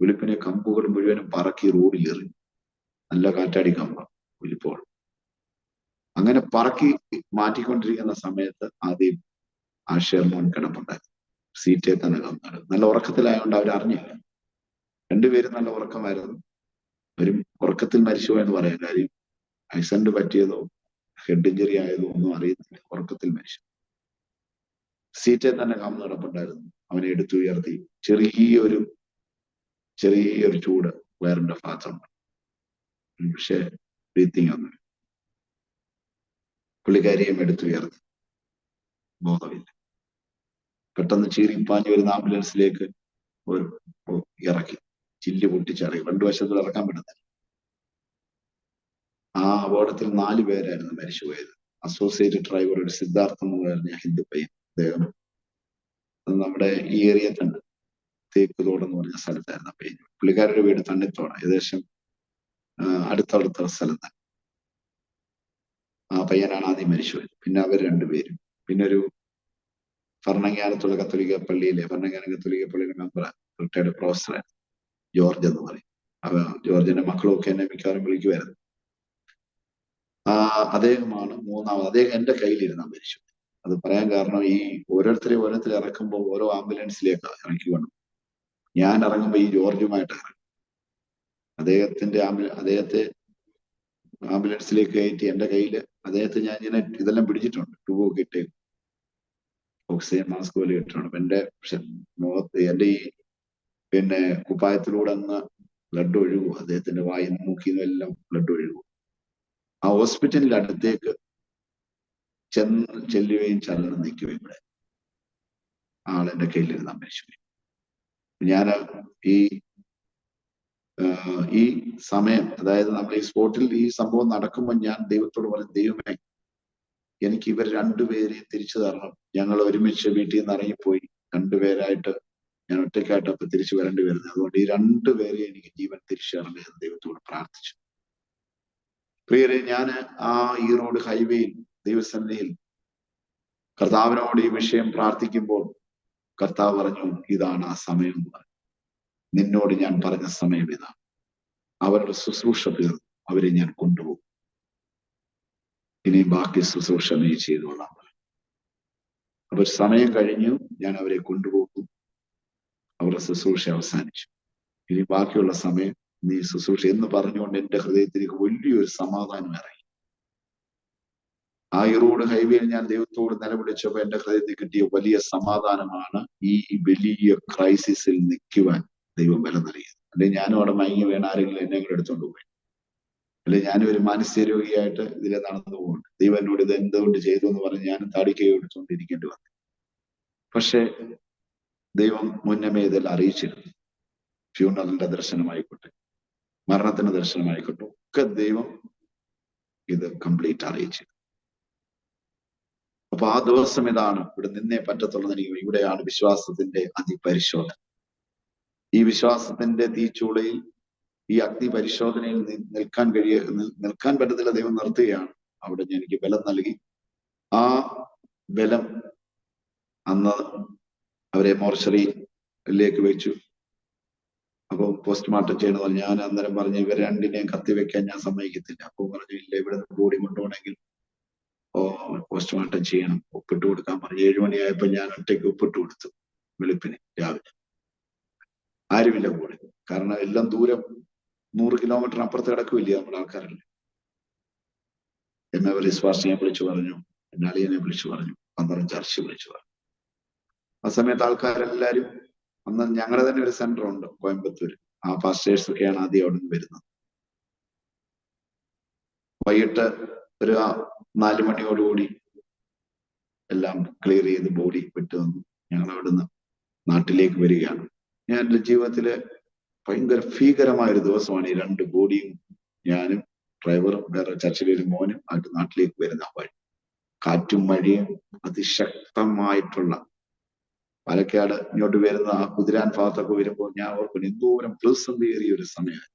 വെളുപ്പിനെ കമ്പുകൾ മുഴുവനും പറക്കി റോഡിൽ എറിഞ്ഞു. നല്ല കാറ്റാടിക്കമ്പ വിളിപ്പോൾ. അങ്ങനെ പറക്കി മാറ്റിക്കൊണ്ടിരിക്കുന്ന സമയത്ത് ആദ്യം ആഷേർ മോൻ കിടപ്പുണ്ടായിരുന്നു. സീറ്റേ തന്നെ കമ്പ്. നല്ല ഉറക്കത്തിലായതുകൊണ്ട് അവരറിഞ്ഞില്ല. രണ്ടുപേരും നല്ല ഉറക്കമായിരുന്നു. അവരും ഉറക്കത്തിൽ മരിച്ചു എന്ന് പറയാൻ കാര്യം ആക്സിഡന്റ് പറ്റിയതോ ഹെഡ് ഇഞ്ചറി ആയതോ ഒന്നും അറിയുന്നില്ല. ഉറക്കത്തിൽ മരിച്ചു. സീറ്റേ തന്നെ കമ്പ് കിടപ്പുണ്ടായിരുന്നു. അവനെ എടുത്തുയർത്തി ചെറിയൊരു ചൂട് വയറിന്റെ ഭാഗത്തുണ്ട്. പക്ഷെ ബ്രീത്തിങ് ഒന്നും. പുള്ളിക്കാരിയും എടുത്തുയർത്തി. ബോധമില്ല. പെട്ടെന്ന് ചീറിപ്പാഞ്ഞു വരുന്ന ആംബുലൻസിലേക്ക് ഇറക്കി. ചില്ല് പൊട്ടിച്ചറിയി. 2 വശത്തിൽ ഇറക്കാൻ പറ്റുന്നില്ല. ആ അപകടത്തിൽ 4 പേരായിരുന്നു മരിച്ചുപോയത്. അസോസിയേറ്റ് ഡ്രൈവർ ഒരു സിദ്ധാർത്ഥം എന്ന് പറഞ്ഞ ഹിന്ദു പയ്യൻ. അദ്ദേഹം നമ്മുടെ ഈ ഏരിയ തന്നെ തേക്കുതോട് എന്ന് പറഞ്ഞ സ്ഥലത്തായിരുന്നു ആ പയ്യൻ. പുള്ളിക്കാരുടെ വീട് തണ്ണിത്തോട്, ഏകദേശം അടുത്തടുത്ത സ്ഥലം തന്നെ. ആ പയ്യനാണ് ആദ്യം മരിച്ചുപോയത്. പിന്നെ അവർ 2 പേരും. പിന്നെ ഒരു ഭരണങ്ങാനത്തുള്ള കത്തോലിക്ക പള്ളിയിലെ മെമ്പർ, റിട്ടയർഡ് പ്രൊഫസറായിരുന്നു, ജോർജ് എന്ന് പറയും. ജോർജിന്റെ മക്കളും ഒക്കെ എന്നെ മിക്കവാറും വിളിക്കുമായിരുന്നു. അദ്ദേഹമാണ് 3ാമത്. അദ്ദേഹം എന്റെ കയ്യിലിരുന്നാ മരിച്ചു. അത് പറയാൻ കാരണം, ഈ ഓരോരുത്തരെ ഇറക്കുമ്പോൾ ഓരോ ആംബുലൻസിലേക്കാണ് ഇറക്കിക്കൊണ്ട്. ഞാൻ ഇറങ്ങുമ്പോൾ ഈ ജോർജുമായിട്ട് ഇറങ്ങും. അദ്ദേഹത്തെ ആംബുലൻസിലേക്ക് കയറ്റി എന്റെ കയ്യിൽ അദ്ദേഹത്തെ ഞാൻ ഇങ്ങനെ ഇതെല്ലാം പിടിച്ചിട്ടുണ്ട്, ട്യൂബൊക്കെ ഇട്ടേ, ഓക്സിജൻ മാസ്ക് പോലെ ഇട്ടിട്ടുണ്ട്. എന്റെ മുഖത്ത് എന്റെ ഈ പിന്നെ കുപ്പായത്തിലൂടെ അങ്ങ് ബ്ലഡ് ഒഴുകും, അദ്ദേഹത്തിന്റെ വായിന്ന് മൂക്കിന്നും എല്ലാം ബ്ലഡ് ഒഴുകും. ആ ഹോസ്പിറ്റലിന്റെ അടുത്തേക്ക് ചെല്ലുകയും ചലനം നിൽക്കുകയും ഇവിടെ ആളെന്റെ കയ്യിലിരുന്ന് മരിച്ചു. ഞാൻ ഈ സമയം, അതായത് നമ്മൾ ഈ സ്പോട്ടിൽ ഈ സംഭവം നടക്കുമ്പോൾ ഞാൻ ദൈവത്തോട് പറഞ്ഞു, ദൈവമേ എനിക്ക് ഇവർ രണ്ടുപേരെയും തിരിച്ചു തരണം. ഞങ്ങൾ ഒരുമിച്ച് വീട്ടിൽ നിന്ന് ഇറങ്ങിപ്പോയി, രണ്ടുപേരായിട്ട് ഞാൻ ഒറ്റയ്ക്കായിട്ട് അപ്പൊ തിരിച്ചു വരേണ്ടി വരുന്നത്. അതുകൊണ്ട് ഈ രണ്ടുപേരെയും എനിക്ക് ജീവൻ തിരിച്ചു തരണമേ എന്ന് ദൈവത്തോട് പ്രാർത്ഥിച്ചു. പ്രിയരെ, ഞാൻ ആ ഈറോഡ് ഹൈവേയിൽ ദൈവസന്നിധിയിൽ കർത്താവിനോട് ഈ വിഷയം പ്രാർത്ഥിക്കുമ്പോൾ കർത്താവ് പറഞ്ഞു, ഇതാണ് ആ സമയം എന്ന് പറഞ്ഞു. നിന്നോട് ഞാൻ പറഞ്ഞ സമയം ഇതാണ്. അവരുടെ ശുശ്രൂഷ തീർന്നു, അവരെ ഞാൻ കൊണ്ടുപോകും. ഇനി ബാക്കി ശുശ്രൂഷ നീ ചെയ്തോളാം. അവർ സമയം കഴിഞ്ഞു, ഞാൻ അവരെ കൊണ്ടുപോകും. അവരുടെ ശുശ്രൂഷ അവസാനിച്ചു. ഇനി ബാക്കിയുള്ള സമയം നീ ശുശ്രൂഷ എന്ന് പറഞ്ഞുകൊണ്ട് എന്റെ ഹൃദയത്തിലേക്ക് വലിയൊരു സമാധാനം ഇറങ്ങി. ആ റോഡ് ഹൈവേയിൽ ഞാൻ ദൈവത്തോട് നിലവിളിച്ചപ്പോൾ എന്റെ ഹൃദയത്തിൽ കിട്ടിയ വലിയ സമാധാനമാണ് ഈ വലിയ ക്രൈസിസിൽ നിൽക്കുവാൻ ദൈവം ബലം നൽകിയത്. അല്ലെങ്കിൽ ഞാനും അവിടെ മയങ്ങി വീണ ആരെങ്കിലും എന്നെ കൂടെ എടുത്തോണ്ട് പോയി, അല്ലെങ്കിൽ ഞാനും ഒരു മാനസിക രോഗിയായിട്ട് ഇതിലെ നടന്നു പോകുന്നുണ്ട്. ദൈവം എന്നോട് ഇത് എന്തുകൊണ്ട് ചെയ്തു എന്ന് പറഞ്ഞ് ഞാനും താടിക്കൈ എടുത്തുകൊണ്ടിരിക്കേണ്ടി വന്നു. പക്ഷെ ദൈവം മുന്നമേ ഇതെല്ലാം അറിയിച്ചിരുന്നു. ഫ്യൂണറലിന്റെ ദർശനമായിക്കോട്ടെ, മരണത്തിന്റെ ദർശനമായിക്കോട്ടെ, ഒക്കെ ദൈവം ഇത് കംപ്ലീറ്റ് അറിയിച്ചു. അപ്പൊ ആ ദിവസം ഇതാണ്, ഇവിടെ നിന്നേ പറ്റത്തുള്ളത്. ഇവിടെയാണ് വിശ്വാസത്തിന്റെ അതിപരിശോധന. ഈ വിശ്വാസത്തിന്റെ തീച്ചൂളയിൽ, ഈ അഗ്നി പരിശോധനയിൽ നിൽക്കാൻ പറ്റത്തില്ല. ദൈവം നിർത്തുകയാണ്. അവിടെ എനിക്ക് ബലം നൽകി. ആ ബലം അന്ന് അവരെ മോർച്ചറിയിലേക്ക് വെച്ചു. അപ്പൊ പോസ്റ്റ്മോർട്ടം ചെയ്യണമെന്ന് ഞാൻ അന്നേരം പറഞ്ഞു, ഇവർ രണ്ടിനെയും കത്തിവെക്കാൻ ഞാൻ സമ്മതിക്കത്തില്ല. അപ്പൊ പറഞ്ഞു, ഇല്ല, ഇവിടെ നിന്ന് ബോഡി കൊണ്ടുപോകണമെങ്കിൽ പോസ്റ്റ്മോർട്ടം ചെയ്യണം, ഒപ്പിട്ട് കൊടുക്കാൻ പറഞ്ഞു. 7 മണിയായപ്പോ ഞാൻ ഒറ്റയ്ക്ക് ഒപ്പിട്ട് കൊടുത്തു. വെളുപ്പിന് രാവിലെ ആരുമില്ല കൂടെ, കാരണം എല്ലാം ദൂരം 100 കിലോമീറ്റർ അപ്പുറത്ത് കിടക്കുമില്ല നമ്മുടെ ആൾക്കാരല്ലേ. എന്നെ വിശ്വാസിയെ വിളിച്ചു പറഞ്ഞു, എന്നെ അളിയനെ വിളിച്ചു പറഞ്ഞു, 12 ചർച്ച് വിളിച്ചു പറഞ്ഞു. ആ സമയത്ത് ആൾക്കാരെല്ലാരും, അന്ന് ഞങ്ങളുടെ തന്നെ ഒരു സെന്റർ ഉണ്ട് കോയമ്പത്തൂര്. ആ പാസ്റ്റേഴ്സ് ഒക്കെയാണ് ആദ്യം അവിടെ നിന്ന് വരുന്നത്. വൈകിട്ട് ഒരു 4 മണിയോടുകൂടി എല്ലാം ക്ലിയർ ചെയ്ത് ബോഡി വിട്ടു വന്നു. ഞങ്ങൾ അവിടുന്ന് നാട്ടിലേക്ക് വരികയാണ്. ഞാൻ എൻ്റെ ജീവിതത്തിലെ ഭയങ്കര ഭീകരമായ ഒരു ദിവസമാണ് ഈ 2 ബോഡിയും ഞാനും ഡ്രൈവറും വേറെ ചർച്ചിലെ ഒരു മോനും ആയിട്ട് നാട്ടിലേക്ക് വരുന്ന വഴി. കാറ്റും മഴയും അതിശക്തമായിട്ടുള്ള, പാലക്കാട് ഇങ്ങോട്ട് വരുന്ന ആ കുതിരാൻ ഭാഗത്തൊക്കെ വരുമ്പോൾ ഞാൻ ഓർക്കുന്നു എന്തോരം പ്രതിസന്ധിയേറിയ ഒരു സമയമായി.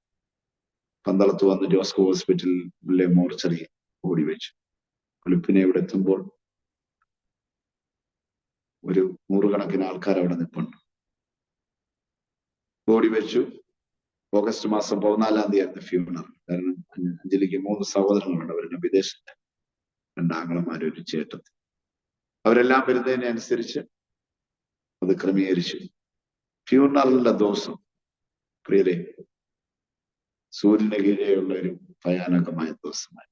പന്തളത്ത് വന്ന് ജോസ്കോ ഹോസ്പിറ്റലിലെ മോർച്ചറി ഓടി വെച്ചു. വെളുപ്പിനെ ഇവിടെ എത്തുമ്പോൾ ഒരു 100 കണക്കിന് ആൾക്കാർ അവിടെ നിൽപ്പുണ്ട്. ഓടി വെച്ചു. ഓഗസ്റ്റ് മാസം 14-ാം തീയതി ആയിരുന്നു ഫ്യൂണറൽ. കാരണം അഞ്ജലിക്ക് 3 സഹോദരങ്ങളുണ്ട്. അവരുടെ വിദേശത്ത് 2 ആങ്ങളമാരും ഒരു ചേട്ടത്തി. അവരെല്ലാം വരുന്നതിനനുസരിച്ച് അത് ക്രമീകരിച്ചു. ഫ്യൂണറലിന്റെ ദിവസം പ്രിയരെ, സൂര്യന് കീഴെയുള്ള ഒരു ഭയാനകമായ ദിവസമായി.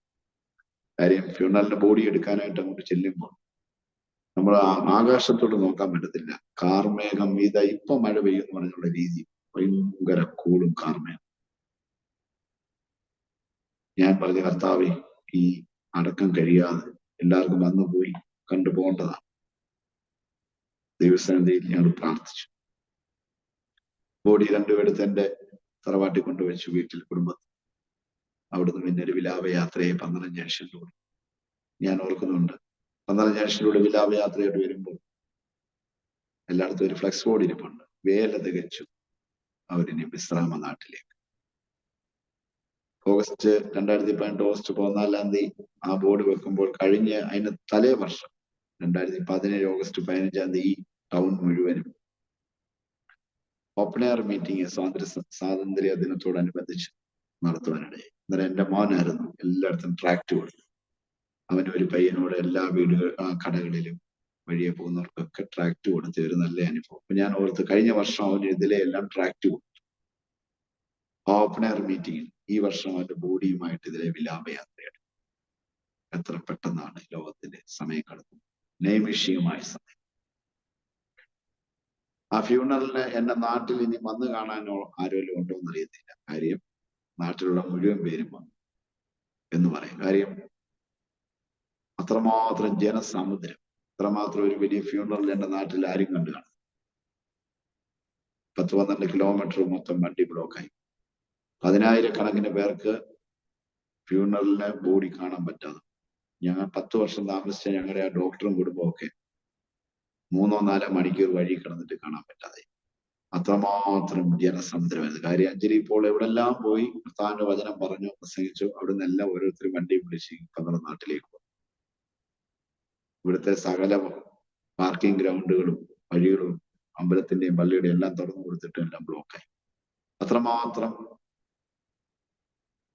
കാര്യം, ഫ്യൂണറലിന്റെ ബോഡി എടുക്കാനായിട്ട് അങ്ങോട്ട് ചെല്ലുമ്പോൾ നമ്മൾ ആകാശത്തോട്ട് നോക്കാൻ പറ്റത്തില്ല. കാർമേഘം ഇപ്പൊ മഴ പെയ്യുമെന്ന് പറഞ്ഞുള്ള രീതി, ഭയങ്കര കൂളും കാർമേഘം. ഞാൻ പറഞ്ഞ, കർത്താവേ, ഈ അടക്കം കഴിയാതെ എല്ലാവർക്കും വന്നു പോയി കണ്ടു പോകേണ്ടതാണ്. ദൈവസന്നിധിയിൽ ഞങ്ങൾ പ്രാർത്ഥിച്ചു. ബോഡി 2 എടുത്ത് എന്റെ തറവാട്ടിൽ കൊണ്ടുവച്ചു, വീട്ടിൽ, കുടുംബത്തിൽ. അവിടുന്ന് പിന്നെ ഒരു വിലാപയാത്രയെ 12 ജംഗ്ഷനിലൂടെ ഞാൻ ഓർക്കുന്നുണ്ട്. 12 ജംഗ്ഷനിലൂടെ വിലാപയാത്രയായിട്ട് വരുമ്പോൾ എല്ലായിടത്തും ഒരു ഫ്ലെക്സ് ബോർഡ് ഇരിപ്പുണ്ട്. വേല തികച്ചു അവരിനി വിശ്രാമ നാട്ടിലേക്ക്. ഓഗസ്റ്റ് 2018 ഓഗസ്റ്റ് 14-ാം തീയതി ആ ബോർഡ് വെക്കുമ്പോൾ അതിന് തലേ വർഷം 2017 ഓഗസ്റ്റ് 15-ാം തീയതി ടൗൺ മുഴുവനും ഓപ്പൺ എയർ മീറ്റിംഗ് സ്വാതന്ത്ര്യ ദിനത്തോടനുബന്ധിച്ച് നടത്തുവാനിടയായി. അന്നേരം എന്റെ മോനായിരുന്നു എല്ലായിടത്തും ട്രാക്ട് കൊടുത്തു. അവനൊരു പയ്യനോട് എല്ലാ കടകളിലും വഴിയെ പോകുന്നവർക്കൊക്കെ ട്രാക്ട് കൊടുത്ത് ഒരു നല്ല അനുഭവം. അപ്പൊ ഞാൻ ഓർത്ത്, കഴിഞ്ഞ വർഷം അവന് ഇതിലെ എല്ലാം ട്രാക്ട് കൊടുത്തു ഓപ്പൺ എയർ മീറ്റിംഗിൽ. ഈ വർഷം അവന്റെ ബോഡിയുമായിട്ട് ഇതിലെ വിലാപയാത്രയാണ്. എത്ര പെട്ടെന്നാണ് ലോകത്തിന്റെ സമയം കടന്നത്, നൈമിഷികമായ സമയം. ആ ഫ്യൂണറലിന് എന്റെ നാട്ടിൽ ഇനി വന്ന് കാണാനോ ആരെങ്കിലും ഉണ്ടോ എന്ന് അറിയത്തില്ല. കാര്യം നാട്ടിലുള്ള മുഴുവൻ പേരും വന്നു എന്ന് പറയും. കാര്യം അത്രമാത്രം ജനസമുദ്രം, അത്രമാത്രം ഒരു വലിയ ഫ്യൂണറൽ എന്റെ നാട്ടിൽ ആരും കണ്ടു കാണും. 10-12 കിലോമീറ്റർ മൊത്തം വണ്ടി ബ്ലോക്കായി. 10,000-കണക്കിന് പേർക്ക് ഫ്യൂണറലിന് ബോഡി കാണാൻ പറ്റാതെ. ഞങ്ങൾ 10 വർഷം താമസിച്ച ഞങ്ങളുടെ ആ ഡോക്ടറും കുടുംബമൊക്കെ 3-4 മണിക്കൂർ വഴി കിടന്നിട്ട് കാണാൻ പറ്റാതെ. അത്രമാത്രം ജനസമുദ്രമായിരുന്നു. കാര്യം അഞ്ജലി ഇപ്പോൾ എവിടെല്ലാം പോയി കർത്താവിന്റെ വചനം പറഞ്ഞു, പ്രസംഗിച്ചു. അവിടെ നിന്നെല്ലാം ഓരോരുത്തരും വണ്ടി വിളിച്ച് പന്ത്രണ്ട് നാട്ടിലേക്ക് പോകും. ഇവിടുത്തെ സകല പാർക്കിംഗ് ഗ്രൗണ്ടുകളും വഴികളും അമ്പലത്തിന്റെയും പള്ളിയുടെയും എല്ലാം തുറന്നു കൊടുത്തിട്ട് എല്ലാം ബ്ലോക്കായി. അത്രമാത്രം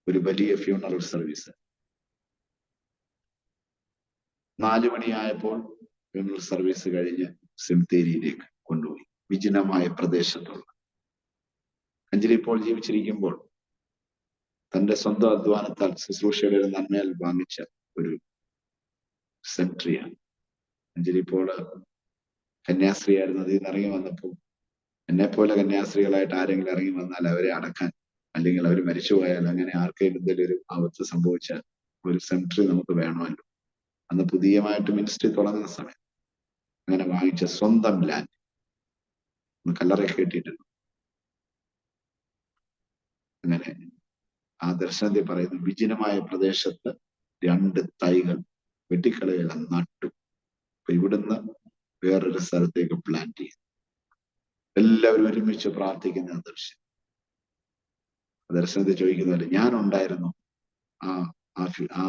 ഒരു വലിയ ഫ്യൂണറൽ സർവീസ്. 4 മണിയായപ്പോൾ ഫ്യൂണറൽ സർവീസ് കഴിഞ്ഞ് സെമിത്തേരിയിലേക്ക് കൊണ്ടുപോയി. വിജനമായ പ്രദേശത്തുള്ള അഞ്ജലി ഇപ്പോൾ ജീവിച്ചിരിക്കുമ്പോൾ തന്റെ സ്വന്തം അധ്വാനത്താൽ ശുശ്രൂഷയുടെ ഒരു നന്മയാൽ വാങ്ങിച്ച ഒരു സെമിട്രിയാണ്. അഞ്ജലി ഇപ്പോൾ കന്യാസ്ത്രീയായിരുന്നു. അതിൽ നിന്ന് ഇറങ്ങി വന്നപ്പോൾ എന്നെ പോലെ കന്യാസ്ത്രീകളായിട്ട് ആരെങ്കിലും ഇറങ്ങി വന്നാൽ അവരെ അടക്കാൻ, അല്ലെങ്കിൽ അവർ മരിച്ചുപോയാൽ, അങ്ങനെ ആർക്കെങ്കിലും എന്തെങ്കിലും ഒരു ആപത്ത് സംഭവിച്ചാൽ ഒരു സെമിട്രി നമുക്ക് വേണമല്ലോ. അന്ന് പുതിയമായിട്ട് മിനിസ്ട്രി തുടങ്ങുന്ന സമയം അങ്ങനെ വാങ്ങിച്ച സ്വന്തം ലാൻഡ് കല്ലറയൊക്കെ കെട്ടിയിട്ടുണ്ട്. അങ്ങനെ ആ ദർശനത്തിൽ പറയുന്നു, വിജനമായ പ്രദേശത്ത് 2 തൈകൾ വെട്ടിക്കളയെല്ലാം നട്ടു. അപ്പൊ ഇവിടുന്ന് വേറൊരു സ്ഥലത്തേക്ക് പ്ലാന്റ് ചെയ്തു. എല്ലാവരും ഒരുമിച്ച് പ്രാർത്ഥിക്കുന്ന ദർശനം. ദർശനത്തിൽ ചോദിക്കുന്നതല്ല, ഞാൻ ഉണ്ടായിരുന്നു ആ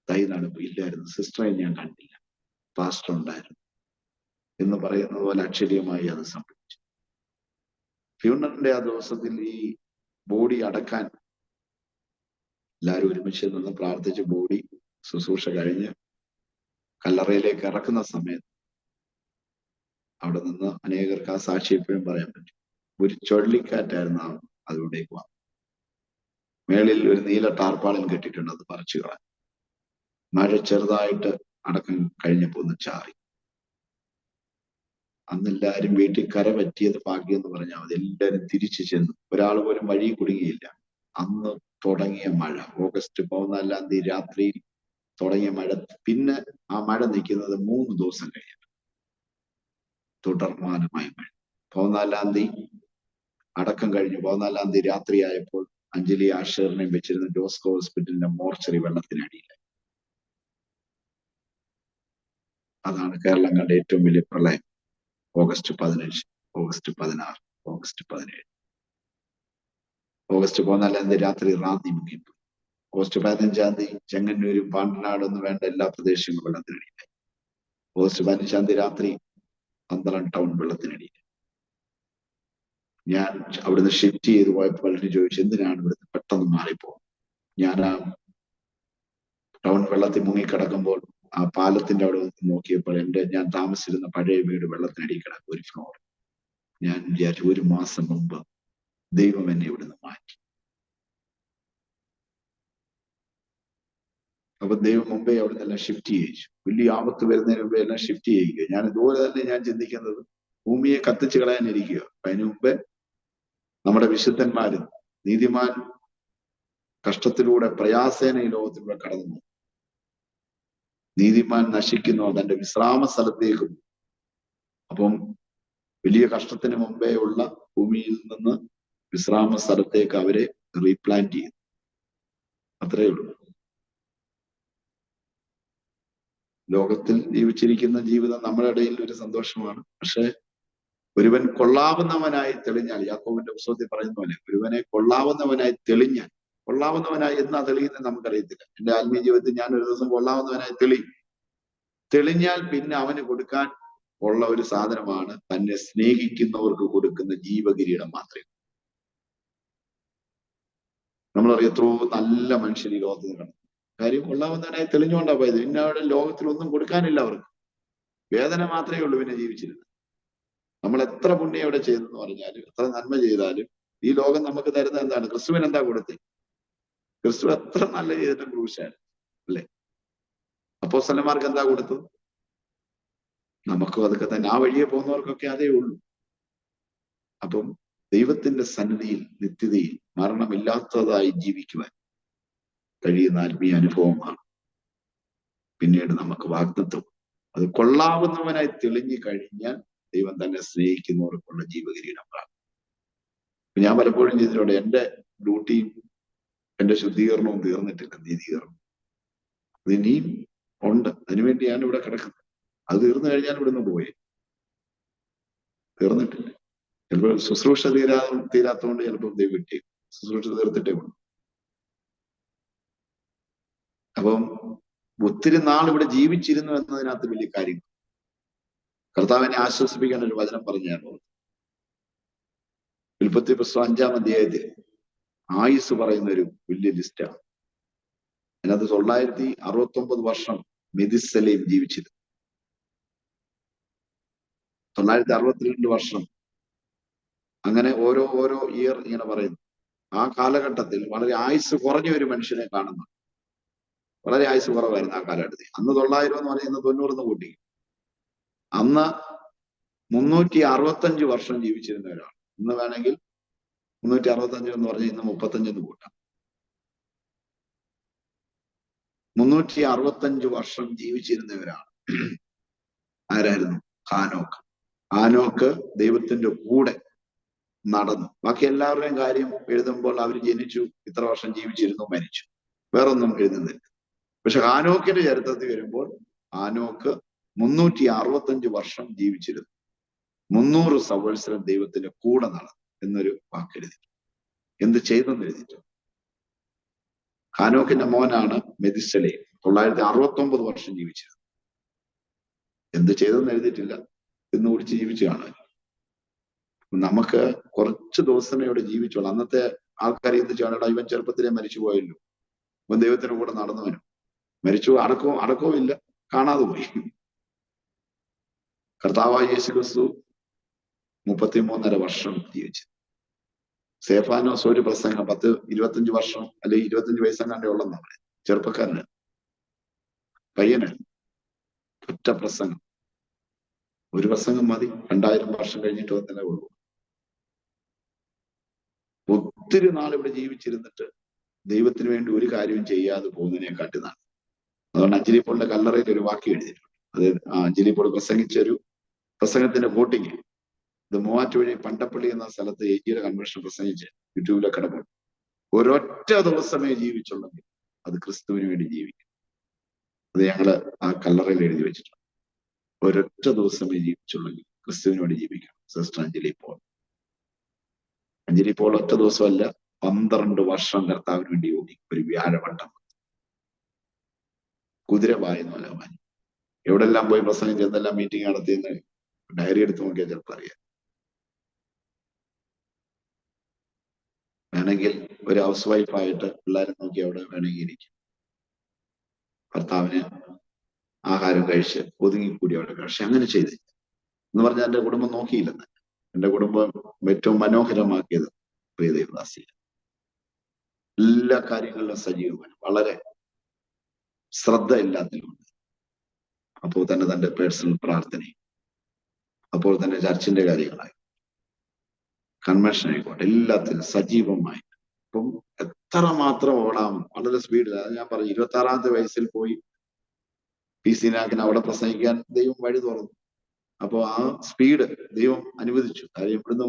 തൈ നടുപ്പ്? ഇല്ലായിരുന്നു. സിസ്റ്ററെ ഞാൻ കണ്ടില്ല, പാസ്റ്റർ ഉണ്ടായിരുന്നു എന്ന് പറയുന്നത് പോലെ അക്ഷരീയമായി അത് സംഭവിച്ചു. ഫ്യൂണറിന്റെ ആ ദിവസത്തിൽ ഈ ബോഡി അടക്കാൻ എല്ലാവരും ഒരുമിച്ച് നിന്ന് പ്രാർത്ഥിച്ച് ബോഡി ശുശ്രൂഷ കഴിഞ്ഞ് കല്ലറയിലേക്ക് ഇറക്കുന്ന സമയത്ത് അവിടെ നിന്ന് അനേകർക്ക് ആ സാക്ഷി എപ്പോഴും പറയാൻ പറ്റും. ഒരു ചുഴലിക്കാറ്റായിരുന്നു അതിലൂടേക്ക് വന്നത്. മേളിൽ ഒരു നീല ടാർപ്പാളിൻ കെട്ടിയിട്ടുണ്ട്, അത് പറിച്ചു കളയാൻ. മഴ ചെറുതായിട്ട് അടക്കം കഴിഞ്ഞപ്പോൾ ഒന്ന് ചാറി. അന്നെല്ലാവരും വീട്ടിൽ കര പറ്റിയത് ഭാഗ്യം എന്ന് പറഞ്ഞാൽ മതി. എല്ലാവരും തിരിച്ചു ചെന്നു. ഒരാൾ പോലും വഴി കുടുങ്ങിയില്ല. അന്ന് തുടങ്ങിയ മഴ, ഓഗസ്റ്റ് 14-ാം തീയതി രാത്രിയിൽ തുടങ്ങിയ മഴ, പിന്നെ ആ മഴ നിൽക്കുന്നത് 3 ദിവസം കഴിഞ്ഞു. തുടർമാനമായ മഴ. 14-ാം തീയതി അടക്കം കഴിഞ്ഞു. 14-ാം തീയതി രാത്രിയായപ്പോൾ അഞ്ജലി ആഷറിനെയും വെച്ചിരുന്ന ജോസ്കോ ഹോസ്പിറ്റലിന്റെ മോർച്ചറി വെള്ളത്തിനടിയിലായി. അതാണ് കേരളം കണ്ട ഏറ്റവും വലിയ പ്രളയം. August 15, August 16, August 17. ഓഗസ്റ്റ് 14-ാം തീയതി രാത്രി റാന്നി മുങ്ങിപ്പോയി. ഓഗസ്റ്റ് 15-ാം തീയതി ചെങ്ങന്നൂരും പാണ്ടനാടൊന്നും വേണ്ട എല്ലാ പ്രദേശങ്ങളും വെള്ളത്തിനടിയിലായി. ഓഗസ്റ്റ് 15-ാം തീയതി രാത്രി പന്തളം ടൗൺ വെള്ളത്തിനടിയിൽ. ഞാൻ അവിടുന്ന് ഷിഫ്റ്റ് ചെയ്ത് പോയപ്പോൾ പലരും ചോദിച്ചു, എന്തിനാണ് ഇവിടുന്ന് പെട്ടെന്ന് മാറിപ്പോകും? ഞാൻ ആ ടൗൺ വെള്ളത്തിൽ മുങ്ങിക്കിടക്കുമ്പോൾ ആ പാലത്തിന്റെ അവിടെ നോക്കിയപ്പോൾ ഞാൻ താമസിച്ചിരുന്ന പഴയ വീട് വെള്ളത്തിനടിയിൽ കിടക്കും, ഒരു ഫ്ലോർ. ഞാൻ വിചാരിച്ചു, 1 മാസം മുമ്പ് ദൈവം എന്നെ ഇവിടുന്ന് മാറ്റി. അപ്പൊ ദൈവം മുമ്പേ അവിടെ നിന്നെല്ലാം ഷിഫ്റ്റ് ചെയ്യിച്ചു. വലിയ ആപത്ത് വരുന്നതിന് മുമ്പേ എല്ലാം ഷിഫ്റ്റ് ചെയ്യുക. ഞാൻ ഇതുപോലെ തന്നെ ഞാൻ ചിന്തിക്കുന്നത്, ഭൂമിയെ കത്തിച്ചു കളയാനിരിക്കുക. അതിനു മുമ്പേ നമ്മുടെ വിശുദ്ധന്മാരും നീതിമാൻ കഷ്ടത്തിലൂടെ പ്രയാസേന ഈ ലോകത്തിലൂടെ കടന്നു. നീതിമാൻ നശിക്കുന്നു, തന്റെ വിശ്രാമ സ്ഥലത്തേക്കും. അപ്പം വലിയ കഷ്ടത്തിന് മുമ്പേ ഉള്ള ഭൂമിയിൽ നിന്ന് വിശ്രാമ സ്ഥലത്തേക്ക് അവരെ റീപ്ലാന്റ് ചെയ്തു. അത്രയേ ഉള്ളൂ. ലോകത്തിൽ ജീവിച്ചിരിക്കുന്ന ജീവിതം നമ്മുടെ ഇടയിൽ ഒരു സന്തോഷമാണ്. പക്ഷെ ഒരുവൻ കൊള്ളാവുന്നവനായി തെളിഞ്ഞാൽ, യാക്കോബിന്റെ പുസ്തകത്തിൽ പറയുന്ന പോലെ, ഒരുവനെ കൊള്ളാവുന്നവനായി തെളിഞ്ഞാൽ, കൊള്ളാവുന്നവനായി എന്നാ തെളിയുന്നത് നമുക്കറിയത്തില്ല. എന്റെ ആത്മീയ ജീവിതത്തിൽ ഞാൻ ഒരു ദിവസം കൊള്ളാവുന്നവനായി തെളിഞ്ഞാൽ പിന്നെ അവന് കൊടുക്കാൻ ഉള്ള ഒരു സാധനമാണ് തന്നെ സ്നേഹിക്കുന്നവർക്ക് കൊടുക്കുന്ന ജീവകിരീടം മാത്രമേ. നമ്മളറിയാം എത്രയോ നല്ല മനുഷ്യർ ഈ ലോകത്ത് കാണും. കാര്യം കൊള്ളാവുന്നവനായി തെളിഞ്ഞുകൊണ്ടാ പോയത്. പിന്നെ അവിടെ ലോകത്തിൽ ഒന്നും കൊടുക്കാനില്ല അവർക്ക്. വേദന മാത്രമേ ഉള്ളൂ പിന്നെ ജീവിച്ചിരുന്നത്. നമ്മൾ എത്ര പുണ്യം അവിടെ ചെയ്തെന്ന് പറഞ്ഞാലും, എത്ര നന്മ ചെയ്താലും ഈ ലോകം നമുക്ക് തരുന്നത് എന്താണ്? ക്രിസ്തുവിന് എന്താ കൊടുത്തത്? ക്രിസ്തു എത്ര നല്ല ചെയ്തിട്ടും ക്രൂശാണ്, അല്ലേ? അപ്പോസ്തലന്മാർക്ക് എന്താ കൊടുത്തത്? നമുക്കും അതൊക്കെ തന്നെ. ആ വഴിയെ പോകുന്നവർക്കൊക്കെ അതേ ഉള്ളൂ. അപ്പം ദൈവത്തിന്റെ സന്നിധിയിൽ നിത്യതയിൽ മരണമില്ലാത്തതായി ജീവിക്കുവാൻ കഴിയുന്ന ആത്മീയ അനുഭവമാണ് പിന്നീട് നമുക്ക് വാഗ്ദത്തം. അത് കൊള്ളാവുന്നവനായി തെളിഞ്ഞു കഴിഞ്ഞാൽ ദൈവം തന്നെ സ്നേഹിക്കുന്നവർക്കുള്ള ജീവകിരീടം പ്രാപിക്കും. ഞാൻ പലപ്പോഴും ചെയ്തിട്ടുണ്ട്, എന്റെ ഡ്യൂട്ടിയും എന്റെ ശുദ്ധീകരണവും തീർന്നിട്ടില്ല, നീതീകരണം. അത് ഇനിയും ഉണ്ട്. അതിനുവേണ്ടിയാണ് ഇവിടെ കിടക്കുന്നത്. അത് തീർന്നു കഴിഞ്ഞാൽ ഇവിടുന്ന് പോയി. തീർന്നിട്ടില്ല. ചിലപ്പോൾ ശുശ്രൂഷ തീരാത്തതുകൊണ്ട് ചിലപ്പോൾ ദൈവം കിട്ടിയേക്കും. ശുശ്രൂഷ തീർത്തിട്ടേ ഉള്ളൂ. അപ്പം ഒത്തിരി നാൾ ഇവിടെ ജീവിച്ചിരുന്നു എന്നതിനകത്ത് വലിയ കാര്യം. കർത്താവിനെ ആശ്വസിപ്പിക്കാൻ ഒരു വചനം പറഞ്ഞു. ഉൽപ്പത്തി പുസ്തകം 5-ാം അധ്യായത്തിൽ ആയുസ് പറയുന്ന ഒരു വലിയ ലിസ്റ്റാണ്. അതിനകത്ത് 969 വർഷം മെഥുസലേം ജീവിച്ചിരുന്നു. 962 വർഷം. അങ്ങനെ ഓരോ ഇയർ ഇങ്ങനെ പറയുന്നു. ആ കാലഘട്ടത്തിൽ വളരെ ആയുസ് കുറഞ്ഞ ഒരു മനുഷ്യനെ കാണുന്നു. വളരെ ആയുസ് കുറവായിരുന്നു ആ കാലഘട്ടത്തിൽ. അന്ന് 900 എന്ന് പറയുന്നത് 90 കൂട്ടി. അന്ന് 365 വർഷം ജീവിച്ചിരുന്നവരാണ്. ഇന്ന് വേണമെങ്കിൽ 365 എന്ന് പറഞ്ഞാൽ ഇന്ന് 35 കൂട്ടാം. 365 വർഷം ജീവിച്ചിരുന്നവരാണ്. ആരായിരുന്നു? ഹാനോക്ക്. ഹാനോക്ക് ദൈവത്തിന്റെ കൂടെ നടന്നു. ബാക്കി എല്ലാവരുടെയും കാര്യം എഴുതുമ്പോൾ അവർ ജനിച്ചു, ഇത്ര വർഷം ജീവിച്ചിരുന്നു, മരിച്ചു, വേറൊന്നും എഴുതുന്നില്ല. പക്ഷെ ഹാനോക്കിന്റെ ചരിത്രത്തിൽ വരുമ്പോൾ ഹാനോക്ക് 365 വർഷം ജീവിച്ചിരുന്നു. 300 സംവത്സരം ദൈവത്തിന്റെ കൂടെ നടന്നു എന്നൊരു വാക്കെഴുതി. എന്ത് ചെയ്തെന്ന് എഴുതിയിട്ടു. ഹാനോക്കിന്റെ മോനാണ് മെഥുസലേം. 969 വർഷം ജീവിച്ചിരുന്നു. എന്ത് ചെയ്തെന്ന് എഴുതിയിട്ടില്ല. ഇന്ന് കുടിച്ച് ജീവിച്ചു കാണാൻ. നമുക്ക് കുറച്ച് ദിവസമേ ഇവിടെ ജീവിച്ചോളൂ. അന്നത്തെ ആൾക്കാർ എന്ത് ചെയ്യണടാ, ഇവൻ ചെറുപ്പത്തിലേ മരിച്ചു പോയല്ലോ, ഇവൻ ദൈവത്തിന് കൂടെ നടന്നവനും മരിച്ചു, അടക്കവും ഇല്ല, കാണാതെ പോയി. കർത്താവായ യേശു ക്രിസ്തു 33.5 വർഷം ജീവിച്ചു. സേഫാനോസ് ഒരു പ്രസംഗം 25 വർഷം അല്ലെങ്കിൽ 25 വയസ്സെങ്ങാണ്ടേ ഉള്ളെന്നാ പറയുന്നത്. ചെറുപ്പക്കാരന്, പയ്യന് ഒറ്റ പ്രസംഗം. ഒരു പ്രസംഗം മതി. 2000 വർഷം കഴിഞ്ഞിട്ട് വന്നല്ലേ ഉള്ളൂ. ഒത്തിരി നാൾ ഇവിടെ ജീവിച്ചിരുന്നിട്ട് ദൈവത്തിന് വേണ്ടി ഒരു കാര്യവും ചെയ്യാതെ പോകുന്നതിനെ കാട്ടുന്നതാണ്. അതുകൊണ്ട് അഞ്ജലി പോളിന്റെ കല്ലറയിൽ ഒരു വാക്യം എഴുതിയിട്ടുണ്ട്. അത് അഞ്ജലി പോൾ പ്രസംഗിച്ച ഒരു പ്രസംഗത്തിന്റെ വോട്ടിങ്. ഇത് മൂവാറ്റുപുഴ പണ്ടപ്പള്ളി എന്ന സ്ഥലത്ത് ഏജിയുടെ കൺവെൻഷൻ പ്രസംഗിച്ച് യൂട്യൂബിലെ കിടപ്പുണ്ട്. ഒരൊറ്റ ദിവസമേ ജീവിച്ചുള്ളെങ്കിൽ അത് ക്രിസ്തുവിന് വേണ്ടി ജീവിക്കും. അത് ഞങ്ങള് ആ കല്ലറയിൽ എഴുതി വെച്ചിട്ടുണ്ട്. ഒരൊറ്റ ദിവസമേ ജീവിച്ചുള്ളെങ്കിൽ ക്രിസ്തുവിന് വേണ്ടി ജീവിക്കണം. Sister Anjali Paul. Anjali Paul ഒറ്റ ദിവസമല്ല, 12 വർഷം കർത്താവിന് വേണ്ടി ഓടി. ഒരു വ്യാഴവട്ടം കുതിരവായെന്ന് മലമാൻ എവിടെല്ലാം പോയി പ്രസംഗിച്ച് എന്തെല്ലാം മീറ്റിംഗ് നടത്തിയെന്ന് ഡയറി എടുത്ത് നോക്കിയാൽ ചിലപ്പോൾ അറിയാം. വേണമെങ്കിൽ ഒരു ഹൗസ് വൈഫായിട്ട് പിള്ളേരെ നോക്കി അവിടെ വേണമെങ്കിൽ ഇരിക്കും. ഭർത്താവിന് ആഹാരം കഴിച്ച് ഒതുങ്ങിക്കൂടി അവിടെ. പക്ഷെ അങ്ങനെ ചെയ്തില്ല എന്ന് പറഞ്ഞാൽ എന്റെ കുടുംബം നോക്കിയില്ലെന്ന്. എന്റെ കുടുംബം ഏറ്റവും മനോഹരമാക്കിയത് പ്രിയദേവദാസി. എല്ലാ കാര്യങ്ങളിലും സജീവമാണ്. വളരെ ശ്രദ്ധ എല്ലാത്തിലുമുണ്ട്. അപ്പോൾ തന്നെ തന്റെ പേഴ്സണൽ പ്രാർത്ഥനയും, അപ്പോൾ തന്നെ ചർച്ചിന്റെ കാര്യങ്ങളായി, കൺവെൻഷൻ ആയിക്കോട്ടെ, എല്ലാത്തിനും സജീവമായി. അപ്പം എത്ര മാത്രം ഓടാം, വളരെ സ്പീഡിൽ. അത് ഞാൻ പറഞ്ഞു, 26-ാമത്തെ വയസ്സിൽ പോയി PC നാക്കിന് അവിടെ പ്രസംഗിക്കാൻ ദൈവം വഴി തുറന്നു. അപ്പോ ആ സ്പീഡ് ദൈവം അനുവദിച്ചു. കാര്യം ഇവിടുന്ന്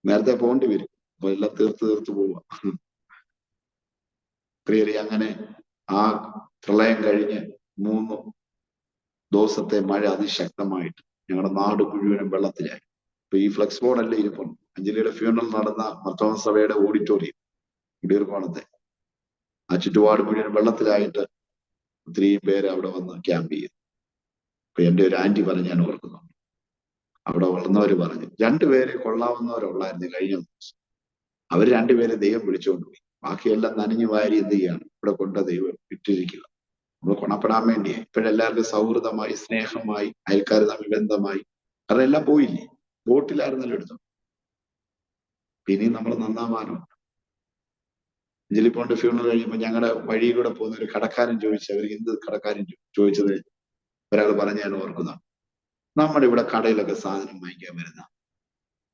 നേരത്തെ പോകേണ്ടി വരും. അപ്പൊ എല്ലാം തീർത്ത് പോവുക. പ്രിയരെ, അങ്ങനെ ആ പ്രളയം കഴിഞ്ഞ് 3 ദിവസത്തെ മഴ അതിശക്തമായിട്ട് ഞങ്ങളുടെ നാട് മുഴുവനും വെള്ളത്തിലായി. ഇപ്പൊ ഈ ഫ്ലെക്സ് ബോർഡല്ലേ ഇരിപ്പം. അഞ്ജലിയുടെ ഫ്യൂണറൽ നടന്ന മർത്തോമ സഭയുടെ ഓഡിറ്റോറിയം ഇടീർക്കോണത്തെ, ആ ചുറ്റുപാട് മുഴുവൻ വെള്ളത്തിലായിട്ട് ഒത്തിരി പേര് അവിടെ വന്ന് ക്യാമ്പ് ചെയ്തു. ഇപ്പൊ എന്റെ ഒരു ആന്റി പറഞ്ഞ് ഞാൻ ഓർക്കുന്നു, അവിടെ വളർന്നവര് പറഞ്ഞു 2 പേരെ കൊള്ളാവുന്നവരുള്ളായിരുന്നു കഴിഞ്ഞ ദിവസം. അവർ 2 പേരെ ദൈവം വിളിച്ചുകൊണ്ടുപോയി. ബാക്കിയെല്ലാം നനഞ്ഞു വാരി എന്ത് ചെയ്യാണ്, ഇവിടെ കൊണ്ട് ദൈവം ഇട്ടിരിക്കുക. നമ്മൾ ഗുണപ്പെടാൻ വേണ്ടിയായി. ഇപ്പോഴെല്ലാവർക്കും സൗഹൃദമായി, സ്നേഹമായി, അയൽക്കാർ തമ്മിൽ ബന്ധമായി. കാരണം എല്ലാം പോയില്ലേ, ബോട്ടിലായിരുന്നല്ലോ എടുത്തു. പിന്നെയും നമ്മൾ നന്നാവാനുണ്ട്. അഞ്ജലിപ്പോണ്ട് ഫ്യൂണറൽ കഴിയുമ്പോൾ ഞങ്ങളുടെ വഴിയിലൂടെ പോകുന്ന ഒരു കടക്കാരൻ ചോദിച്ചു, അവർ എന്ത് കടക്കാരൻ ചോദിച്ചത് ഒരാൾ പറഞ്ഞ ഞാൻ ഓർക്കുന്ന, നമ്മുടെ ഇവിടെ കടയിലൊക്കെ സാധനം വാങ്ങിക്കാൻ വരുന്ന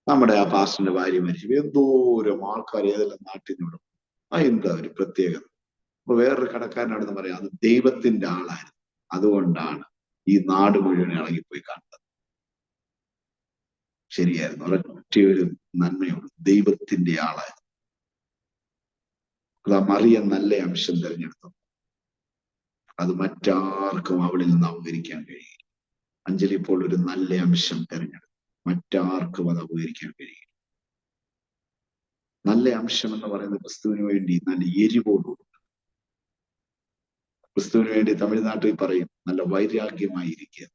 നമ്മുടെ ആ പാസ്റ്ററിന്റെ ഭാര്യ മരിച്ചു, എന്തോരം ആൾക്കാർ ഏതെല്ലാം നാട്ടിൽ നിന്ന് വിടും, എന്താ ഒരു പ്രത്യേകത. അപ്പൊ വേറൊരു കടക്കാരനോട് പറയാം, അത് ദൈവത്തിന്റെ ആളായിരുന്നു, അതുകൊണ്ടാണ് ഈ നാട് മുഴുവൻ ഇളകിപ്പോയി കാണുന്നത്. ശരിയായിരുന്നു, ഒരൊറ്റയൊരു നന്മയുള്ളൂ, ദൈവത്തിന്റെ ആളായിരുന്നു. അതാ മറിയ നല്ല അംശം തിരഞ്ഞെടുത്തു, അത് മറ്റാർക്കും അവളിൽ നിന്ന് അപകരിക്കാൻ കഴിയും. അഞ്ജലി ഇപ്പോൾ ഒരു നല്ല അംശം തിരഞ്ഞെടുത്തു, മറ്റാർക്കും അത് അപകരിക്കാൻ കഴിയും. നല്ല അംശം എന്ന് പറയുന്നത് ക്രിസ്തുവിന് വേണ്ടി നല്ല എരിവോടുകൂടി, ക്രിസ്തുവിന് വേണ്ടി തമിഴ്നാട്ടിൽ പറയും നല്ല വൈരാഗ്യമായിരിക്കുക.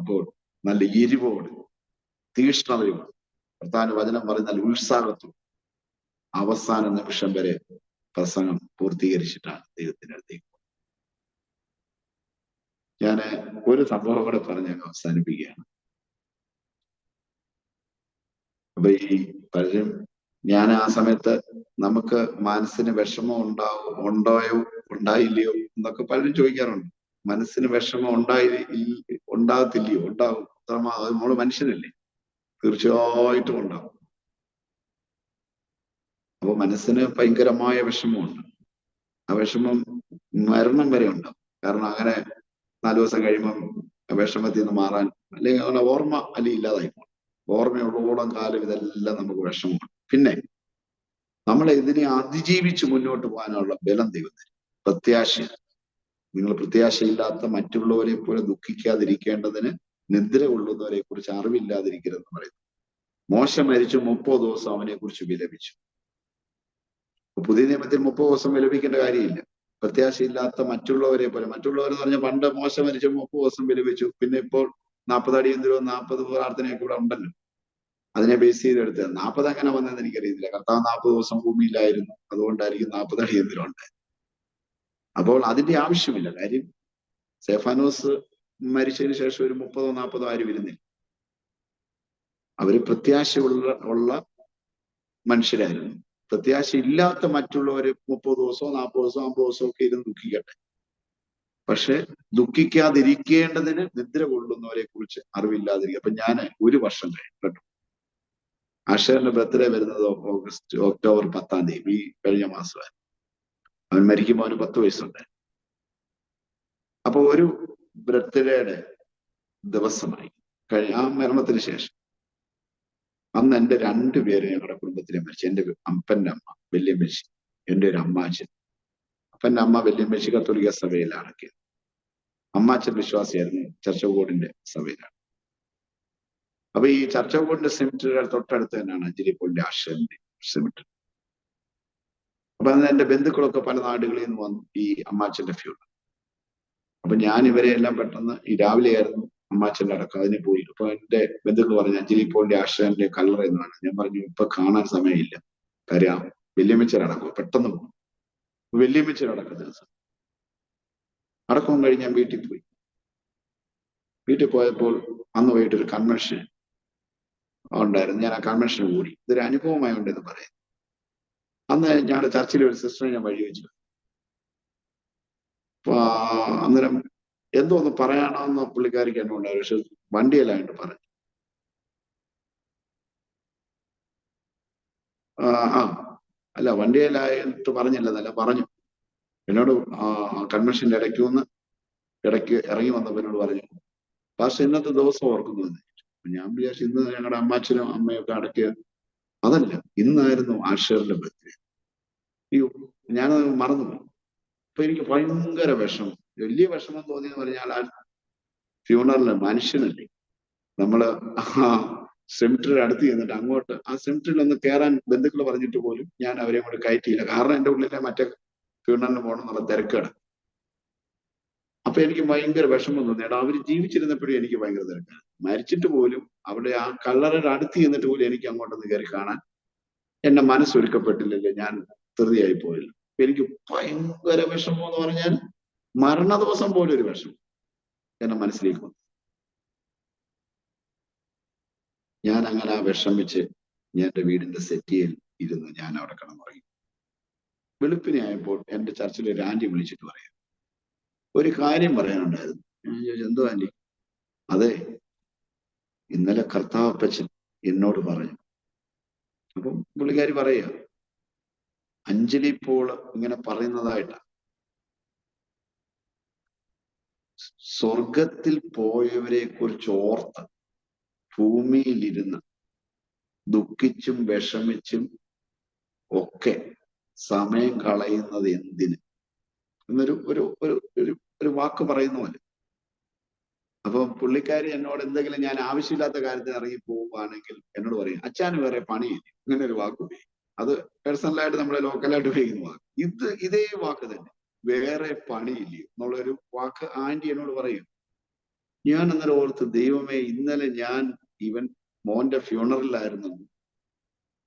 അപ്പോൾ നല്ല എരിവോട്, തീഷ്ണതയോട്, പ്രധാന വചനം പറയുന്ന നല്ല ഉത്സാഹത്തോട് അവസാന നിമിഷം വരെ പ്രസംഗം പൂർത്തീകരിച്ചിട്ടാണ് ദൈവത്തിന്റെ അടുത്തേക്ക്. ഞാൻ ഒരു സംഭവം കൂടെ പറഞ്ഞ് അവസാനിപ്പിക്കുകയാണ്. അപ്പൊ ഈ പലരും, ഞാൻ ആ സമയത്ത് നമുക്ക് മനസ്സിന് വിഷമം ഉണ്ടായോ ഉണ്ടായില്ലയോ എന്നൊക്കെ പലരും ചോദിക്കാറുണ്ട്. മനസ്സിന് വിഷമം ഉണ്ടാകത്തില്ലയോ? ഉണ്ടാവും. നമ്മള് മനുഷ്യനല്ലേ, തീർച്ചയായിട്ടും ഉണ്ടാവും. അപ്പൊ മനസ്സിന് ഭയങ്കരമായ വിഷമമുണ്ട്. ആ വിഷമം മരണം വരെ ഉണ്ടാവും. കാരണം അങ്ങനെ 4 ദിവസം കഴിയുമ്പം വിഷമത്തിൽ നിന്ന് മാറാൻ അല്ലെങ്കിൽ അങ്ങനെ ഓർമ്മ അല്ലെങ്കിൽ ഇല്ലാതായി പോകും. ഓർമ്മയുള്ളോളം കാലം ഇതെല്ലാം നമുക്ക് വിഷമമാണ്. പിന്നെ നമ്മളെ ഇതിനെ അതിജീവിച്ച് മുന്നോട്ട് പോകാനുള്ള ബലം ദൈവത്തിന്, പ്രത്യാശ. നിങ്ങൾ പ്രത്യാശയില്ലാത്ത മറ്റുള്ളവരെ പോലെ ദുഃഖിക്കാതിരിക്കേണ്ടതിന് നിദ്ര കൊള്ളുന്നവരെ കുറിച്ച് അറിവില്ലാതിരിക്കരുതെന്ന് പറയുന്നു. മോശ മരിച്ചു 30 ദിവസം അവനെ കുറിച്ച് വിലപിച്ചു. പുതിയ നിയമത്തിൽ 30 ദിവസം വിലപിക്കേണ്ട കാര്യമില്ല. പ്രത്യാശയില്ലാത്ത മറ്റുള്ളവരെ പോലെ, മറ്റുള്ളവരെന്ന് പറഞ്ഞാൽ പണ്ട് മോശ മരിച്ചു 30 ദിവസം വിലപിച്ചു, പിന്നെ ഇപ്പോൾ 40 അടിയന്തരവും 40 പ്രാർത്ഥനയൊക്കെ ഇവിടെ ഉണ്ടല്ലോ, അതിനെ ബേസ് ചെയ്തെടുത്ത് 40 എങ്ങനെ വന്നതെന്ന് എനിക്കറിയത്തില്ല. കർത്താവ് 40 ദിവസം ഭൂമിയിലായിരുന്നു, അതുകൊണ്ടായിരിക്കും 40 അടിയന്തരം ഉണ്ടായത്. അപ്പോൾ അതിന്റെ ആവശ്യമില്ല. കാര്യം സ്തെഫാനോസ് മരിച്ചതിന് ശേഷം ഒരു 30 40 ആരും ഇരുന്നില്ല. അവര് പ്രത്യാശയുള്ള മനുഷ്യരായിരുന്നു. പ്രത്യാശ ഇല്ലാത്ത മറ്റുള്ളവര് 30 ദിവസമോ 40 ദിവസമോ 50 ദിവസമോ ഒക്കെ ഇരുന്ന് ദുഃഖിക്കട്ടെ. പക്ഷെ ദുഃഖിക്കാതിരിക്കേണ്ടതിന് നിദ്ര കൊള്ളുന്നവരെ കുറിച്ച് അറിവില്ലാതിരിക്കുക. അപ്പൊ ഞാൻ ഒരു വർഷം കഴിഞ്ഞു കേട്ടോ. അഷറിന്റെ ബർത്ത്ഡേ വരുന്നത് ഒക്ടോബർ 10-ാം തീയതി, ഈ കഴിഞ്ഞ മാസമായി. അവൻ മരിക്കുമ്പോൾ അവന് 10 വയസ്സുണ്ട്. അപ്പൊ ഒരു ബർത്ത്ഡേയുടെ ദിവസമായി ആ മരണത്തിന് ശേഷം അന്ന് എൻ്റെ 2 പേര് ഞങ്ങളുടെ കുടുംബത്തിലെ മരിച്ചു. എൻ്റെ അപ്പൻ്റെ അമ്മ വല്യമ്മച്ചി, എൻ്റെ ഒരു അമ്മാച്ചൻ. അപ്പൻ്റെ അമ്മ വല്യമ്മച്ചി കത്തോലിക്ക സഭയിലാണ്. അമ്മാച്ചൻ വിശ്വാസിയായിരുന്നു, ചർച്ചകോടിന്റെ സഭയിലാണ്. അപ്പൊ ഈ ചർച്ചകോടിന്റെ സെമിറ്ററിയുടെ തൊട്ടടുത്ത് തന്നെയാണ് അഞ്ജലിപ്പോളിന്റെ ആശ്രമിന്റെ സെമിറ്ററി. അപ്പൊ അന്ന് എൻ്റെ ബന്ധുക്കളൊക്കെ പല നാടുകളിൽ നിന്ന് വന്നു ഈ അമ്മാച്ചന്റെ ഫ്യൂണറൽ. അപ്പൊ ഞാൻ ഇവരെ എല്ലാം പെട്ടെന്ന് ഈ രാവിലെ ആയിരുന്നു അമ്മാച്ചന്റെ അടക്കം, അതിന് പോയി. അപ്പൊ എൻ്റെ ബന്ധുക്കൾ പറഞ്ഞു അഞ്ജലിപ്പോളിന്റെ ആശ്രമിന്റെ കല്ലറ എന്നാണ്. ഞാൻ പറഞ്ഞു ഇപ്പൊ കാണാൻ സമയമില്ല, കാര്യം വല്യമ്മച്ചനടക്കം പെട്ടെന്ന് പോകും. വല്യമ്മച്ചനടക്കം ദിവസം അടക്കം കഴിഞ്ഞ് ഞാൻ വീട്ടിൽ പോയി. വീട്ടിൽ പോയപ്പോൾ അന്ന് പോയിട്ട് ഒരു കൺവെൻഷൻ ഉണ്ടായിരുന്നു. ഞാൻ ആ കൺവെൻഷന് കൂടി. ഇതൊരു അനുഭവമായുണ്ടെന്ന് പറയാം. അന്ന് ഞങ്ങളുടെ ചർച്ചിലെ ഒരു സിസ്റ്ററെ ഞാൻ വഴി വെച്ചു. അന്നേരം എന്തോ ഒന്ന് പറയാണമെന്ന് പുള്ളിക്കാരിക്ക് എന്നെ ഉണ്ടായിരുന്നു. പക്ഷെ വണ്ടിയിലായിട്ട് പറഞ്ഞു. അല്ല വണ്ടിയിലായിട്ട് പറഞ്ഞില്ലെന്നല്ല, പറഞ്ഞു. എന്നോട് കൺവെൻഷന്റെ ഇടയ്ക്ക് ഇറങ്ങി വന്നപ്പോൾ എന്നോട് പറഞ്ഞു, പക്ഷെ ഇന്നത്തെ ദിവസം ഓർക്കുന്നു. ഞാൻ വിചാരിച്ചു ഇന്ന് ഞങ്ങളുടെ അമ്മാച്ചനും അമ്മയൊക്കെ അടക്കിയ. അതല്ല, ഇന്നായിരുന്നു ആഷറിന്റെ ബർത്ത്ഡേ. അയ്യോ, ഞാനത് മറന്നുപോയി. അപ്പൊ എനിക്ക് ഭയങ്കര വിഷമം, വലിയ വിഷമം തോന്നിയെന്ന് പറഞ്ഞാൽ ആ ഫ്യൂണറലിന് മനുഷ്യനല്ലേ. നമ്മള് സെമിറ്ററി അടുത്ത് ചെന്നിട്ട് അങ്ങോട്ട് ആ സെമിറ്ററിൽ ഒന്ന് കയറാൻ ബന്ധുക്കൾ പറഞ്ഞിട്ട് പോലും ഞാൻ അവരെ കൊണ്ട് കയറ്റിയില്ല. കാരണം എൻ്റെ ഉള്ളിലെ മറ്റേ ഫ്യൂണറലിന് പോകണം എന്നുള്ള തിരക്കാണ്. അപ്പൊ എനിക്ക് ഭയങ്കര വിഷമം തോന്നി. അവര് ജീവിച്ചിരുന്നപ്പോഴും എനിക്ക് ഭയങ്കര തിരക്കാണ്. മരിച്ചിട്ട് പോലും അവിടെ ആ കല്ലറയുടെ അടുത്ത് ചെന്നിട്ട് പോലും എനിക്ക് അങ്ങോട്ടൊന്ന് കയറി കാണാൻ എന്റെ മനസ്സൊരുക്കപ്പെട്ടില്ലല്ലോ, ഞാൻ ധൃതിയായി പോയല്ലോ. എനിക്ക് ഭയങ്കര വിഷമം എന്ന് പറഞ്ഞാൽ മരണ ദിവസം പോലും ഒരു വിഷമം എന്റെ മനസ്സിലേക്ക് വന്നു. ഞാൻ അങ്ങനെ ആ വിഷമിച്ച് ഞാൻ എൻ്റെ വീടിന്റെ സെറ്റിയിൽ ഇരുന്ന് ഞാൻ അവിടെ കിടന്നുറങ്ങി. വെളുപ്പിനെ ആയപ്പോൾ എന്റെ ചർച്ചിലെ ഒരു ആന്റി വിളിച്ചിട്ട് പറയാം, ഒരു കാര്യം പറയാനുണ്ടായിരുന്നു. ഞാൻ ചോദിച്ചു, എന്തോ ആന്റി? അതെ, ഇന്നലെ കർത്താവപ്പച്ചൻ എന്നോട് പറഞ്ഞു. അപ്പം പുള്ളിക്കാരി പറയുക, അഞ്ജലി പോൾ ഇങ്ങനെ പറയുന്നതായിട്ടാ, സ്വർഗത്തിൽ പോയവരെ കുറിച്ച് ഓർത്ത് ഭൂമിയിലിരുന്ന് ദുഃഖിച്ചും വിഷമിച്ചും ഒക്കെ സമയം കളയുന്നത് എന്തിന് എന്നൊരു ഒരു ഒരു ഒരു ഒരു വാക്ക് പറയുന്ന പോലെ. അപ്പൊ പുള്ളിക്കാരി എന്നോട് എന്തെങ്കിലും ഞാൻ ആവശ്യമില്ലാത്ത കാര്യത്തിൽ ഇറങ്ങി പോവുകയാണെങ്കിൽ എന്നോട് പറയും, അച്ഛന് വേറെ പണിയില്ല. ഇങ്ങനെ ഒരു വാക്ക് ഉപയോഗിക്കും. അത് പേഴ്സണലായിട്ട് നമ്മളെ ലോക്കലായിട്ട് ഉപയോഗിക്കുന്ന വാക്ക്. ഇതേ വാക്ക് തന്നെ, വേറെ പണിയില്ല എന്നുള്ളൊരു വാക്ക് ആന്റി എന്നോട് പറയും. ഞാൻ അന്നേരം ഓർത്ത്, ദൈവമേ, ഇന്നലെ ഞാൻ ഇവൻ മോന്റെ ഫ്യൂണറലായിരുന്നു,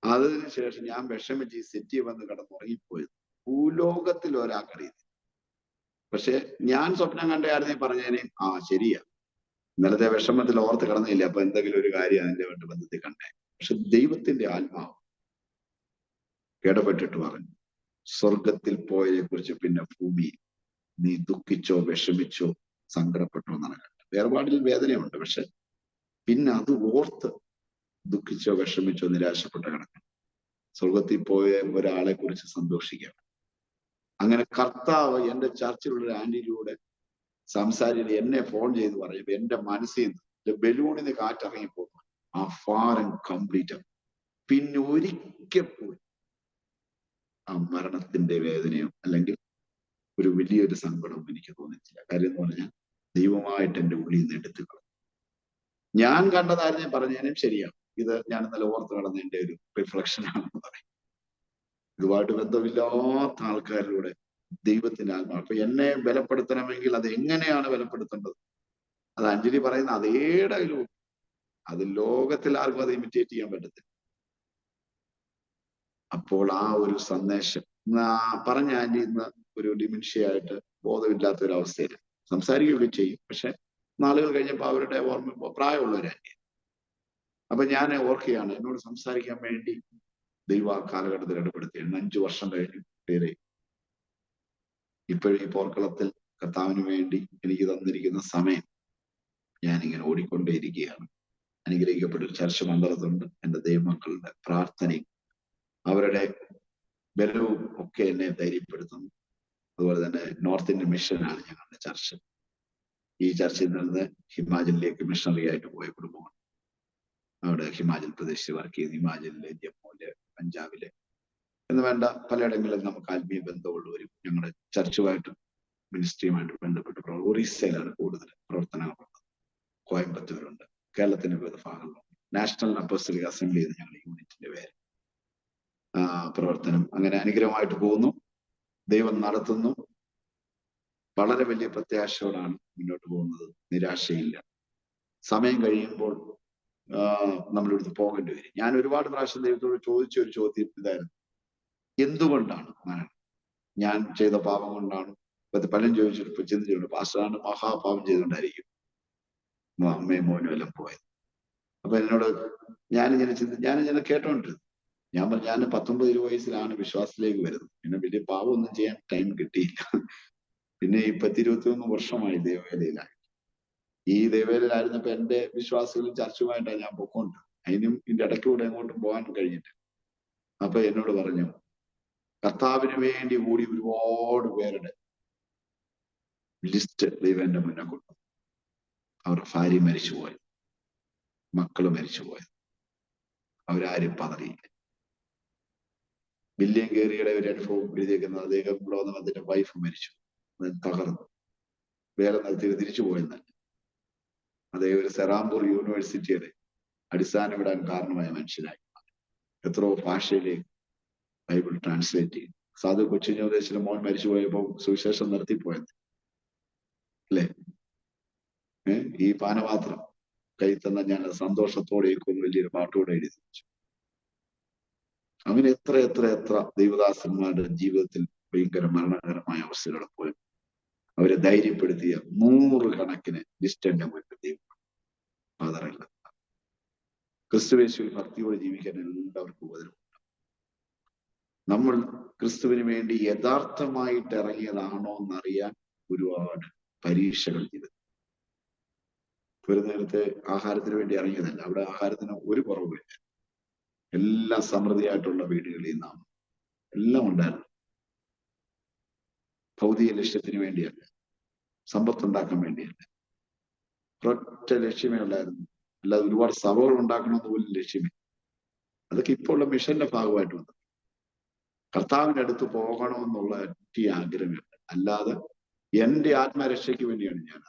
അതിനുശേഷം ഞാൻ വിഷമിച്ച് ഈ സെറ്റി വന്ന് കിടന്നുറങ്ങിപ്പോയത്. ഭൂലോകത്തിൽ ഒരാൾക്കറിയില്ല. പക്ഷെ ഞാൻ സ്വപ്നം കണ്ടായിരുന്നേ പറഞ്ഞേനെ, ആ ശരിയാ, ഇന്നലത്തെ വിഷമത്തിൽ ഓർത്ത് കിടന്നില്ല, അപ്പൊ എന്തെങ്കിലും ഒരു കാര്യം അതിന്റെ ബന്ധത്തിൽ കണ്ടേ. പക്ഷെ ദൈവത്തിന്റെ ആത്മാവ് ഇടപെട്ടിട്ട് പറഞ്ഞു, സ്വർഗത്തിൽ പോയതിനെ കുറിച്ച് പിന്നെ ഭൂമി നീ ദുഃഖിച്ചോ വിഷമിച്ചോ സങ്കടപ്പെട്ടോ നടക്കട്ടെ. വേർപാടിൽ വേദനയുണ്ട്, പക്ഷെ പിന്നെ അത് ഓർത്ത് ദുഃഖിച്ചോ വിഷമിച്ചോ നിരാശപ്പെട്ടോ കിടക്കണം. സ്വർഗത്തിൽ പോയ ഒരാളെ കുറിച്ച് സന്തോഷിക്കണം. അങ്ങനെ കർത്താവ് എന്റെ ചർച്ചിലുള്ള ഒരു ആന്റിയിലൂടെ സംസാരിച്ച് എന്നെ ഫോൺ ചെയ്ത് പറയുമ്പോ എന്റെ മനസ്സിൽ നിന്ന് ബലൂണിൽ നിന്ന് കാറ്റിറങ്ങി പോകുന്നു. ആ ഫാർ ആൻഡ് കംപ്ലീറ്റ്. പിന്നെ ഒരിക്കൽ പോലും ആ മരണത്തിന്റെ വേദനയോ അല്ലെങ്കിൽ ഒരു വലിയൊരു സങ്കടവും എനിക്ക് തോന്നിയിട്ടില്ല. കാര്യം എന്ന് പറഞ്ഞാൽ ദൈവമായിട്ട് എന്റെ ഉള്ളിൽ നിന്ന് എടുത്തു കളഞ്ഞു. ഞാൻ കണ്ടതായിരുന്നു പറഞ്ഞതിനും ശരിയാണ്. ഇത് ഞാൻ ഇന്നലെ ഓർത്ത് കടന്നതിന്റെ ഒരു റിഫ്ലക്ഷൻ ആണെന്ന് പറയും. ഇതുമായിട്ട് ബന്ധമില്ലാത്ത ആൾക്കാരിലൂടെ ദൈവത്തിന്റെ ആത്മാവ്. അപ്പൊ എന്നെ ബലപ്പെടുത്തണമെങ്കിൽ അത് എങ്ങനെയാണ് ബലപ്പെടുത്തേണ്ടത്? അത് അഞ്ജലി പറയുന്ന അതേ ഡയലോഗ്. അത് ലോകത്തിൽ ആർക്കും അത് ഇമിറ്റേറ്റ് ചെയ്യാൻ പറ്റത്തില്ല. അപ്പോൾ ആ ഒരു സന്ദേശം പറഞ്ഞ ആന്റി ഇന്ന് ഒരു ഡിമെൻഷ്യയായിട്ട് ബോധമില്ലാത്ത ഒരു അവസ്ഥയിൽ സംസാരിക്കുകയൊക്കെ ചെയ്യും. പക്ഷെ നാളുകൾ കഴിഞ്ഞപ്പോൾ അവരുടെ ഓർമ്മ പ്രായമുള്ള ഒരു ആന്റി. അപ്പൊ ഞാൻ ഓർക്കുകയാണ്, എന്നോട് സംസാരിക്കാൻ വേണ്ടി ദൈവ ആ കാലഘട്ടത്തിൽ ഇടപെടുത്തിയാണ്. 5 വർഷം കഴിഞ്ഞു പേരെ ഇപ്പോഴും ഈ പോർക്കളത്തിൽ കർത്താവിന് വേണ്ടി എനിക്ക് തന്നിരിക്കുന്ന സമയം ഞാനിങ്ങനെ ഓടിക്കൊണ്ടേയിരിക്കുകയാണ്. അനുഗ്രഹിക്കപ്പെട്ട ഒരു ചർച്ച മന്ദിരത്തുണ്ട്. എൻ്റെ ദൈവമക്കളുടെ പ്രാർത്ഥനയും അവരുടെ ബലവും ഒക്കെ എന്നെ ധൈര്യപ്പെടുത്തുന്നു. അതുപോലെ തന്നെ നോർത്ത് ഇന്ത്യൻ മിഷനാണ് ഞങ്ങളുടെ ചർച്ച. ഈ ചർച്ചയിൽ നിന്ന് ഹിമാചലിലേക്ക് മിഷണറി ആയിട്ട് പോയ കുടുംബമാണ്. അവിടെ ഹിമാചൽ പ്രദേശിൽ വർക്ക് ചെയ്ത്, ഹിമാചലിലെ, ജമ്മുവിലെ, പഞ്ചാബിലെ എന്ന് വേണ്ട പലയിടങ്ങളിലും നമുക്ക് ആത്മീയ ബന്ധമുള്ളവരും ഞങ്ങളുടെ ചർച്ചുമായിട്ട് മിനിസ്ട്രിയുമായിട്ട് ബന്ധപ്പെട്ട് ഒറീസയിലാണ് കൂടുതൽ പ്രവർത്തനങ്ങളുള്ളത്. കോയമ്പത്തൂരുണ്ട്, കേരളത്തിന്റെ വിവിധ ഭാഗങ്ങളുണ്ട്. നാഷണൽ അപ്പോസ്തലിക് അസംബ്ലി എന്ന് ഞങ്ങളുടെ യൂണിറ്റിന്റെ പേര്. പ്രവർത്തനം അങ്ങനെ അനുഗ്രഹമായിട്ട് പോകുന്നു. ദൈവം നടത്തുന്നു. വളരെ വലിയ പ്രത്യാശയോടാണ് മുന്നോട്ട് പോകുന്നത്. നിരാശയില്ല. സമയം കഴിയുമ്പോൾ നമ്മളിവിടുന്ന് പോകേണ്ടി വരും. ഞാൻ ഒരുപാട് പ്രാവശ്യം ദൈവത്തോട് ചോദിച്ച ഒരു ചോദ്യം ഇതായിരുന്നു, എന്തുകൊണ്ടാണ് മരണം? ഞാൻ ചെയ്ത പാപം കൊണ്ടാണ്? പലരും ചോദിച്ചിട്ട് ചിന്തിച്ചിട്ടുണ്ട്, പാസ്റ്ററാണ് മഹാപാപം ചെയ്തുകൊണ്ടായിരിക്കും അമ്മയും മോനും എല്ലാം പോയത്. അപ്പൊ എന്നോട് ഞാനിങ്ങനെ കേട്ടോണ്ടിരുന്നു. ഞാൻ പറഞ്ഞു, ഞാൻ 19-20 വയസ്സിലാണ് വിശ്വാസത്തിലേക്ക് വരുന്നത്. പിന്നെ വലിയ പാപം ഒന്നും ചെയ്യാൻ ടൈം കിട്ടിയില്ല. പിന്നെ ഈ 10-21 വർഷമായി ദേവവേലയിലായി. ഈ ദേവവേലയിലായിരുന്നപ്പോ എന്റെ വിശ്വാസികളും ചർച്ചുമായിട്ടാണ് ഞാൻ പൊക്കോണ്ട്. അതിനും ഇതിന്റെ ഇടയ്ക്കൂടെ എങ്ങോട്ടും പോകാൻ കഴിഞ്ഞിട്ട്. അപ്പൊ എന്നോട് പറഞ്ഞു, കർത്താവിന് വേണ്ടി കൂടി ഒരുപാട് പേരുടെ ലിസ്റ്റ് ദൈവം എന്റെ മുന്നേ കൊണ്ടു. അവരുടെ ഭാര്യ മരിച്ചുപോയത്, മക്കള് മരിച്ചുപോയത്, അവരാരും പതറിയില്ല. വില്യം കേറിയുടെ ഒരു അനുഭവം എഴുതിയേക്കുന്നത്, അദ്ദേഹം ഇവിടെ വന്ന അതിന്റെ വൈഫ് മരിച്ചു, തകർന്നു, വേറെ നിർത്തി തിരിച്ചു പോയെന്നല്ല. അദ്ദേഹം ഒരു സെറാംപൂർ യൂണിവേഴ്സിറ്റിയുടെ അടിസ്ഥാനം ഇടാൻ കാരണമായ മനുഷ്യനായി. എത്രയോ ഭാഷയിലേക്ക് ബൈബിൾ ട്രാൻസ്ലേറ്റ് ചെയ്യും. സാധു കൊച്ചിനുപദേശിലെ മോൻ മരിച്ചു പോയപ്പോൾ സുവിശേഷം നിർത്തിപ്പോയത് അല്ലേ? ഈ പാനപാത്രം കൈ തന്ന ഞാൻ സന്തോഷത്തോടെയൊക്കെ വലിയൊരു പാട്ടുകൂടെ എഴുതി വെച്ചു. അങ്ങനെ എത്ര എത്ര എത്ര ദൈവദാസന്മാരുടെ ജീവിതത്തിൽ ഭയങ്കര മരണകരമായ അവസ്ഥകൾ പോയി അവരെ ധൈര്യപ്പെടുത്തിയ 100 കണക്കിന് ലിസ്റ്റ് എന്റെ മുന്നിൽ ദൈവം. അതറിയില്ല, ക്രിസ്തുവേശുവിൽ ഭക്തിയോടെ ജീവിക്കാൻ എല്ലാവർക്കും ഉപദ്രവമുണ്ട്. നമ്മൾ ക്രിസ്തുവിന് വേണ്ടി യഥാർത്ഥമായിട്ട് ഇറങ്ങിയതാണോ എന്നറിയാൻ ഒരുപാട് പരീക്ഷകൾ ചെയ്തു. ഒരു നേരത്തെ ആഹാരത്തിന് വേണ്ടി ഇറങ്ങിയതല്ല. അവിടെ ആഹാരത്തിന് ഒരു കുറവുമില്ല. എല്ലാം സമൃദ്ധിയായിട്ടുള്ള വീടുകളിൽ നിന്നാണ്. എല്ലാം ഉണ്ടായിരുന്നു. ഭൗതിക ലക്ഷ്യത്തിന് വേണ്ടിയല്ല, സമ്പത്തുണ്ടാക്കാൻ വേണ്ടിയല്ല. ഒരൊറ്റ ലക്ഷ്യമേ ഉണ്ടായിരുന്നു. അല്ലാതെ ഒരുപാട് സഭകൾ ഉണ്ടാക്കണമെന്ന് പോലും ലക്ഷ്യമേ. അതൊക്കെ ഇപ്പോൾ ഉള്ള മിഷന്റെ ഭാഗമായിട്ട് വന്നു. കർത്താവിന്റെ അടുത്ത് പോകണമെന്നുള്ള ഒറ്റ ആഗ്രഹമുണ്ട്. അല്ലാതെ എന്റെ ആത്മരക്ഷയ്ക്ക് വേണ്ടിയാണ് ഞാൻ.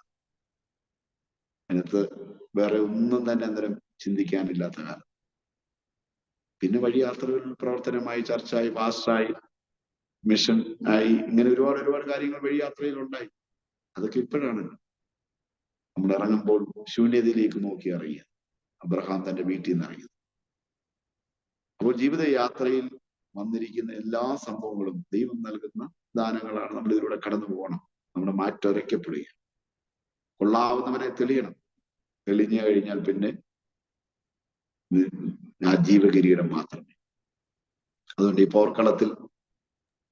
അതിനകത്ത് വേറെ ഒന്നും തന്നെ അന്നേരം ചിന്തിക്കാനില്ലാത്ത കാലം. പിന്നെ വഴി യാത്രകളിൽ പ്രവർത്തനമായി, ചർച്ചായി, പാസ്റ്ററായി, മിഷൻ ആയി, ഇങ്ങനെ ഒരുപാട് കാര്യങ്ങൾ വഴി യാത്രയിൽ ഉണ്ടായി. അതൊക്കെ ഇപ്പോഴാണ് നമ്മൾ ഇറങ്ങുമ്പോൾ ശൂന്യതയിലേക്ക് നോക്കി ഇറങ്ങിയത്. അബ്രഹാം തന്റെ വീട്ടിൽ നിന്ന് ഇറങ്ങിയത്. അപ്പോൾ ജീവിത യാത്രയിൽ വന്നിരിക്കുന്ന എല്ലാ സംഭവങ്ങളും ദൈവം നൽകുന്ന ദാനങ്ങളാണ്. നമ്മൾ ഇതിലൂടെ കടന്നു പോകണം. നമ്മുടെ മാറ്റൊരയ്ക്കപ്പെടുക. കൊള്ളാവുന്നവനെ തെളിയണം. തെളിഞ്ഞു കഴിഞ്ഞാൽ പിന്നെ ആ ജീവകിരീടം മാത്രമേ. അതുകൊണ്ട് ഈ പോർക്കളത്തിൽ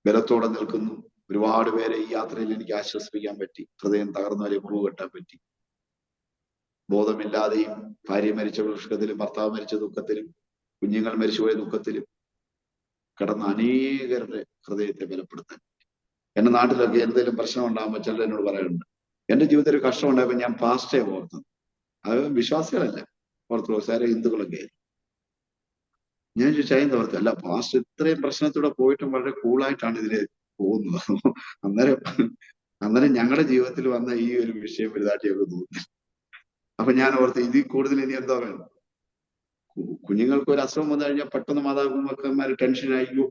ബലത്തോടെ നിൽക്കുന്നു. ഒരുപാട് പേരെ ഈ യാത്രയിൽ എനിക്ക് ആശ്വസിപ്പിക്കാൻ പറ്റി. ഹൃദയം തകർന്നവരെ മുറിവ് കെട്ടാൻ പറ്റി. ബോധമില്ലാതെയും ഭാര്യ മരിച്ച ദുഃഖത്തിലും, ഭർത്താവ് മരിച്ച ദുഃഖത്തിലും, കുഞ്ഞുങ്ങൾ മരിച്ചുപോയ ദുഃഖത്തിലും കിടന്ന അനേകരുടെ ഹൃദയത്തെ ബലപ്പെടുത്താൻ. എന്റെ നാട്ടിലൊക്കെ എന്തെങ്കിലും പ്രശ്നം ഉണ്ടാകുമ്പോൾ ചിലർ എന്നോട് പറയാറുണ്ട്, എന്റെ ജീവിതത്തിൽ ഒരു കഷ്ടം ഉണ്ടായപ്പോൾ ഞാൻ പാസ്റ്റേ ഓർത്തത്. അത് വിശ്വാസികളല്ല, ഓർത്തഡോക്സുകാരെ, ഹിന്ദുക്കളൊക്കെ. ഞാൻ ചോദിച്ചാൽ ഓർത്ത്, അല്ല പാസ്റ്റർ ഇത്രയും പ്രശ്നത്തൂടെ പോയിട്ടും വളരെ കൂളായിട്ടാണ് ഇതിന് പോകുന്നത്. അന്നേരം ഞങ്ങളുടെ ജീവിതത്തിൽ വന്ന ഈ ഒരു വിഷയം വലുതായിട്ട് ഞങ്ങൾക്ക് തോന്നുന്നു. അപ്പൊ ഞാൻ ഓർത്ത്, ഇതിൽ കൂടുതൽ ഇനി എന്താ വേണം? കുഞ്ഞുങ്ങൾക്ക് ഒരു അസുഖം വന്നു കഴിഞ്ഞാൽ പെട്ടെന്ന് മാതാപിതാക്കന്മാർ ടെൻഷനായിരിക്കോ,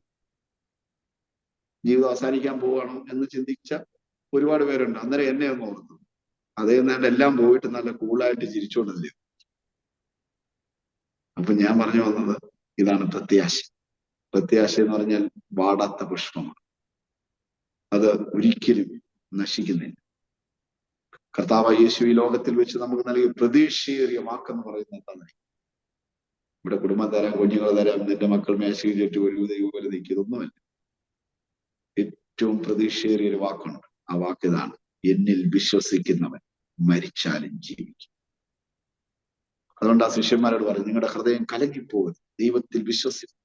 ജീവിതം അവസാനിക്കാൻ പോവുകയാണോ എന്ന് ചിന്തിച്ച ഒരുപാട് പേരുണ്ട്. അന്നേരം എന്നെ ഒന്ന് ഓർത്തു. അതേ നേരം എല്ലാം പോയിട്ട് നല്ല കൂളായിട്ട് ചിരിച്ചോണ്ടല്ലേ. അപ്പൊ ഞാൻ പറഞ്ഞു വന്നത് ഇതാണ് പ്രത്യാശ. പ്രത്യാശ എന്ന് പറഞ്ഞാൽ വാടാത്ത പുഷ്പമാണ്. അത് ഒരിക്കലും നശിക്കുന്നില്ല. കർത്താവ് യേശു ഈ ലോകത്തിൽ വെച്ച് നമുക്ക് നൽകിയ പ്രതീക്ഷയേറിയ വാക്കെന്ന് പറയുന്നത് എന്താണ്? ഇവിടെ കുടുംബം തരാം, കുഞ്ഞുങ്ങൾ തരാം, നിന്റെ മക്കൾ മേശയിൽ ചുറ്റും ഒരു ദൈവം പോലെ നിൽക്കുന്നൊന്നുമല്ല. ഏറ്റവും പ്രതീക്ഷയേറിയ ഒരു വാക്കുണ്ട്. ആ വാക്ക് ഇതാണ്: എന്നിൽ വിശ്വസിക്കുന്നവൻ മരിച്ചാലും ജീവിക്കും. അതുകൊണ്ട് ആ ശിഷ്യന്മാരോട് പറഞ്ഞു, നിങ്ങളുടെ ഹൃദയം കലങ്ങിപ്പോകരുത്, ദൈവത്തിൽ വിശ്വസിക്കും.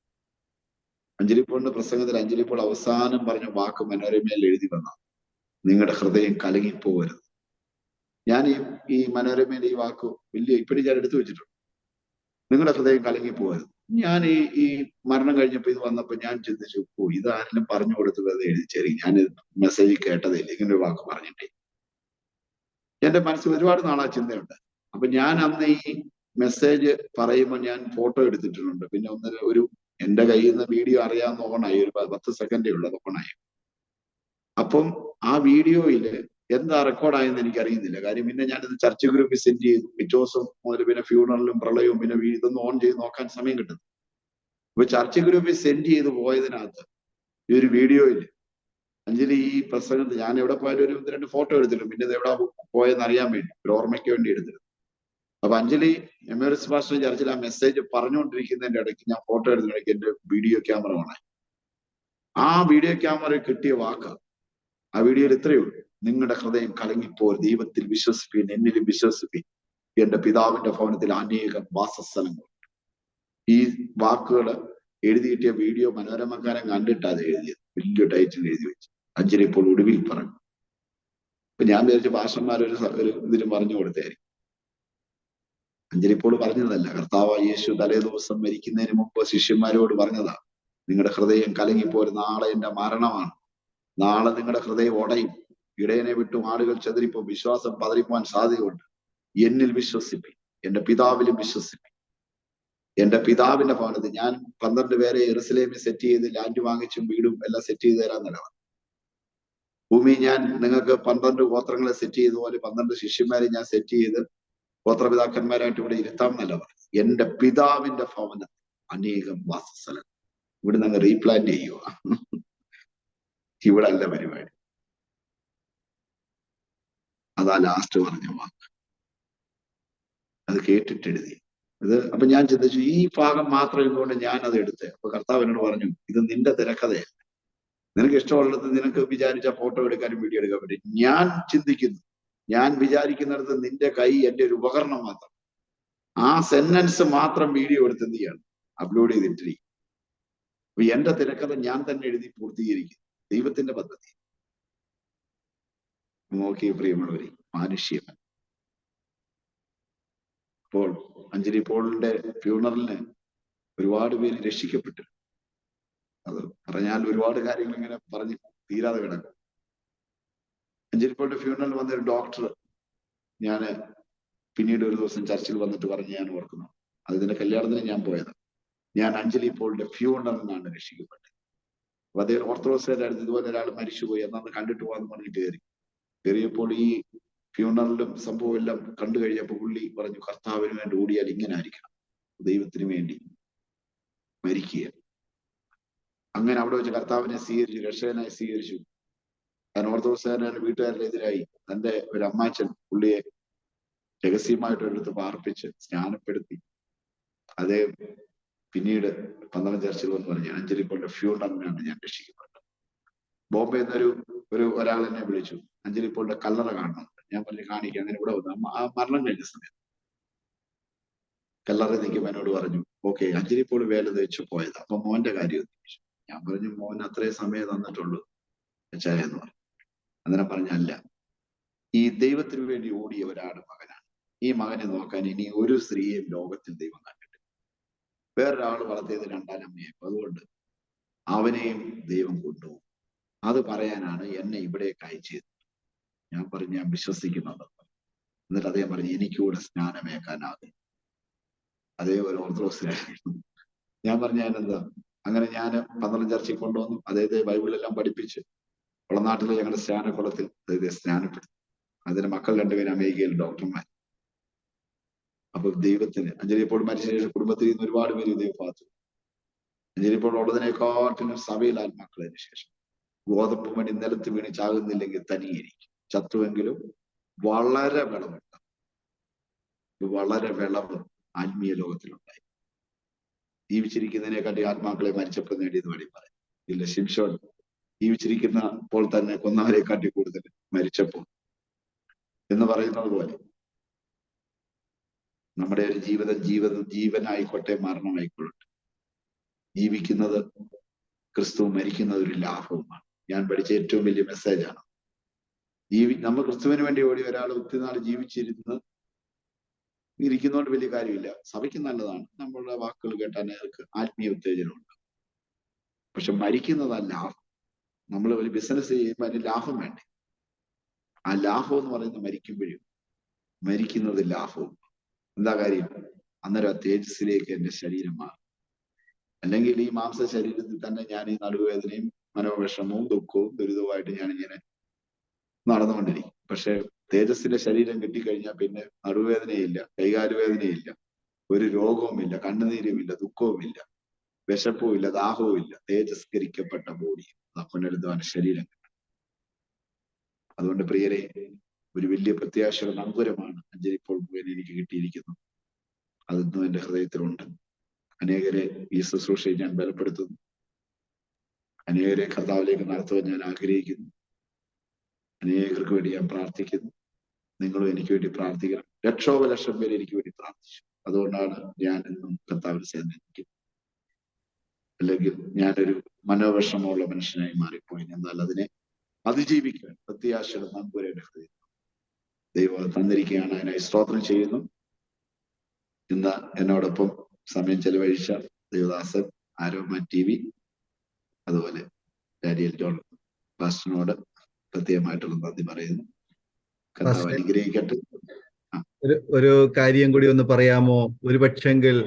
അഞ്ജലിപ്പോളിന്റെ പ്രസംഗത്തിൽ അഞ്ജലിപ്പോൾ അവസാനം പറഞ്ഞ വാക്ക് മനോരമയിൽ എഴുതി വന്ന, നിങ്ങളുടെ ഹൃദയം കലങ്ങിപ്പോകരുത്. ഞാൻ ഈ മനോരമയിൽ ഈ വാക്ക് ഇപ്പോഴും ഞാൻ എടുത്തു വെച്ചിട്ടുണ്ട്. നിങ്ങളുടെ ഹൃദയം കലങ്ങിപ്പോകരുത്. ഞാൻ ഈ മരണം കഴിഞ്ഞപ്പോ ഇത് വന്നപ്പോ ഞാൻ ചിന്തിച്ചു, ഇതാരെങ്കിലും പറഞ്ഞു കൊടുത്ത് വെറുതെ എഴുതിച്ചേരി, ഞാൻ മെസ്സേജ് കേട്ടതില്ല, ഇങ്ങനെ ഒരു വാക്ക് പറഞ്ഞിട്ടേ. എന്റെ മനസ്സിൽ ഒരുപാട് നാളാ ചിന്തയുണ്ട്. അപ്പൊ ഞാൻ അന്ന് ഈ മെസ്സേജ് പറയുമ്പോൾ ഞാൻ ഫോട്ടോ എടുത്തിട്ടുണ്ട്. പിന്നെ എന്റെ കയ്യിൽ നിന്ന് വീഡിയോ അറിയാവുന്ന ഓണായി, ഒരു 10 സെക്കൻഡേ ഉള്ളത് ഓണായി. അപ്പം ആ വീഡിയോയില് എന്താ റെക്കോർഡായെന്ന് എനിക്ക് അറിയുന്നില്ല. കാര്യം പിന്നെ ഞാനിത് ചർച്ച് ഗ്രൂപ്പിൽ സെൻഡ് ചെയ്തു. പിറ്റേ ദിവസം മുതൽ പിന്നെ ഫ്യൂണറലും പ്രളയവും പിന്നെ ഇതൊന്നും ഓൺ ചെയ്ത് നോക്കാൻ സമയം കിട്ടുന്നു. അപ്പൊ ചർച്ച് ഗ്രൂപ്പിൽ സെൻഡ് ചെയ്ത് പോയതിനകത്ത് ഈ ഒരു വീഡിയോയിൽ അഞ്ജലി ഈ പ്രസംഗത്തിൽ ഞാൻ എവിടെ പോയാലും ഒരു 2 ഫോട്ടോ എടുത്തിട്ടുണ്ട്. പിന്നെ ഇത് എവിടെ പോയെന്ന് അറിയാൻ വേണ്ടി, ഒരു ഓർമ്മയ്ക്ക് വേണ്ടി എടുത്തിരുന്നു. അപ്പൊ അഞ്ജലി എമേറിസ് പാസ്റ്റർ ചർച്ചിൽ ആ മെസ്സേജ് പറഞ്ഞുകൊണ്ടിരിക്കുന്നതിന്റെ ഇടയ്ക്ക് ഞാൻ ഫോട്ടോ എടുത്തിടയ്ക്ക് എന്റെ വീഡിയോ ക്യാമറ ഓണായി. ആ വീഡിയോ ക്യാമറ കിട്ടിയ വാക്ക് ആ വീഡിയോയിൽ ഇത്രയേ ഉള്ളൂ: നിങ്ങളുടെ ഹൃദയം കലങ്ങിപ്പോൾ, ദൈവത്തിൽ വിശ്വസിപ്പീൻ, എന്നിലും വിശ്വസിപ്പീൻ, എന്റെ പിതാവിന്റെ ഭവനത്തിൽ അനേകം വാസസ്ഥലങ്ങളുണ്ട്. ഈ വാക്കുകൾ എഴുതി കിട്ടിയ വീഡിയോ മനോരമക്കാരൻ കണ്ടിട്ട് അത് എഴുതിയത്, വലിയ ടൈറ്റിൽ എഴുതി വെച്ചു. അഞ്ജലി ഇപ്പോൾ ഒടുവിൽ പറഞ്ഞു. അപ്പൊ ഞാൻ വിചാരിച്ച ഭാഷന്മാർ ഒരു ഇതിന് പറഞ്ഞു കൊടുത്തായിരിക്കും. അഞ്ജലി ഇപ്പോൾ പറഞ്ഞതല്ല, കർത്താവ് യേശു തലേ ദിവസം മരിക്കുന്നതിന് മുമ്പ് ശിഷ്യന്മാരോട് പറഞ്ഞതാ, നിങ്ങളുടെ ഹൃദയം കലങ്ങിപ്പോരും, നാളെ എന്റെ മരണമാണ്, നാളെ നിങ്ങളുടെ ഹൃദയം ഉടയും, ഇടയനെ വിട്ടും ആളുകൾ ചെതറിപ്പോ വിശ്വാസം പതറിപ്പോവാൻ സാധ്യതയുണ്ട്. എന്നിൽ വിശ്വസിപ്പി, എന്റെ പിതാവിലും വിശ്വസിപ്പി. എന്റെ പിതാവിന്റെ ഭവനത്തിൽ ഞാൻ 12 പേരെ യെരുസലേമിൽ സെറ്റ് ചെയ്ത് ലാൻഡ് വാങ്ങിച്ചും വീടും എല്ലാം സെറ്റ് ചെയ്ത് തരാന്നല്ല. ഭൂമി ഞാൻ നിങ്ങൾക്ക് 12 ഗോത്രങ്ങളെ സെറ്റ് ചെയ്തതുപോലെ 12 ശിഷ്യന്മാരെ ഞാൻ സെറ്റ് ചെയ്ത് ഗോത്രപിതാക്കന്മാരായിട്ട് ഇവിടെ ഇരുത്താം എന്നല്ല പറഞ്ഞു. എന്റെ പിതാവിന്റെ ഭവനം അനേകം വാസസ്ഥലം. ഇവിടെ നിങ്ങൾ റീപ്ലാന്റ് ചെയ്യുക. ഇവിടെ അല്ല പരിപാടി. അതാ ലാസ്റ്റ് പറഞ്ഞ വാക്ക്. അത് കേട്ടിട്ട് എഴുതി. അപ്പൊ ഞാൻ ചിന്തിച്ചു, ഈ ഭാഗം മാത്രം എന്തുകൊണ്ട് ഞാൻ അത് എടുത്തേ? അപ്പൊ കർത്താവ് എന്നോട് പറഞ്ഞു, ഇത് നിന്റെ തിരക്കഥയല്ല, നിനക്ക് ഇഷ്ടമുള്ളത് നിനക്ക് വിചാരിച്ച ഫോട്ടോ എടുക്കാനും വീഡിയോ എടുക്കാൻ പറ്റും. ഞാൻ ചിന്തിക്കുന്നു, ഞാൻ വിചാരിക്കുന്നിടത്ത് നിന്റെ കൈ എന്റെ ഒരു ഉപകരണം മാത്രം. ആ സെന്റൻസ് മാത്രം വീഡിയോ എടുത്ത് എന്ത് ചെയ്യാണ്, അപ്ലോഡ് ചെയ്തിട്ടിരിക്കും. അപ്പൊ എന്റെ തിരക്കഥ ഞാൻ തന്നെ എഴുതി പൂർത്തീകരിക്കും. ദൈവത്തിന്റെ പദ്ധതി നോക്കി പ്രിയമുള്ളവരെ, മാനുഷ്യമൻ. അപ്പോൾ അഞ്ജലി പോളിന്റെ ഫ്യൂണറലിന് ഒരുപാട് പേര് രക്ഷിക്കപ്പെട്ടു. അത് പറഞ്ഞാൽ ഒരുപാട് കാര്യങ്ങൾ ഇങ്ങനെ പറഞ്ഞ് തീരാതെ കിടക്കും. അഞ്ജലി പോളിന്റെ ഫ്യൂണറൽ വന്നൊരു ഡോക്ടർ ഞാൻ പിന്നീട് ഒരു ദിവസം ചർച്ചിൽ വന്നിട്ട് പറഞ്ഞ് ഞാൻ ഓർക്കുന്നു. അതിന്റെ കല്യാണത്തിന് ഞാൻ പോയത്. ഞാൻ അഞ്ജലി പോളിന്റെ ഫ്യൂണറലിനാണ് രക്ഷിക്കപ്പെട്ടത്. അപ്പൊ അദ്ദേഹം ഓർത്തഡോക്സുകാരായിരുന്നു. ഇതുപോലെ ഒരാൾ മരിച്ചുപോയി, എന്നാന്ന് കണ്ടിട്ട് പോകാന്ന് പറഞ്ഞിട്ട് കയറിയപ്പോൾ ഈ ഫ്യൂണറലും സംഭവം എല്ലാം കണ്ടു കഴിഞ്ഞപ്പോൾ പുള്ളി പറഞ്ഞു, കർത്താവിന് വേണ്ടി ഓടിയാൽ ഇങ്ങനെ ആയിരിക്കണം, ദൈവത്തിന് വേണ്ടി മരിക്കുക. അങ്ങനെ അവിടെ വെച്ച് കർത്താവിനെ സ്വീകരിച്ചു, രക്ഷകനായി സ്വീകരിച്ചു. ഞാൻ ഓർത്തഡോക്സുകാരുടെ വീട്ടുകാരുടെ എതിരായി തന്റെ ഒരു അമ്മാച്ചൻ പുള്ളിയെ രഹസ്യമായിട്ട് എടുത്ത് പാർപ്പിച്ച് സ്നാനപ്പെടുത്തി. അതേ പിന്നീട് പന്തളം ചർച്ചിൽ വന്ന് പറഞ്ഞു, അഞ്ജലി പോളിന്റെ ഫ്യൂണറലിനാണ് ഞാൻ രക്ഷിക്കപ്പെട്ടത്. ബോംബെ എന്നൊരു ഒരാൾ എന്നെ വിളിച്ചു, അഞ്ജലി പോളിന്റെ കല്ലറ കാണണം. ഞാൻ പറഞ്ഞു കാണിക്കാം. അങ്ങനെ ഇവിടെ വന്നു. ആ മരണം കഴിഞ്ഞ സമയത്ത് കല്ലറ നിൽക്കുമ്പോൾ എന്നോട് പറഞ്ഞു, ഓക്കെ, അഞ്ജലി പോൾ വേല തേച്ചു പോയത്, അപ്പൊ മോന്റെ കാര്യം ചോദിച്ചു. ഞാൻ പറഞ്ഞു, മോൻ അത്രയും സമയം തന്നിട്ടുള്ളൂ എന്ന് പറഞ്ഞു. അന്നേരം പറഞ്ഞല്ല, ഈ ദൈവത്തിന് വേണ്ടി ഓടിയ ഒരാളുടെ മകനാണ്. ഈ മകനെ നോക്കാൻ ഇനി ഒരു സ്ത്രീയെയും ലോകത്തിൽ ദൈവം കണ്ടിട്ട്. വേറൊരാൾ വളർത്തിയത് രണ്ടാനമ്മയായപ്പോ, അതുകൊണ്ട് അവനെയും ദൈവം കൊണ്ടുപോകും. അത് പറയാനാണ് എന്നെ ഇവിടേക്ക് അയച്ചത്. ഞാൻ പറഞ്ഞു, ഞാൻ വിശ്വസിക്കുന്നുണ്ട്. എന്നിട്ട് അദ്ദേഹം പറഞ്ഞു, എനിക്കൂടെ സ്നാനമേക്കാനാകും. അതേ ഒരു ഓർത്തഡോക്സിലായിരുന്നു. ഞാൻ പറഞ്ഞു, ഞാനെന്താ. അങ്ങനെ ഞാൻ പന്തളം ചർച്ചയിൽ കൊണ്ടുവന്നു. അദ്ദേഹത്തെ ബൈബിളെല്ലാം പഠിപ്പിച്ച് കുളനാട്ടിലെ ഞങ്ങളുടെ സ്നാനക്കുളത്തിൽ അദ്ദേഹത്തെ സ്നാനപ്പെടുത്തി. അതിന് മക്കൾ രണ്ടുപേരും അമേരിക്കയിൽ ഡോക്ടർമാർ. അപ്പൊ ദൈവത്തിന് അഞ്ജലി പോൾ മരിച്ച ശേഷം കുടുംബത്തിൽ നിന്ന് ഒരുപാട് പേര് ദൈവം പാത്തു. അഞ്ജലി പോൾ ഉള്ളതിനെക്കാട്ടിലും സഭയിൽ ആത്മാക്കളതിന് ശേഷം ഗോതമ്പ് മണി നിലത്ത് വീണ് ചാകുന്നില്ലെങ്കിൽ തനിയിരിക്കും, ചത്തുവെങ്കിലും വളരെ വിളവുണ്ട്. വളരെ വിളവ് ആത്മീയ ലോകത്തിലുണ്ടായി. ജീവിച്ചിരിക്കുന്നതിനെക്കാട്ടി ആത്മാക്കളെ മരിച്ചപ്പോൾ നേടിയത് വഴി പറയും. ഇല്ല, ശിംശോൻ ജീവിച്ചിരിക്കുന്നപ്പോൾ തന്നെ കൊന്നവരെക്കാട്ടി കൂടുതൽ മരിച്ചപ്പോൾ എന്ന് പറയുന്നത് പോലെ നമ്മുടെ ഒരു ജീവനായിക്കോട്ടെ മരണമായിക്കൊള്ളട്ടെ, ജീവിക്കുന്നത് ക്രിസ്തു, മരിക്കുന്നത് ഒരു ലാഭവുമാണ്. ഞാൻ പഠിച്ച ഏറ്റവും വലിയ മെസ്സേജാണ്. നമ്മൾ ക്രിസ്തുവിന് വേണ്ടി ഓടി ഒരാൾ ഒത്തിരി നാൾ ഇരിക്കുന്നതുകൊണ്ട് വലിയ കാര്യമില്ല. സഭയ്ക്ക് നല്ലതാണ്, നമ്മളുടെ വാക്കുകൾ കേട്ടാൽ അവർക്ക് ആത്മീയ ഉത്തേജനമുണ്ട്. പക്ഷെ മരിക്കുന്നതാണ് ലാഭം. നമ്മൾ ഒരു ബിസിനസ് ചെയ്യുമ്പോൾ അതിന് ലാഭം വേണ്ടേ? ആ ലാഭം എന്ന് പറയുന്നത് മരിക്കുന്നത് ലാഭവും. എന്താ കാര്യം? അന്നേരം ആ തേജസ്സിലേക്ക് എന്റെ ശരീരം മാറും. അല്ലെങ്കിൽ ഈ മാംസ ശരീരത്തിൽ തന്നെ ഞാൻ ഈ നടുവേദനയും മനോവിഷമവും ദുഃഖവും ദുരിതവുമായിട്ട് ഞാനിങ്ങനെ നടന്നുകൊണ്ടിരിക്കും. പക്ഷെ തേജസ്സിന്റെ ശരീരം കിട്ടിക്കഴിഞ്ഞാൽ പിന്നെ നടുവേദനയില്ല, കൈകാലുവേദനയില്ല, ഒരു രോഗവുമില്ല, കണ്ണുനീരുമില്ല, ദുഃഖവുമില്ല, വിശപ്പുമില്ല, ദാഹവുമില്ല. തേജസ്കരിക്കപ്പെട്ട ബോഡി, പുനരുദ്ധാന ശരീരം. അതുകൊണ്ട് പ്രിയരെ, ഒരു വലിയ പ്രത്യാശയുടെ നങ്കൂരമാണ് അഞ്ജലി പോൾ മുഖേന എനിക്ക് കിട്ടിയിരിക്കുന്നു. അതൊന്നും എന്റെ ഹൃദയത്തിലുണ്ട്. അനേകരെ ഈ ശുശ്രൂഷയെ ഞാൻ ബലപ്പെടുത്തുന്നു. അനേകരെ കർത്താവിലേക്ക് നടത്തുവാൻ ഞാൻ ആഗ്രഹിക്കുന്നു. അനേകർക്ക് വേണ്ടി ഞാൻ പ്രാർത്ഥിക്കുന്നു. നിങ്ങളും എനിക്ക് വേണ്ടി പ്രാർത്ഥിക്കണം. ലക്ഷോപലക്ഷം പേര് എനിക്ക് വേണ്ടി പ്രാർത്ഥിച്ചു. അതുകൊണ്ടാണ് ഞാൻ എന്നും കർത്താവിൽ ചേർന്നിരിക്കുന്നത്. അല്ലെങ്കിൽ ഞാനൊരു മനോവിഷമമുള്ള മനുഷ്യനായി മാറിപ്പോയി. എന്നാൽ അതിനെ അതിജീവിക്കാൻ പ്രത്യാശയുടെ നമ്പൂരയുടെ ഹൃദയം ദൈവം തന്നിരിക്കുകയാണ്. അതിനായി സ്തോത്രം ചെയ്യുന്നു. ഇന്ന് എന്നോടൊപ്പം സമയം ചെലവഴിച്ച ദേവദാസൻ, ആരോമ TV, അതുപോലെ ഡാനിയൽ ജോൺ പാസ്റ്ററിനോട് പ്രത്യേകമായിട്ടുള്ള നന്ദി പറയുന്നു. കർത്താവ് അനുഗ്രഹിക്കട്ടെ. ഒരു കാര്യം കൂടി ഒന്ന് പറയാമോ? ഒരുപക്ഷെങ്കിൽ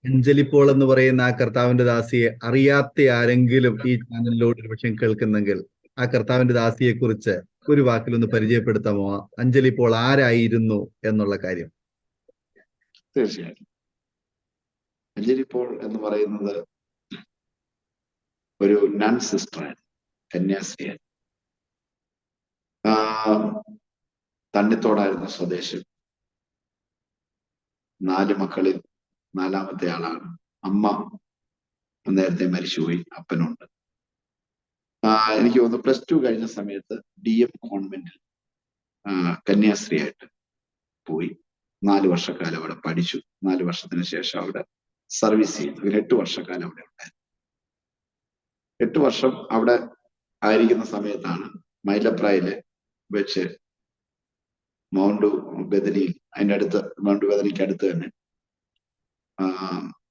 അഞ്ജലി പോൾ എന്ന് പറയുന്ന ആ കർത്താവിന്റെ ദാസിയെ അറിയാത്ത ആരെങ്കിലും ഈ ചാനലിലൂടെ ഒരുപക്ഷെ കേൾക്കുന്നെങ്കിൽ ആ കർത്താവിന്റെ ദാസിയെ കുറിച്ച് ഒരു വാക്കിലൊന്ന് പരിചയപ്പെടുത്താമോ? അഞ്ജലി പോൾ ആരായിരുന്നു എന്നുള്ള കാര്യം. തീർച്ചയായും. അഞ്ജലി പോൾ എന്ന് പറയുന്നത് ഒരു നൺ സിസ്റ്ററാണ്, കന്യാസ്ത്രീയാണ്. തണ്ണിത്തോടായിരുന്നു സ്വദേശം. 4 മക്കളിൽ 4ാമത്തെ ആളാണ്. അമ്മ നേരത്തെ മരിച്ചുപോയി, അപ്പനുണ്ട്. എനിക്ക് തോന്നുന്നു +2 കഴിഞ്ഞ സമയത്ത് DM കോൺവെന്റിൽ കന്യാസ്ത്രീയായിട്ട് പോയി 4 വർഷക്കാലം അവിടെ പഠിച്ചു. 4 വർഷത്തിന് ശേഷം അവിടെ സർവീസ് ചെയ്തു. ഒരു 8 വർഷക്കാലം അവിടെ ഉണ്ടായിരുന്നു. 8 വർഷം അവിടെ ആയിരിക്കുന്ന സമയത്താണ് മൈലപ്രായില് വെച്ച് മൗണ്ട് ബദനിയിൽ, അതിന്റെ അടുത്ത് മൗണ്ട് ബദനിക്ക് അടുത്ത് തന്നെ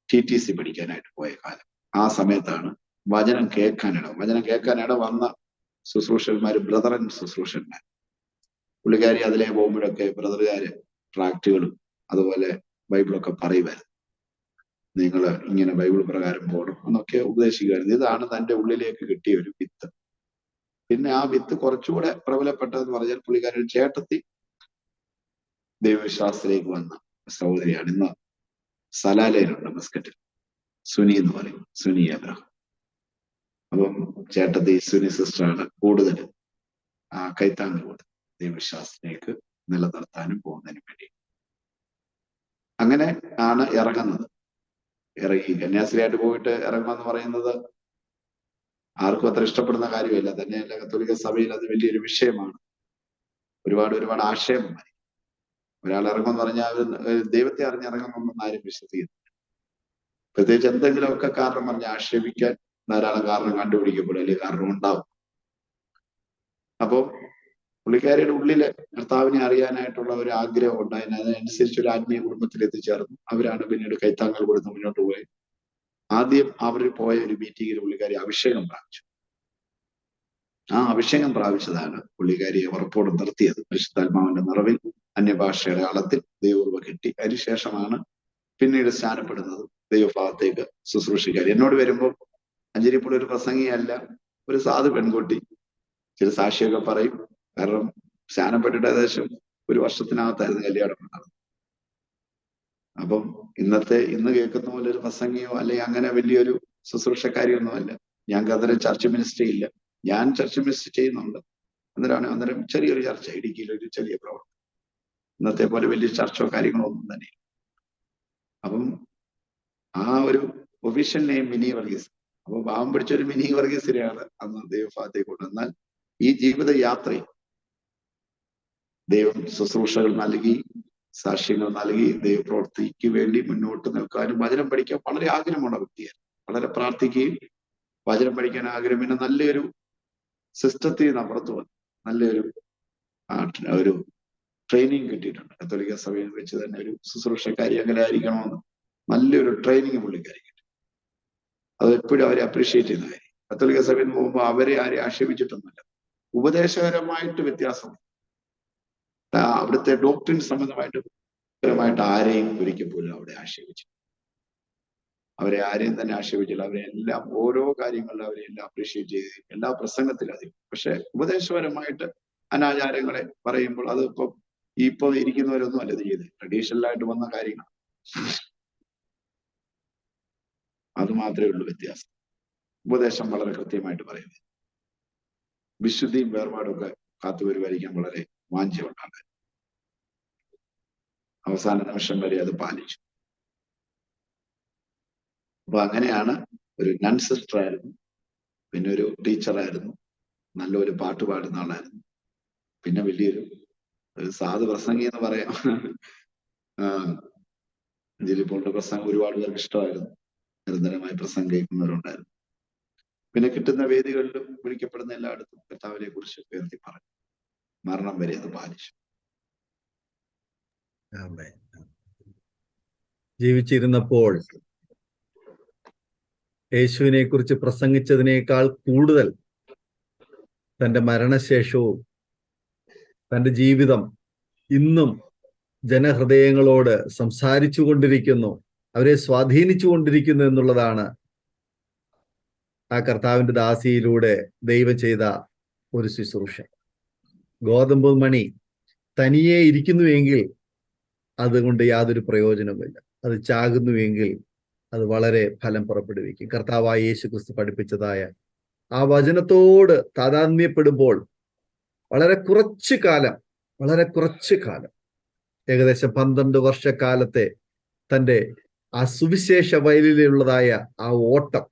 TTC പഠിക്കാനായിട്ട് പോയ കാലം. ആ സമയത്താണ് വചനം കേൾക്കാനിട വന്ന ശുശ്രൂഷകന്മാര്, ബ്രദറൻ ശുശ്രൂഷകന്മാർ. പുള്ളിക്കാരി അതിലെ പോകുമ്പോഴൊക്കെ ബ്രദറുകാര് ട്രാക്റ്റുകളും അതുപോലെ ബൈബിളൊക്കെ പറയുമായിരുന്നു. നിങ്ങൾ ഇങ്ങനെ ബൈബിൾ പ്രകാരം പോകണം എന്നൊക്കെ ഉപദേശിക്കുമായിരുന്നു. ഇതാണ് തന്റെ ഉള്ളിലേക്ക് കിട്ടിയ ഒരു വിത്ത്. പിന്നെ ആ വിത്ത് കുറച്ചുകൂടെ പ്രബലപ്പെട്ടതെന്ന് പറഞ്ഞാൽ പുള്ളിക്കാരുടെ ചേട്ടത്തി ദൈവവിശ്വാസത്തിലേക്ക് വന്ന സഹോദരിയാണ്. ഇന്ന് സലാലയിലുണ്ട്, മസ്കറ്റിൽ. സുനി എന്ന് പറയും, സുനി അബ്രഹാം. അപ്പം ചേട്ടത്തി സുനി സിസ്റ്ററാണ് കൂടുതൽ കൈത്താങ്ങ് കൊടുത്തത് ദൈവവിശ്വാസത്തിലേക്ക് നിലനിർത്താനും പോകുന്നതിന് വേണ്ടി. അങ്ങനെ ആണ് ഇറങ്ങുന്നത്. ഇറങ്ങി കന്യാസ്ത്രീയായിട്ട് പോയിട്ട് ഇറങ്ങുമെന്ന് പറയുന്നത് ആർക്കും അത്ര ഇഷ്ടപ്പെടുന്ന കാര്യമില്ല. തന്നെയല്ല, കത്തോലിക്ക സഭയിൽ അത് വലിയൊരു വിഷയമാണ്. ഒരുപാട് ആശയമായി. ഒരാൾ ഇറങ്ങുമെന്ന് പറഞ്ഞാൽ ദൈവത്തെ അറിഞ്ഞിറങ്ങുമെന്നൊന്നും ആരും വിശ്വസിക്കുന്നു. പ്രത്യേകിച്ച് എന്തെങ്കിലുമൊക്കെ കാരണം പറഞ്ഞ് ആക്ഷേപിക്കാൻ ധാരാളം കാരണം കണ്ടുപിടിക്കപ്പെടും, അല്ലെങ്കിൽ കാരണം ഉണ്ടാവും. അപ്പോൾ പുള്ളിക്കാരിയുടെ ഉള്ളില് കർത്താവിനെ അറിയാനായിട്ടുള്ള ഒരു ആഗ്രഹം ഉണ്ടായിരുന്നു. അതിനനുസരിച്ച് ഒരു ആത്മീയ കുടുംബത്തിൽ എത്തിച്ചേർന്നു. അവരാണ് പിന്നീട് കൈത്താങ്ങൾ കൊടുത്ത് മുന്നോട്ട് പോയത്. ആദ്യം അവർ പോയ ഒരു മീറ്റിംഗിൽ പുള്ളിക്കാരി അഭിഷേകം പ്രാപിച്ചു. ആ അഭിഷേകം പ്രാപിച്ചതാണ് പുള്ളിക്കാരിയെ ഉറപ്പോടെ നിർത്തിയത്. പരിശുദ്ധാത്മാവിന്റെ നിറവിൽ അന്യഭാഷയുടെ ആളത്തിൽ ദൈവകൃപ കിട്ടി. അതിനുശേഷമാണ് പിന്നീട് സ്നാനപ്പെടുന്നത്, ദൈവഭാഗത്തേക്ക് ശുശ്രൂഷിക്കാർ. എന്നോട് വരുമ്പോൾ അഞ്ചരിപ്പോൾ ഒരു പ്രസംഗിയല്ല, ഒരു സാധു പെൺകുട്ടി. ചില സാക്ഷിയൊക്കെ പറയും. കാരണം സ്നാനപ്പെട്ടിട്ട് ഏകദേശം 1 വർഷത്തിനകത്തായിരുന്നു കല്യാണം ഉണ്ടാകുന്നത്. അപ്പം ഇന്ന് കേൾക്കുന്ന പോലെ ഒരു പ്രസംഗിയോ അല്ലെങ്കിൽ അങ്ങനെ വലിയൊരു ശുശ്രൂഷക്കാരിയൊന്നുമല്ല. ഞങ്ങൾക്ക് അന്നേരം ചർച്ച് മിനിസ്ട്രി ഇല്ല. ഞാൻ ചർച്ച് മിനിസ്ട്രി ചെയ്യുന്നുണ്ട്. അന്നേരം ചെറിയൊരു ചർച്ച, ഇടുക്കിയിൽ ഒരു ചെറിയ പ്രവർത്തനം. ഇന്നത്തെ പോലെ വലിയ ചർച്ചോ കാര്യങ്ങളോ ഒന്നും തന്നെ. അപ്പം ആ ഒരു ഒഫീഷ്യൽ നെയിം മിനി വർഗീസ്. അപ്പൊ പാവം പിടിച്ച ഒരു മിനി വർഗീസിനെയാണ് അന്ന് ദൈവഭാഗത്തേക്ക് കൊണ്ടുവന്നാൽ ഈ ജീവിത യാത്രയിൽ ദൈവം ശുശ്രൂഷകൾ നൽകി, സാക്ഷ്യങ്ങൾ നൽകി, ദൈവപ്രവൃത്തിക്ക് വേണ്ടി മുന്നോട്ട് നിൽക്കാനും വചനം പഠിക്കാൻ വളരെ ആഗ്രഹമുള്ള വ്യക്തിയാണ്. വളരെ പ്രാർത്ഥിക്കുകയും വചനം പഠിക്കാൻ ആഗ്രഹം. പിന്നെ നല്ലൊരു സിസ്റ്റത്തിൽ നിന്ന് അപ്പുറത്ത് വന്നു നല്ലൊരു ട്രെയിനിങ് കിട്ടിയിട്ടുണ്ട്. കത്തോലിക്ക സഭയിൽ വെച്ച് തന്നെ ഒരു ശുശ്രൂഷക്കാരി അങ്ങനെ ആയിരിക്കണമെന്ന് നല്ലൊരു ട്രെയിനിങ് പുള്ളിക്കാരി കിട്ടി. അത് എപ്പോഴും അവരെ അപ്രീഷിയേറ്റ് ചെയ്യുന്ന കാര്യം. കത്തോലിക്ക സഭയിൽ നിന്ന് പോകുമ്പോൾ അവരെ ആരെയും ആക്ഷേപിച്ചിട്ടൊന്നുമില്ല. ഉപദേശപരമായിട്ട് വ്യത്യാസം, അവിടുത്തെ ഡോക്ട്രിൻ സംബന്ധമായിട്ട് ആരെയും ഒരിക്കൽ പോലും അവിടെ ആക്ഷേപിച്ചു. അവരെ ആരെയും തന്നെ ആക്ഷേപിച്ചില്ല. അവരെ എല്ലാം ഓരോ കാര്യങ്ങളിലും അവരെ എല്ലാം അപ്രീഷിയേറ്റ് ചെയ്ത് എല്ലാ പ്രസംഗത്തിലും അധികം. പക്ഷെ ഉപദേശപരമായിട്ട് അനാചാരങ്ങളെ പറയുമ്പോൾ അത് ഇപ്പൊ ഇരിക്കുന്നവരൊന്നും അല്ല ഇത് ചെയ്ത്, ട്രഡീഷണലായിട്ട് വന്ന കാര്യങ്ങൾ. അത് മാത്രമേ ഉള്ളൂ വ്യത്യാസം. ഉപദേശം വളരെ കൃത്യമായിട്ട് പറയുന്നത്. വിശുദ്ധിയും വേർപാടും ഒക്കെ കാത്തുപരിപാലിക്കാൻ വളരെ വാഞ്ചയുണ്ടാണ്. അവസാന നിമിഷം വരെ അത് പാലിച്ചു. അപ്പൊ അങ്ങനെയാണ് ഒരു നൺ സിസ്റ്റർ ആയിരുന്നു, പിന്നെ ഒരു ടീച്ചറായിരുന്നു, നല്ലൊരു പാട്ട് പാടുന്ന ആളായിരുന്നു, പിന്നെ വലിയൊരു സാധു പ്രസംഗി എന്ന് പറയാം. ജിലിപ്പോളുടെ പ്രസംഗം ഒരുപാട് പേർക്ക് ഇഷ്ടമായിരുന്നു. നിരന്തരമായി പ്രസംഗം കേൾക്കുന്നവരുണ്ടായിരുന്നു. പിന്നെ കിട്ടുന്ന വേദികളിലും വിളിക്കപ്പെടുന്ന എല്ലായിടത്തും കർത്താവിനെ കുറിച്ച് ഉയർത്തി പറഞ്ഞു. മരണം വരെ അത് പാലിച്ചു. ജീവിച്ചിരുന്നപ്പോൾ യേശുവിനെ കുറിച്ച് പ്രസംഗിച്ചതിനേക്കാൾ കൂടുതൽ തൻ്റെ മരണശേഷവും തൻ്റെ ജീവിതം ഇന്നും ജനഹൃദയങ്ങളോട് സംസാരിച്ചു കൊണ്ടിരിക്കുന്നു, അവരെ സ്വാധീനിച്ചു കൊണ്ടിരിക്കുന്നു എന്നുള്ളതാണ് ആ കർത്താവിൻ്റെ ദാസിയിലൂടെ ദൈവം ചെയ്ത ഒരു ശുശ്രൂഷ. ഗോതമ്പ് മണി തനിയെ ഇരിക്കുന്നുവെങ്കിൽ അതുകൊണ്ട് യാതൊരു പ്രയോജനവുമില്ല. അത് ചാകുന്നുവെങ്കിൽ അത് വളരെ ഫലം പുറപ്പെടുവിക്കും. കർത്താവായ യേശു ക്രിസ്തു പഠിപ്പിച്ചതായ ആ വചനത്തോട് താതാത്മ്യപ്പെടുമ്പോൾ വളരെ കുറച്ചു കാലം ഏകദേശം 12 വർഷക്കാലത്തെ തൻ്റെ ആ സുവിശേഷ വയലിലുള്ളതായ ആ ഓട്ടം,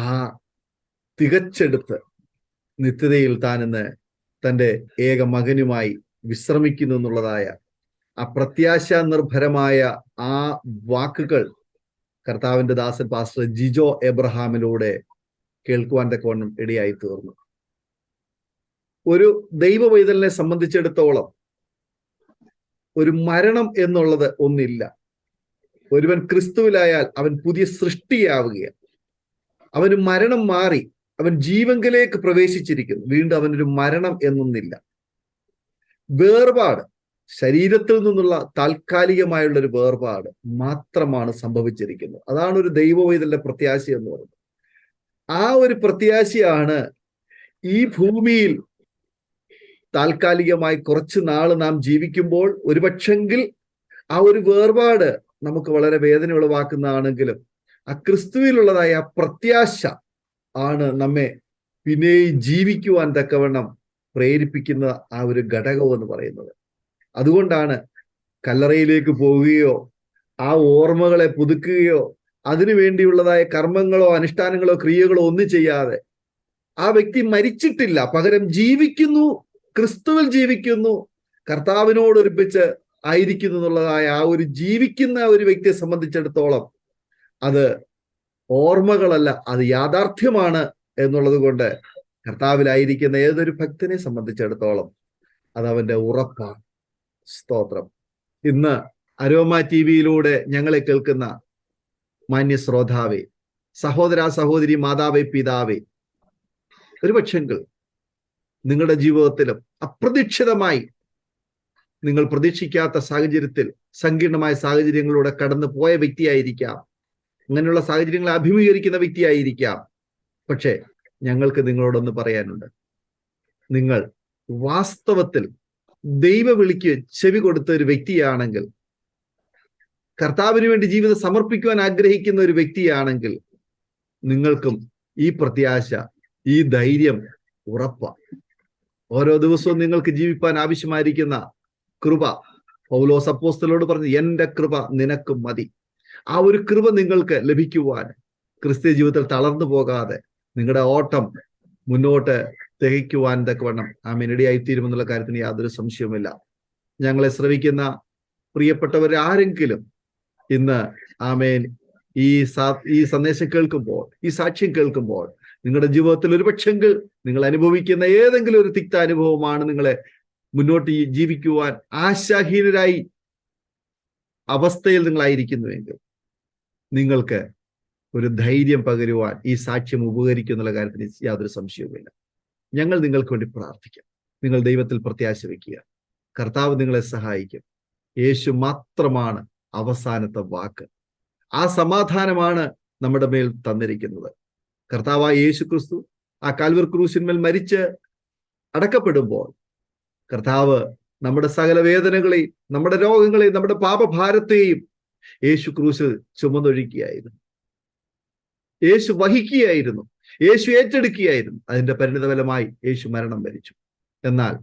ആ തികച്ചെടുത്ത് നിത്യതയിൽ താൻ ഇന്ന് തൻ്റെ ഏക മകനുമായി വിശ്രമിക്കുന്നു എന്നുള്ളതായ ആ പ്രത്യാശാ നിർഭരമായ ആ വാക്കുകൾ കർത്താവിന്റെ ദാസൻ പാസ്റ്റർ ജിജോ എബ്രഹാമിലൂടെ കേൾക്കുവാൻ തക്കവണ്ണം ഇടയായി തീർന്നു. ഒരു ദൈവവൈതലിനെ സംബന്ധിച്ചിടത്തോളം ഒരു മരണം എന്നുള്ളത് ഒന്നില്ല. ഒരുവൻ ക്രിസ്തുവിലായാൽ അവൻ പുതിയ സൃഷ്ടിയാവുകയാണ്. അവന് മരണം മാറി, അവൻ ജീവങ്കിലേക്ക് പ്രവേശിച്ചിരിക്കുന്നു. വീണ്ടും അവനൊരു മരണം എന്നൊന്നില്ല. വേർപാട്, ശരീരത്തിൽ നിന്നുള്ള താൽക്കാലികമായുള്ള ഒരു വേർപാട് മാത്രമാണ് സംഭവിച്ചിരിക്കുന്നത്. അതാണ് ഒരു ദൈവവൈതലിന്റെ പ്രത്യാശ എന്ന് പറയുന്നത്. ആ ഒരു പ്രത്യാശയാണ് ഈ ഭൂമിയിൽ താൽക്കാലികമായി കുറച്ച് നാൾ നാം ജീവിക്കുമ്പോൾ ഒരുപക്ഷെങ്കിൽ ആ ഒരു വേർപാട് നമുക്ക് വളരെ വേദന ഉളവാക്കുന്നതാണെങ്കിലും ആ ക്രിസ്തുവിലുള്ളതായ ആ പ്രത്യാശ ആണ് നമ്മെ പിന്നെയും ജീവിക്കുവാൻ തക്കവണ്ണം പ്രേരിപ്പിക്കുന്ന ആ ഒരു ഘടകം എന്ന് പറയുന്നത്. അതുകൊണ്ടാണ് കല്ലറയിലേക്ക് പോവുകയോ ആ ഓർമ്മകളെ പുതുക്കുകയോ അതിനു വേണ്ടിയുള്ളതായ കർമ്മങ്ങളോ അനുഷ്ഠാനങ്ങളോ ക്രിയകളോ ഒന്നും ചെയ്യാതെ ആ വ്യക്തി മരിച്ചിട്ടില്ല, പകരം ജീവിക്കുന്നു, ക്രിസ്തുവിൽ ജീവിക്കുന്നു, കർത്താവിനോട് ഒരുമിച്ച് ആയിരിക്കുന്നു എന്നുള്ളതായ ആ ഒരു ജീവിക്കുന്ന ഒരു വ്യക്തിയെ സംബന്ധിച്ചിടത്തോളം അത് ഓർമ്മകളല്ല, അത് യാഥാർത്ഥ്യമാണ് എന്നുള്ളത് കൊണ്ട് കർത്താവിലായിരിക്കുന്ന ഏതൊരു ഭക്തനെ സംബന്ധിച്ചിടത്തോളം അത് അവന്റെ ഉറപ്പാണ്. സ്തോത്രം. ഇന്ന് അരോമ ടിവിയിലൂടെ ഞങ്ങളെ കേൾക്കുന്ന മാന്യ ശ്രോതാവേ, സഹോദര സഹോദരി, മാതാവേ, പിതാവേ, ഒരുപക്ഷെങ്കിൽ നിങ്ങളുടെ ജീവിതത്തിലും അപ്രതീക്ഷിതമായി നിങ്ങൾ പ്രതീക്ഷിക്കാത്ത സാഹചര്യത്തിൽ സങ്കീർണമായ സാഹചര്യങ്ങളിലൂടെ കടന്നു പോയ വ്യക്തിയായിരിക്കാം, അങ്ങനെയുള്ള സാഹചര്യങ്ങളെ അഭിമുഖീകരിക്കുന്ന വ്യക്തിയായിരിക്കാം. പക്ഷെ ഞങ്ങൾക്ക് നിങ്ങളോടൊന്ന് പറയാനുണ്ട്. നിങ്ങൾ വാസ്തവത്തിൽ ദൈവവിളിക്ക് ചെവി കൊടുത്ത ഒരു വ്യക്തിയാണെങ്കിൽ, കർത്താവിന് വേണ്ടി ജീവിതം സമർപ്പിക്കുവാൻ ആഗ്രഹിക്കുന്ന ഒരു വ്യക്തിയാണെങ്കിൽ, നിങ്ങൾക്കും ഈ പ്രത്യാശ, ഈ ധൈര്യം ഉറപ്പാണ്. ഓരോ ദിവസവും നിങ്ങൾക്ക് ജീവിപ്പാൻ ആവശ്യമായിരിക്കുന്ന കൃപ പൗലോസ് അപ്പോസ്തലനോട് പറഞ്ഞു, എന്റെ കൃപ നിനക്ക് മതി. ആ ഒരു കൃപ നിങ്ങൾക്ക് ലഭിക്കുവാൻ ക്രിസ്ത്യ ജീവിതത്തിൽ തളർന്നു പോകാതെ നിങ്ങളുടെ ഓട്ടം മുന്നോട്ട് തികയ്ക്കുവാൻ തക്കവണ്ണം ആമേൻ ഇടയായിത്തീരുമെന്നുള്ള കാര്യത്തിന് യാതൊരു സംശയവുമില്ല. ഞങ്ങളെ ശ്രവിക്കുന്ന പ്രിയപ്പെട്ടവരാരെങ്കിലും ഇന്ന് ആമേൻ ഈ സന്ദേശം കേൾക്കുമ്പോൾ, ഈ സാക്ഷ്യം കേൾക്കുമ്പോൾ, നിങ്ങളുടെ ജീവിതത്തിൽ ഒരുപക്ഷെങ്കിൽ നിങ്ങൾ അനുഭവിക്കുന്ന ഏതെങ്കിലും ഒരു തിക്ത അനുഭവമാണ് നിങ്ങളെ മുന്നോട്ട് ജീവിക്കുവാൻ ആശാഹീനരായി അവസ്ഥയിൽ നിങ്ങളായിരിക്കുന്നുവെങ്കിൽ നിങ്ങൾക്ക് ഒരു ധൈര്യം പകരുവാൻ ഈ സാക്ഷ്യം ഉപകരിക്കും എന്നുള്ള കാര്യത്തിന് യാതൊരു സംശയവുമില്ല. ഞങ്ങൾ നിങ്ങൾക്ക് വേണ്ടി പ്രാർത്ഥിക്കാം. നിങ്ങൾ ദൈവത്തിൽ പ്രത്യാശ വയ്ക്കുക. കർത്താവ് നിങ്ങളെ സഹായിക്കും. യേശു മാത്രമാണ് അവസാനത്തെ വാക്ക്. ആ സമാധാനമാണ് നമ്മുടെ മേൽ തന്നിരിക്കുന്നത്. കർത്താവായ യേശു ക്രിസ്തു ആ കാൽവർ ക്രൂശിന്മേൽ മരിച്ച് അടക്കപ്പെടുമ്പോൾ കർത്താവ് നമ്മുടെ സകല വേദനകളെയും, നമ്മുടെ രോഗങ്ങളെയും, നമ്മുടെ പാപഭാരത്തെയും യേശു ക്രൂശിൽ ചുമന്നൊഴിക്കുകയായിരുന്നു. യേശു വഹിക്കുകയായിരുന്നു. യേശു ഏറ്റെടുക്കുകയായിരുന്നു. അതിന്റെ പരിണിതഫലമായി യേശു മരണം വരിച്ചു. എന്നാൽ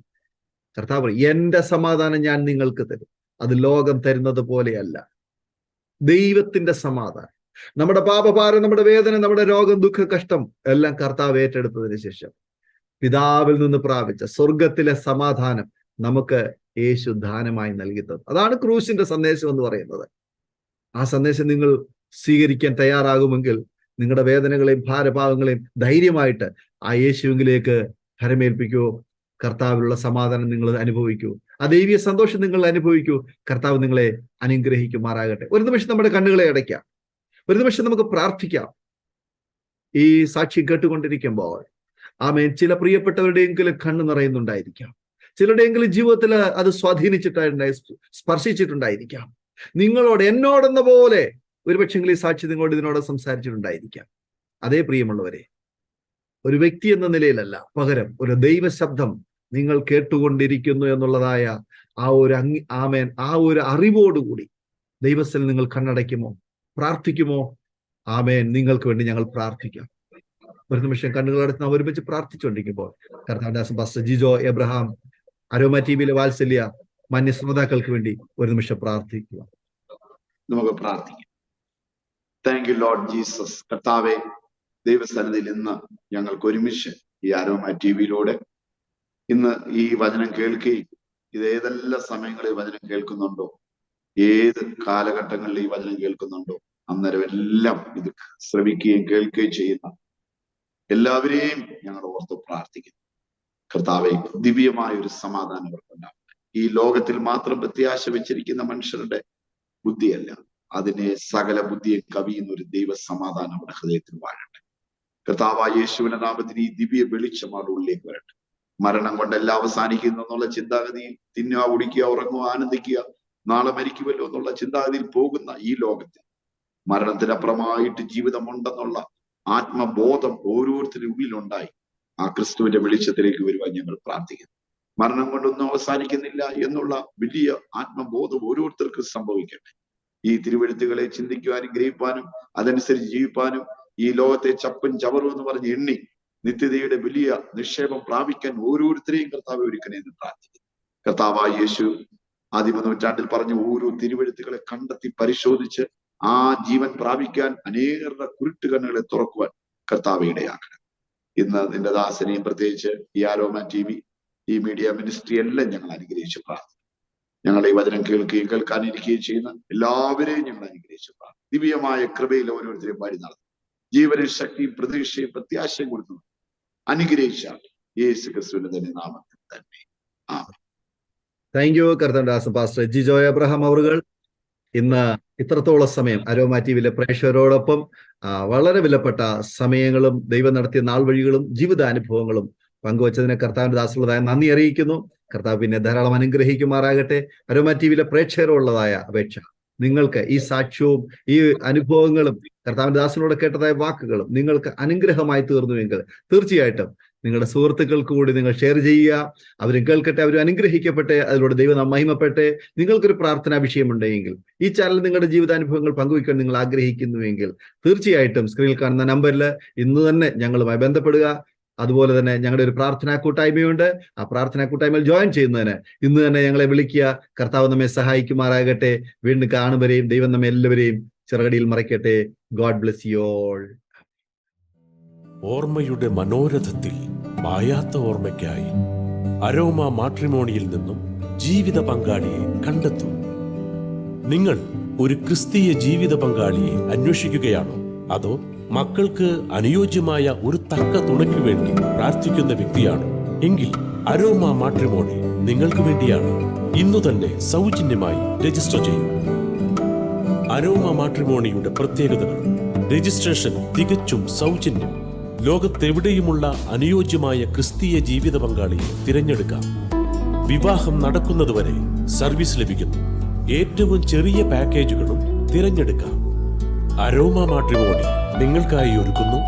കർത്താവ് എന്റെ സമാധാനം ഞാൻ നിങ്ങൾക്ക് തരും, അത് ലോകം തരുന്നത് പോലെയല്ല. ദൈവത്തിന്റെ സമാധാനം, നമ്മുടെ പാപഭാരം, നമ്മുടെ വേദന, നമ്മുടെ രോഗം, ദുഃഖ, കഷ്ടം എല്ലാം കർത്താവ് ഏറ്റെടുത്തതിന് ശേഷം പിതാവിൽ നിന്ന് പ്രാപിച്ച സ്വർഗത്തിലെ സമാധാനം നമുക്ക് യേശു ദാനമായി നൽകി തന്നു. അതാണ് ക്രൂശിന്റെ സന്ദേശം എന്ന് പറയുന്നത്. ആ സന്ദേശം നിങ്ങൾ സ്വീകരിക്കാൻ തയ്യാറാകുമെങ്കിൽ നിങ്ങളുടെ വേദനകളെയും ഭാരഭാവങ്ങളെയും ധൈര്യമായിട്ട് ആ യേശുവിലേക്ക് ഭരമേൽപ്പിക്കൂ. കർത്താവിലുള്ള സമാധാനം നിങ്ങൾ അനുഭവിക്കൂ. ആ ദൈവീയ സന്തോഷം നിങ്ങൾ അനുഭവിക്കൂ. കർത്താവ് നിങ്ങളെ അനുഗ്രഹിക്കുമാറാകട്ടെ. ഒരു നിമിഷം നമ്മുടെ കണ്ണുകളെ അടയ്ക്കാം. ഒരു നിമിഷം നമുക്ക് പ്രാർത്ഥിക്കാം. ഈ സാക്ഷി കേട്ടുകൊണ്ടിരിക്കുമ്പോൾ ആമേൻ ചില പ്രിയപ്പെട്ടവരുടെയെങ്കിലും കണ്ണ് നിറയുന്നുണ്ടായിരിക്കാം. ചിലരുടെയെങ്കിലും ജീവിതത്തിൽ അത് സ്പർശിച്ചിട്ടുണ്ടായിരിക്കാം. നിങ്ങളോട്, എന്നോടെന്ന പോലെ ഒരുപക്ഷെങ്കിൽ ഈ സാക്ഷി നിങ്ങളോട് ഇതിനോട് സംസാരിച്ചിട്ടുണ്ടായിരിക്കാം. അതേ പ്രിയമുള്ളവരെ, ഒരു വ്യക്തി എന്ന നിലയിലല്ല, പകരം ഒരു ദൈവ ശബ്ദം നിങ്ങൾ കേട്ടുകൊണ്ടിരിക്കുന്നു എന്നുള്ളതായ ആ ഒരു അറിവോടുകൂടി ദൈവസ്ഥലിൽ നിങ്ങൾ കണ്ണടയ്ക്കുമോ, പ്രാർത്ഥിക്കുമോ? ആമേൻ. നിങ്ങൾക്ക് വേണ്ടി ഞങ്ങൾ പ്രാർത്ഥിക്കാം. ഒരു നിമിഷം കണ്ണുകൾ അടച്ച് ഒരുമിച്ച് പ്രാർത്ഥിച്ചുകൊണ്ടിരിക്കുമ്പോൾ കർത്താവിന്റെ പാസ്റ്റർ ജിജോ എബ്രഹാം, അരോമ ടിവിയിലെ വാത്സല്യ മാന്യ ശ്രോതാക്കൾക്ക് വേണ്ടി ഒരു നിമിഷം പ്രാർത്ഥിക്കുക. നമുക്ക് പ്രാർത്ഥിക്കാം. Thank you Lord Jesus. കർത്താവെ, ദൈവസന്നിധിയിൽ ഇന്ന് ഞങ്ങൾക്ക് ഒരുമിച്ച് ഈ അരോമ ടിവിയിലൂടെ ഇന്ന് ഈ വചനം കേൾക്കുകയും ഇത് ഏതെല്ലാം സമയങ്ങളിൽ വചനം കേൾക്കുന്നുണ്ടോ, ഏത് കാലഘട്ടങ്ങളിൽ ഈ വചനം കേൾക്കുന്നുണ്ടോ, അന്നേരം എല്ലാം ഇത് ശ്രവിക്കുകയും കേൾക്കുകയും ചെയ്യുന്ന എല്ലാവരെയും ഞങ്ങൾ ഓർത്ത് പ്രാർത്ഥിക്കുന്നു. കർത്താവെ, ദിവ്യമായ ഒരു സമാധാനം അവർക്കുണ്ടാവും. ഈ ലോകത്തിൽ മാത്രം പ്രത്യാശ വെച്ചിരിക്കുന്ന മനുഷ്യരുടെ ബുദ്ധിയല്ല, അതിനെ സകല ബുദ്ധിയെ കവിയുന്ന ഒരു ദൈവ സമാധാനം അവരുടെ ഹൃദയത്തിൽ വാഴട്ടെ. കർത്താവായ യേശുവിന്റെ നാമത്തിൽ ഈ ദിവ്യ വെളിച്ചം അവരുടെ ഉള്ളിലേക്ക് വരട്ടെ. മരണം കൊണ്ടെല്ലാം അവസാനിക്കുന്നു എന്നുള്ള ചിന്താഗതിയിൽ തിന്നുക, കുടിക്കുക, ഉറങ്ങുക, ആനന്ദിക്കുക, നാളെ മരിക്കുമല്ലോ എന്നുള്ള ചിന്താഗതിയിൽ പോകുന്ന ഈ ലോകത്തിൽ മരണത്തിനപ്പുറമായിട്ട് ജീവിതമുണ്ടെന്നുള്ള ആത്മബോധം ഓരോരുത്തരുടെ ഉള്ളിലുണ്ടായി ആ ക്രിസ്തുവിന്റെ വെളിച്ചത്തിലേക്ക് വരുവാൻ ഞങ്ങൾ പ്രാർത്ഥിക്കുന്നു. മരണം കൊണ്ടൊന്നും അവസാനിക്കുന്നില്ല എന്നുള്ള വലിയ ആത്മബോധം ഓരോരുത്തർക്കും സംഭവിക്കട്ടെ. ഈ തിരുവെഴുത്തുകളെ ചിന്തിക്കുവാനും ഗ്രഹിപ്പാനും അതനുസരിച്ച് ജീവിപ്പാനും ഈ ലോകത്തെ ചപ്പും ചവറും എന്ന് പറഞ്ഞ് എണ്ണി നിത്യതയുടെ വലിയ നിക്ഷേപം പ്രാപിക്കാൻ ഓരോരുത്തരെയും കർത്താവ് ഒരുക്കണേ എന്ന് പ്രാർത്ഥിക്കുന്നു. കർത്താവായ യേശു ആദിമ നൂറ്റാണ്ടിൽ പറഞ്ഞ ഓരോ തിരുവെഴുത്തുകളെ കണ്ടെത്തി പരിശോധിച്ച് ആ ജീവൻ പ്രാപിക്കാൻ അനേകരുടെ കുരുട്ടുകണ്ണുകളെ തുറക്കുവാൻ കർത്താവ് ഇടയാക്കണം. ഇന്ന് നിന്റെ ദാസനെയും പ്രത്യേകിച്ച് ഈ അരോമ ടിവി, ഈ മീഡിയ മിനിസ്ട്രി എല്ലാം ഞങ്ങൾ അനുഗ്രഹിച്ച് പ്രാർത്ഥിക്കും. ഞങ്ങളെ ഈ വചനം കേൾക്കുകയും കേൾക്കാനിരിക്കുകയും ചെയ്യുന്ന എല്ലാവരെയും ഞങ്ങൾ അനുഗ്രഹിച്ച് പ്രാർത്ഥിക്കും. ദിവ്യമായ കൃപയിൽ ഓരോരുത്തരെയും വഴി നടത്തും. ജീവനും ശക്തിയും പ്രതീക്ഷയും പ്രത്യാശയും കൊടുത്തു അനുഗ്രഹിച്ചാൽ യേശു ക്രിസ്തുവിന്റെ തന്നെ നാമത്തിൽ തന്നെ ആമേൻ. താങ്ക് യു കർത്തൻദാസ് പാസ്റ്റർ ജിജോയ് അബ്രഹാം അവറുകൾ. ഇന്ന് ഇത്രത്തോളം സമയം അരോമ ടിവിയിലെ പ്രേക്ഷകരോടൊപ്പം വളരെ വിലപ്പെട്ട സമയങ്ങളും ദൈവം നടത്തിയ നാൾ വഴികളും ജീവിതാനുഭവങ്ങളും പങ്കുവച്ചതിന് കർത്താവിന്റെ ദാസുള്ളതായ നന്ദി അറിയിക്കുന്നു. കർത്താവ് പിന്നെ ധാരാളം അനുഗ്രഹിക്കുമാറാകട്ടെ. അരോമ ടിവിയിലെ പ്രേക്ഷകരോടുള്ളതായ അപേക്ഷ, നിങ്ങൾക്ക് ഈ സാക്ഷ്യവും ഈ അനുഭവങ്ങളും കർത്താവിന്റെ ദാസനോട് കേട്ടതായ വാക്കുകളും നിങ്ങൾക്ക് അനുഗ്രഹമായി തീർന്നുവെങ്കിൽ തീർച്ചയായിട്ടും നിങ്ങളുടെ സുഹൃത്തുക്കൾക്ക് കൂടി നിങ്ങൾ ഷെയർ ചെയ്യുക. അവരും കേൾക്കട്ടെ, അവരും അനുഗ്രഹിക്കട്ടെ, അതിലൂടെ ദൈവം മഹിമപ്പെട്ടെ. നിങ്ങൾക്കൊരു പ്രാർത്ഥനാ വിഷയമുണ്ടെങ്കിൽ ഈ ചാനൽ നിങ്ങളുടെ ജീവിതാനുഭവങ്ങൾ പങ്കുവയ്ക്കാൻ നിങ്ങൾ ആഗ്രഹിക്കുന്നുവെങ്കിൽ തീർച്ചയായിട്ടും സ്ക്രീനിൽ കാണുന്ന നമ്പറിൽ ഇന്ന് തന്നെ ഞങ്ങളുമായി ബന്ധപ്പെടുക. അതുപോലെ തന്നെ ഞങ്ങളുടെ ഒരു പ്രാർത്ഥനാ കൂട്ടായ്മയുണ്ട്. ആ പ്രാർത്ഥനാ കൂട്ടായ്മയിൽ ജോയിൻ ചെയ്യുന്നതിന് ഇന്ന് തന്നെ ഞങ്ങളെ വിളിക്കുക. കർത്താവ് നമ്മെ സഹായിക്കുമാറാകട്ടെ. വീണ്ടും കാണുവരെയും ദൈവം നമ്മെ എല്ലാവരെയും ചിറകടിയിൽ മറയ്ക്കട്ടെ. God bless you all. ഓർമ്മയുടെ മനോരഥത്തിൽ മായാത്ത ഓർമ്മയ്ക്കായി അരോമ മാട്രിമോണിയിൽ നിന്നും ജീവിത പങ്കാളിയെ കണ്ടെത്തൂ. നിങ്ങൾ ഒരു ക്രിസ്തീയ ജീവിത പങ്കാളിയെ അന്വേഷിക്കുകയാണോ? അതോ മക്കൾക്ക് അനുയോജ്യമായ ഒരു തക്ക തുണയ്ക്ക് വേണ്ടി പ്രാർത്ഥിക്കുന്ന വ്യക്തിയാണോ? എങ്കിൽ അരോമ മാട്രിമോണി നിങ്ങൾക്ക് വേണ്ടിയാണ്. ഇന്നു തന്നെ സൗജന്യമായി രജിസ്റ്റർ ചെയ്യൂ. അരോമ മാട്രിമോണിയുടെ പ്രത്യേകതകൾ: രജിസ്ട്രേഷൻ തികച്ചും സൗജന്യം. ലോകത്തെവിടെയുമുള്ള അനുയോജ്യമായ ക്രിസ്തീയ ജീവിത പങ്കാളിയെ തിരഞ്ഞെടുക്കാം. വിവാഹം നടക്കുന്നതുവരെ സർവീസ് ലഭിക്കുന്നു. ഏറ്റവും ചെറിയ പാക്കേജുകളും തിരഞ്ഞെടുക്കാം. അരോമ മാട്രിമോണി നിങ്ങൾക്കായി ഒരുക്കുന്നു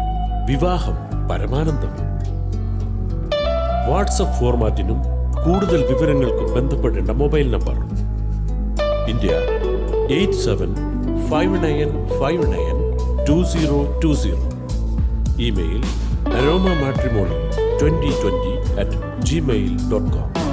വിവാഹം പരമാനന്ദം. വാട്സപ്പ് ഫോർമാറ്റിനും കൂടുതൽ വിവരങ്ങൾക്കും ബന്ധപ്പെടേണ്ട mobile number: India 8759592020. Email aromamatrimony2020@gmail.com.